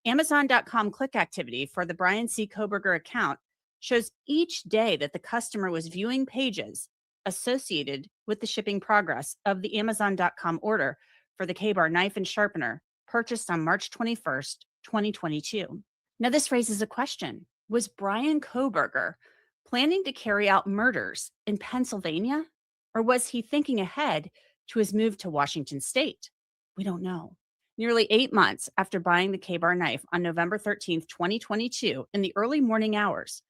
Amazon.com click activity for the Brian C. Koberger account shows each day that the customer was viewing pages associated with the shipping progress of the Amazon.com order for the K-bar knife and sharpener purchased on March 21st, 2022. Now, this raises a question. Was Brian Koberger planning to carry out murders in Pennsylvania, or was he thinking ahead to his move to Washington State? We don't know. Nearly 8 months after buying the K-bar knife on November 13th, 2022, in the early morning hours,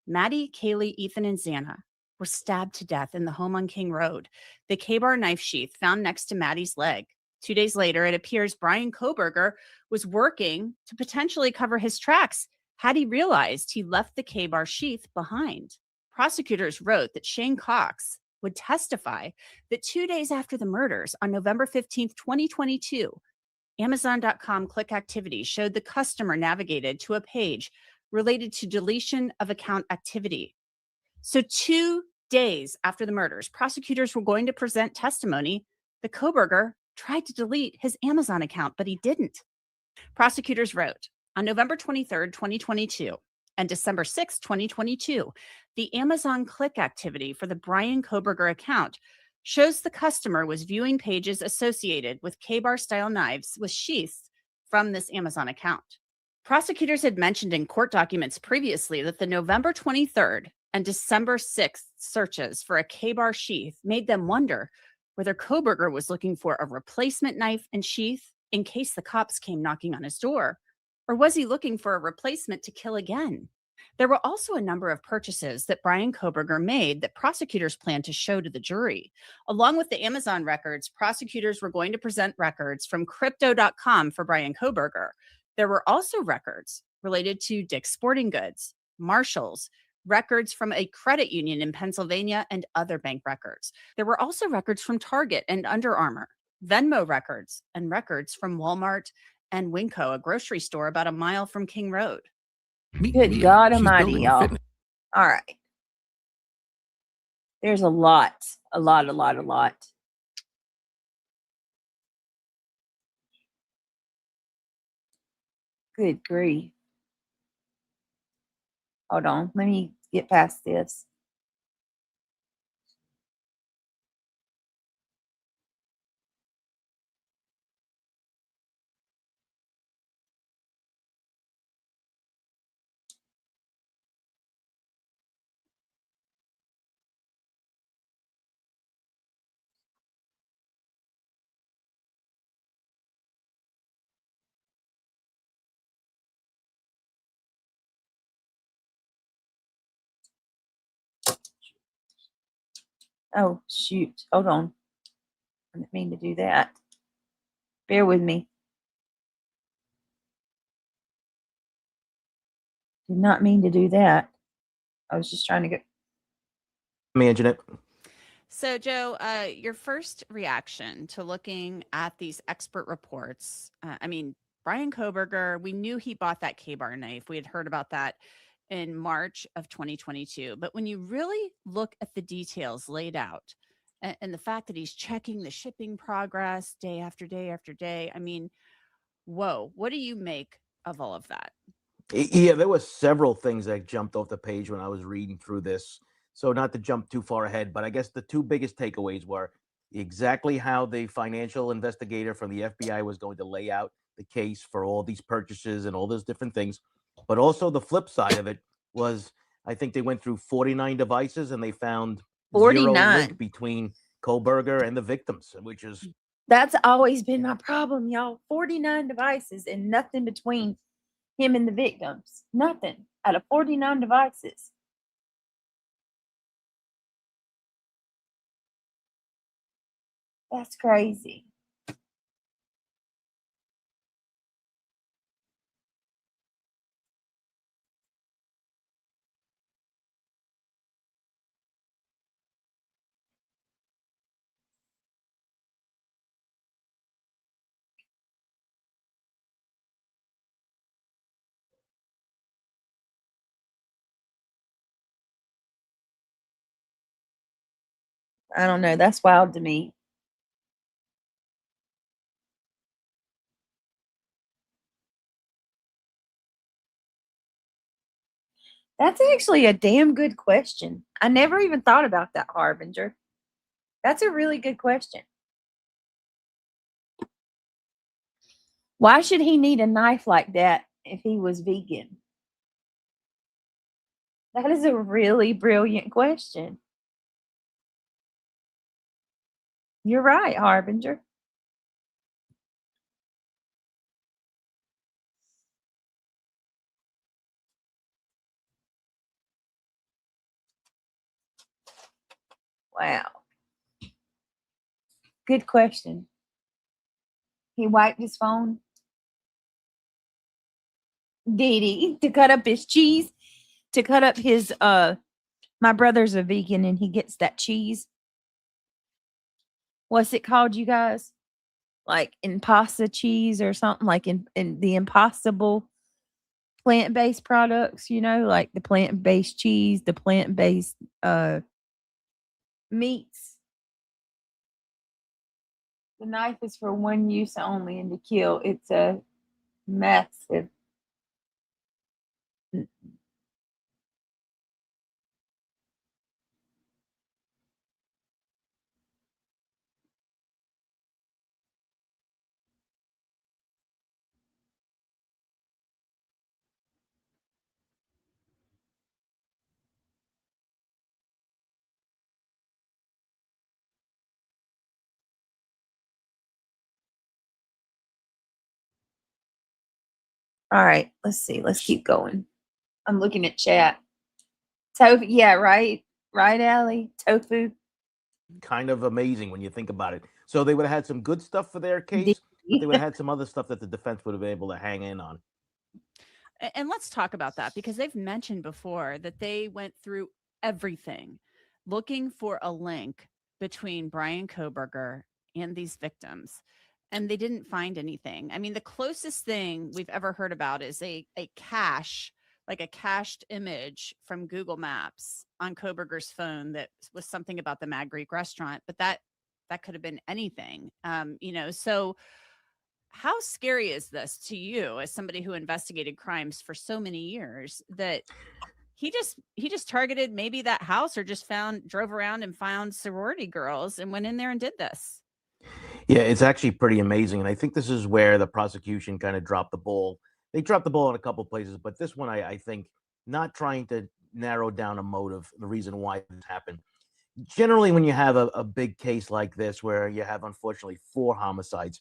Maddie, Kaylee, Ethan, and Xana were stabbed to death in the home on King Road. The K-bar knife sheath found next to Maddie's leg. 2 days later, it appears Brian Koberger was working to potentially cover his tracks had he realized he left the K-bar sheath behind. Prosecutors wrote that Shane Cox would testify that 2 days after the murders on November 15th, 2022, Amazon.com click activity showed the customer navigated to a page related to deletion of account activity. So 2 days after the murders, prosecutors were going to present testimony that Koberger tried to delete his Amazon account, but he didn't. Prosecutors wrote, on November 23rd, 2022, and December 6th, 2022, the Amazon click activity for the Brian Koberger account shows the customer was viewing pages associated with K-bar style knives with sheaths from this Amazon account. Prosecutors had mentioned in court documents previously that the November 23rd and December 6th searches for a K-bar sheath made them wonder whether Koberger was looking for a replacement knife and sheath in case the cops came knocking on his door, or was he looking for a replacement to kill again? There were also a number of purchases that Brian Koberger made that prosecutors planned to show to the jury. Along with the Amazon records, prosecutors were going to present records from Crypto.com for Brian Koberger. There were also records related to Dick's Sporting Goods, Marshall's, records from a credit union in Pennsylvania, and other bank records. There were also records from Target and Under Armour, Venmo records, and records from Walmart and Winco, a grocery store about a mile from King Road. Good God Almighty, y'all. All right. There's a lot. Good grief. Hold on. Let me get past this. Oh, shoot. Hold on. I didn't mean to do that. Bear with me. Did not mean to do that. I was just trying to get. Managing it. So, Joe, your first reaction to looking at these expert reports, I mean, Brian Koberger, we knew he bought that K-bar knife. We had heard about that in March of 2022. But when you really look at the details laid out and the fact that he's checking the shipping progress day after day after day, I mean, whoa, what do you make of all of that? Yeah, there were several things that jumped off the page when I was reading through this. So not to jump too far ahead, but I guess the two biggest takeaways were exactly how the financial investigator from the FBI was going to lay out the case for all these purchases and all those different things. But also the flip side of it was, I think they went through 49 devices and they found 0 link 49. between Koberger and the victims, which is That's always been my problem, y'all. 49 devices and nothing between him and the victims. Nothing out of 49 devices. That's crazy. I don't know. That's wild to me. That's actually a damn good question. I never even thought about that, Harbinger. That's a really good question. Why should he need a knife like that if he was vegan? That is a really brilliant question. You're right, Harbinger. Wow. Good question. He wiped his phone. Did he? To cut up his cheese? To cut up his my brother's a vegan and he gets that cheese. What's it called, you guys? Like impasta cheese or something, like in the impossible plant-based products, you know, like the plant-based cheese, the plant-based meats. The knife is for one use only and to kill. It's a massive. All right, let's see. Let's keep going. I'm looking at chat. Tofu, yeah, right. Right, Allie? Tofu. kind of amazing when you think about it. So they would have had some good stuff for their case, but they would have had some other stuff that the defense would have been able to hang in on. And let's talk about that because they've mentioned before that they went through everything looking for a link between Brian Koberger and these victims. And they didn't find anything. I mean, the closest thing we've ever heard about is a cache, like a cached image from Google Maps on Koberger's phone that was something about the Mad Greek restaurant, but that could have been anything. So how scary is this to you as somebody who investigated crimes for so many years that he just targeted maybe that house or just drove around and found sorority girls and went in there and did this? Yeah, it's actually pretty amazing. And I think this is where the prosecution kind of dropped the ball. They dropped the ball in a couple places, but this one, I think, not trying to narrow down a motive, the reason why this happened. Generally, when you have a big case like this, where you have, unfortunately, 4 homicides,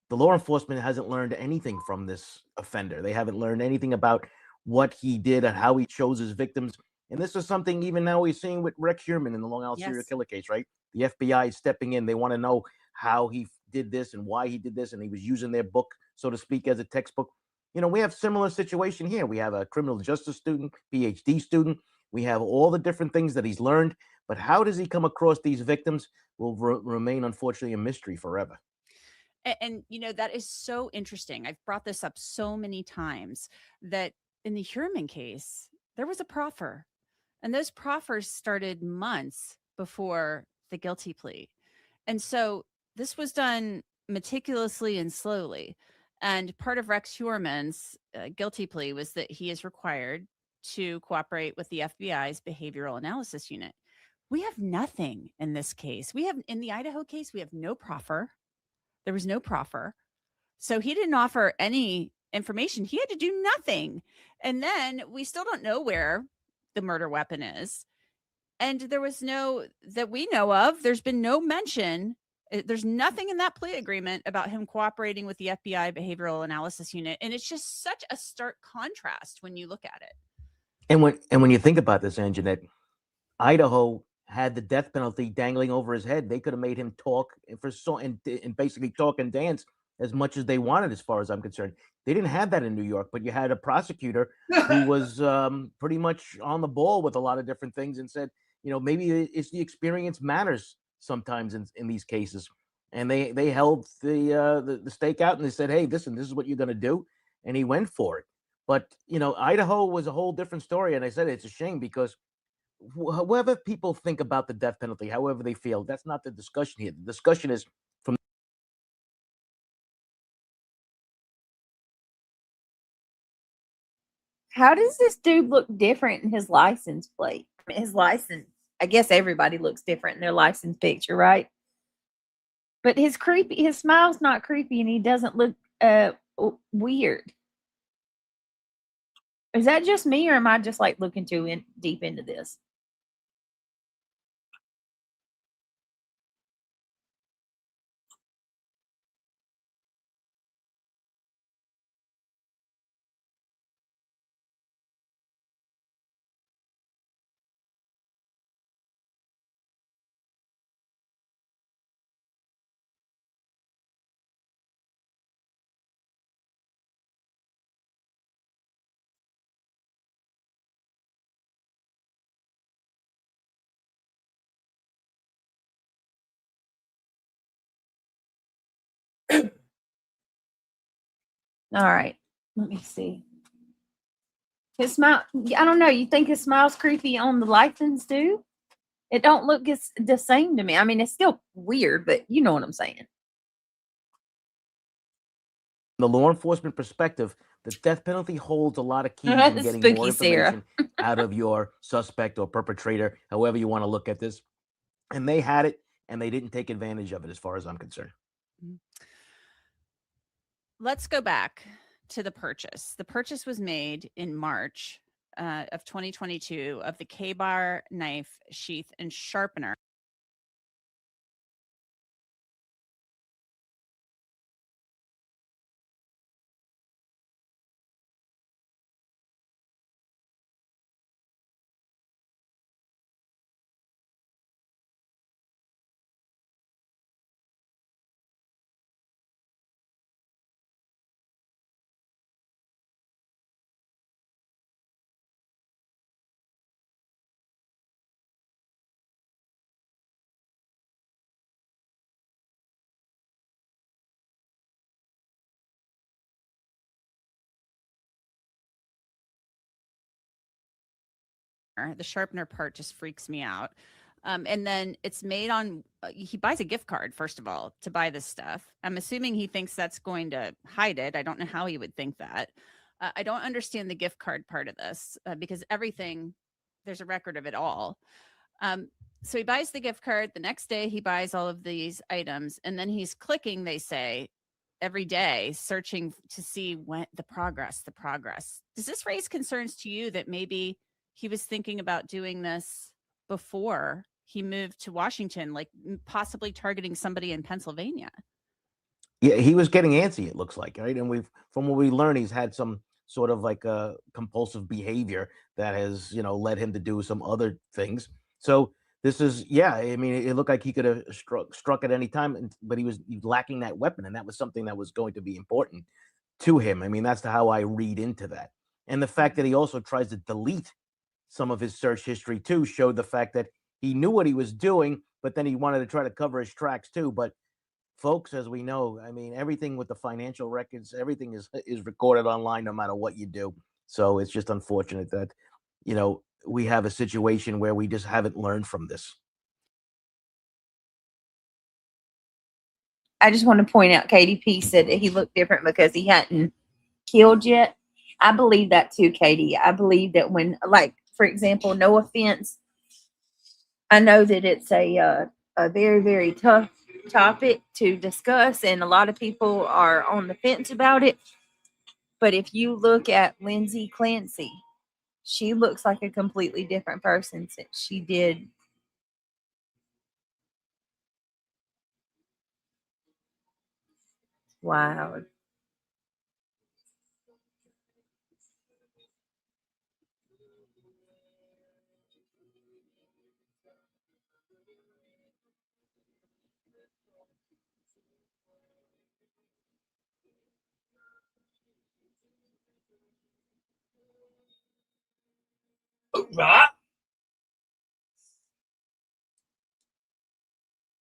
the law enforcement hasn't learned anything from this offender. They haven't learned anything about what he did and how he chose his victims. And this is something even now we're seeing with Rex Sherman in the Long Island serial killer case, right? The FBI is stepping in. They want to know how he did this and why he did this. And he was using their book, so to speak, as a textbook. we have similar situation here. We have a criminal justice student, PhD student. We have all the different things that he's learned, but how does he come across these victims will remain, unfortunately, a mystery forever. And that is so interesting. I've brought this up so many times that in the Hurman case, there was a proffer, and those proffers started months before the guilty plea. And so this was done meticulously and slowly. And part of Rex Hurman's guilty plea was that he is required to cooperate with the FBI's behavioral analysis unit. We have nothing in this case. In the Idaho case, we have no proffer. There was no proffer. So he didn't offer any information. He had to do nothing. And then we still don't know where the murder weapon is. And there was that we know of, there's been no mention. There's nothing in that plea agreement about him cooperating with the FBI behavioral analysis unit. And it's just such a stark contrast when you look at it. And when you think about this, Anjanette, Idaho had the death penalty dangling over his head. They could have made him talk and basically talk and dance as much as they wanted, as far as I'm concerned. They didn't have that in New York, but you had a prosecutor who was pretty much on the ball with a lot of different things and said, maybe it's the experience matters sometimes in these cases. And they held the stake out and they said, hey, listen, this is what you're going to do. And he went for it. But, Idaho was a whole different story. And I said, it's a shame because however people think about the death penalty, however they feel, that's not the discussion here. The discussion is from How does this dude look different in his license plate? His license, I guess everybody looks different in their license picture, right? But his smile's not creepy and he doesn't look weird. Is that just me or am I just like looking too deep into this? All right, let me see. His smile, I don't know. You think his smile's creepy on the license too? It don't look the same to me. I mean, it's still weird, but you know what I'm saying. the law enforcement perspective, the death penalty holds a lot of keys in getting Spooky more information out of your suspect or perpetrator, however you want to look at this. And they had it, and they didn't take advantage of it, as far as I'm concerned. Let's go back to the purchase. The purchase was made in March of 2022 of the K-bar knife, sheath, and sharpener. The sharpener part just freaks me out. And then it's made on, he buys a gift card, first of all, to buy this stuff. I'm assuming he thinks that's going to hide it. I don't know how he would think that. I don't understand the gift card part of this because everything, there's a record of it all. So he buys the gift card. The next day he buys all of these items, and then he's clicking, they say, every day, searching to see when the progress. Does this raise concerns to you that maybe he was thinking about doing this before he moved to Washington, like possibly targeting somebody in Pennsylvania? Yeah, he was getting antsy, it looks like, right? And from what we learned, he's had some sort of like a compulsive behavior that has, led him to do some other things. So this is, yeah, I mean, it looked like he could have struck at any time, but he was lacking that weapon, and that was something that was going to be important to him. I mean, that's how I read into that. And the fact that he also tries to delete some of his search history too showed the fact that he knew what he was doing, but then he wanted to try to cover his tracks too. But folks, as we know, I mean, everything with the financial records, everything is recorded online no matter what you do. So it's just unfortunate that, you know, we have a situation where we just haven't learned from this. I just want to point out KDP said that he looked different because he hadn't killed yet. I believe that too, Katie. I believe that when, like, for example, no offense, I know that it's a very, very tough topic to discuss, and a lot of people are on the fence about it. But if you look at Lindsay Clancy, she looks like a completely different person since she did. Wow.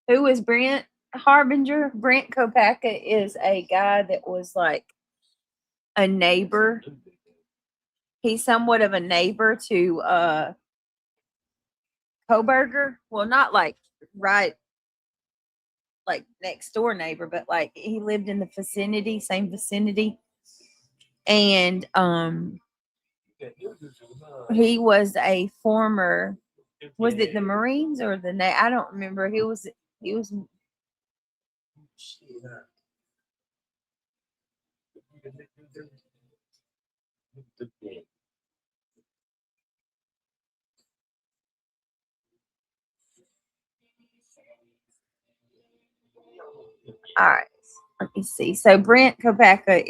Who is Brent Harbinger? Brent Kopaka is a guy that was like a neighbor. He's somewhat of a neighbor to Koberger. Well, not like right like next door neighbor, but like he lived in the vicinity, same vicinity. And he was a former, was it the Marines or the I don't remember. He was all right. Let me see. So Brent Kopaka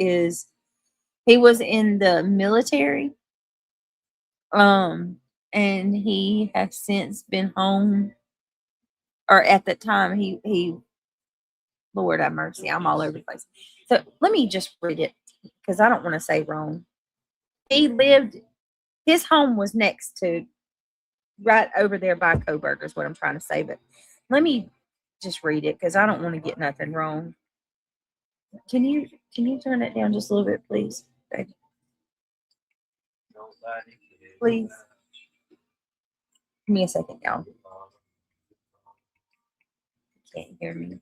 he was in the military. And he has since been home, or at the time he Lord have mercy, I'm all over the place. So let me just read it because I don't want to say wrong. His home was next to right over there by Koberger is what I'm trying to say, but let me just read it because I don't want to get nothing wrong. Can you turn it down just a little bit, please? Baby? Please. Give me a second, y'all. Can't hear me.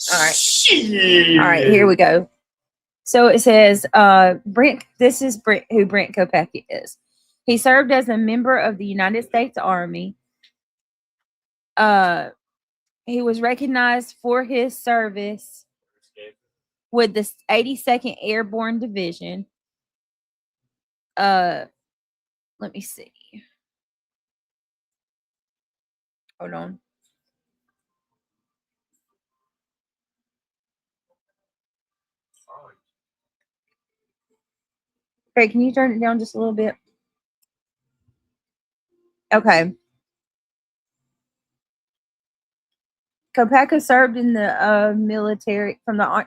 All right. All right, here we go. So it says, Brent, this is Brent, who Brent Kopaka is. He served as a member of the United States Army. He was recognized for his service with the 82nd Airborne Division. Let me see. Hold on. Okay, can you turn it down just a little bit? Okay. Kopaka served in the military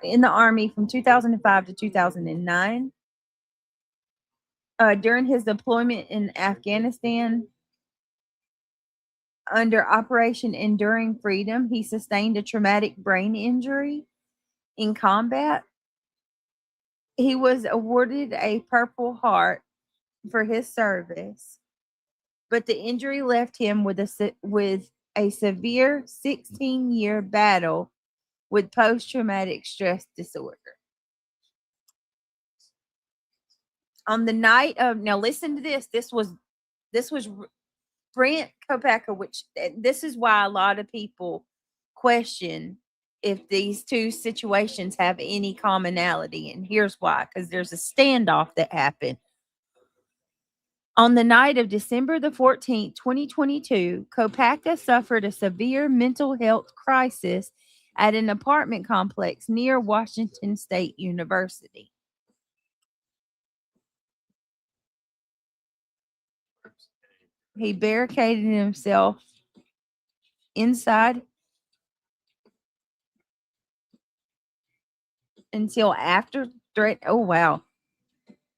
in the Army from 2005 to 2009. During his deployment in Afghanistan under Operation Enduring Freedom, he sustained a traumatic brain injury in combat. He was awarded a Purple Heart for his service, but the injury left him with a severe 16-year battle with post-traumatic stress disorder. On the night of, now listen to this. This was Brent Kopaka, which this is why a lot of people question if these two situations have any commonality. And here's why, because there's a standoff that happened. On the night of December the 14th, 2022, Kopacka suffered a severe mental health crisis at an apartment complex near Washington State University. He barricaded himself inside until after threat. Oh, wow.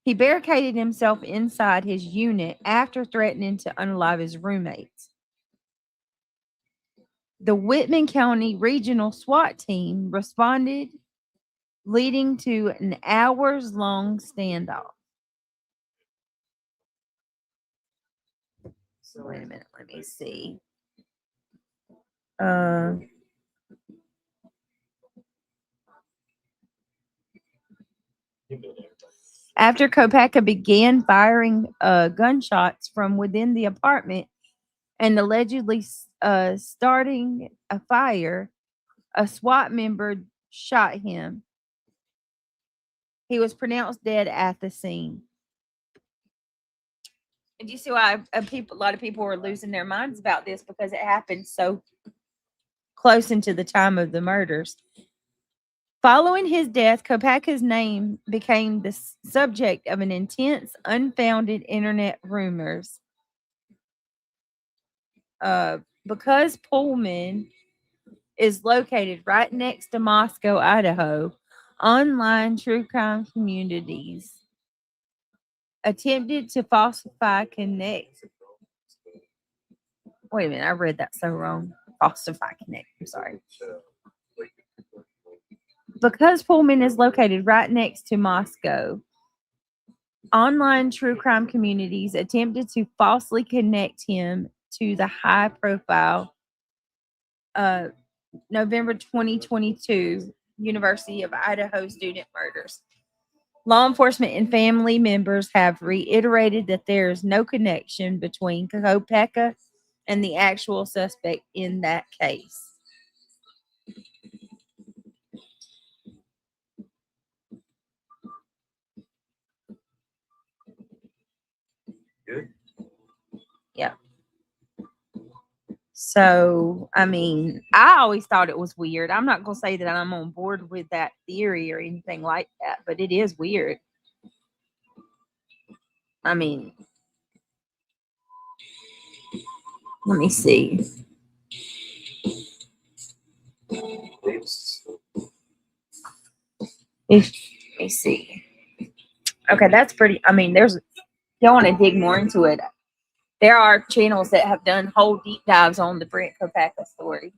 He barricaded himself inside his unit after threatening to unalive his roommates. The Whitman County Regional SWAT team responded, leading to an hours-long standoff. So wait a minute, let me see. After Kopacka began firing gunshots from within the apartment and allegedly starting a fire, a SWAT member shot him. He was pronounced dead at the scene. And you see why a lot of people were losing their minds about this, because it happened so close into the time of the murders. Following his death, Kopacka's name became the subject of an intense, unfounded internet rumors. Because Pullman is located right next to Moscow, Idaho, online true crime communities attempted to falsify connect. Wait a minute, I read that so wrong. Falsify connect. I'm sorry. Because Pullman is located right next to Moscow, online true crime communities attempted to falsely connect him to the high-profile November 2022 University of Idaho student murders. Law enforcement and family members have reiterated that there is no connection between Kopacka and the actual suspect in that case. Good. Yeah. So, I mean, I always thought it was weird. I'm not going to say that I'm on board with that theory or anything like that, but it is weird. I mean, let me see. Let me see. Okay, that's pretty. I mean, there's, if you want to dig more into it, there are channels that have done whole deep dives on the Brent Kopacka story.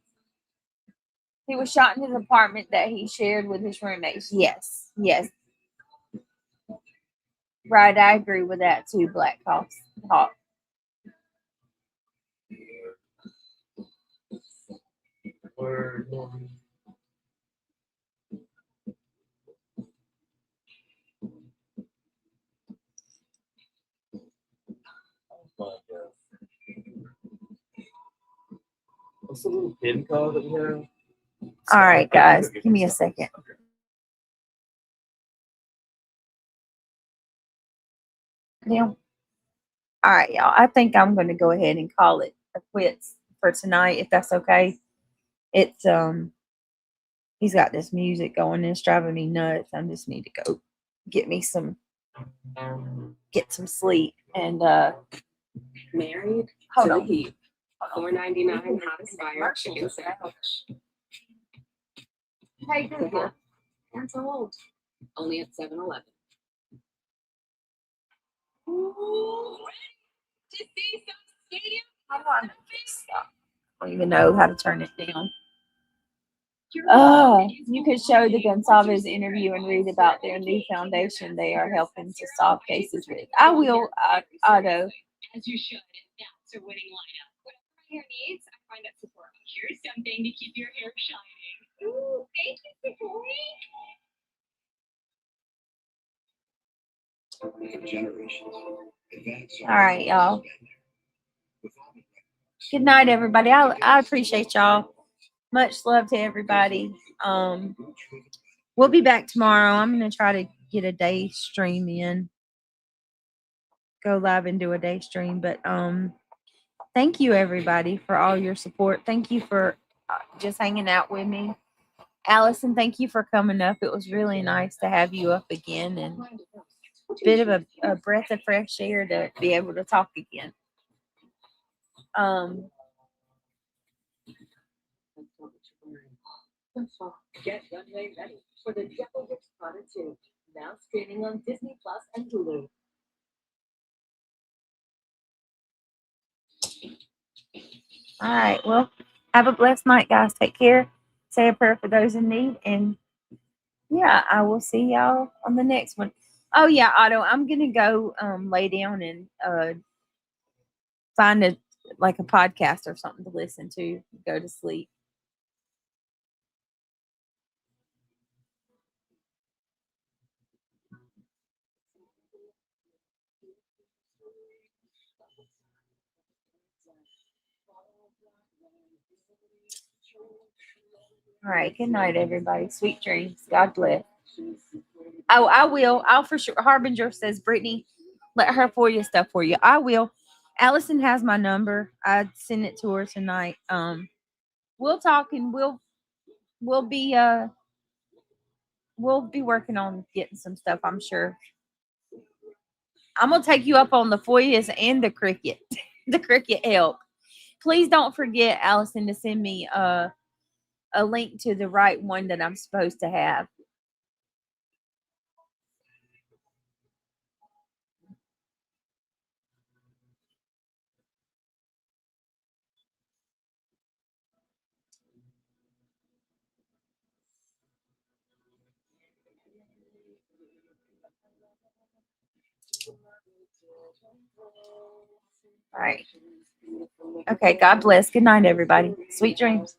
He was shot in his apartment that he shared with his roommates. Yes, yes. Right, I agree with that too, Black Hawk. What's the little pin code that we have? All right, guys, give me a second. Yeah. All right, y'all. I think I'm going to go ahead and call it a quits for tonight, if that's okay. It's he's got this music going and it's driving me nuts. I just need to go get some sleep and Married hold to on. the heap. $4.99 hottest buyer chicken sandwich. Hey, Google. That's old. Only at 7-Eleven. How do I make this stop? I don't even know how to turn it down. Oh, you could show the Gonsalves interview and read about their new foundation they are helping to solve cases with. I will, Otto. As you should. That's a winning lineup. Whatever my hair needs, I find at Sephora. Here's something to keep your hair shining. Ooh, thank you, Sephora. All right, y'all. Good night, everybody. I appreciate y'all. Much love to everybody. We'll be back tomorrow. I'm going to try to get a day stream in. Go live and do a day stream. But thank you, everybody, for all your support. Thank you for just hanging out with me. Allison, thank you for coming up. It was really nice to have you up again, and a bit of a breath of fresh air to be able to talk again. Get Runway ready for The Devil Wears Prada 2, now streaming on Disney Plus and Hulu. All right. Well, have a blessed night, guys. Take care. Say a prayer for those in need. And yeah, I will see y'all on the next one. Oh yeah, Otto, I'm gonna go lay down and find a podcast or something to listen to, go to sleep. All right. Good night, everybody. Sweet dreams. God bless. Oh, I will. I'll for sure. Harbinger says, Brittany, let her for you stuff for you. I will. Allison has my number. I send it to her tonight. We'll talk and we'll be working on getting some stuff, I'm sure. I'm gonna take you up on the FOIAs and the cricket, the cricket help. Please don't forget, Allison, to send me a link to the right one that I'm supposed to have. All right. Okay. God bless. Good night, everybody. Sweet dreams.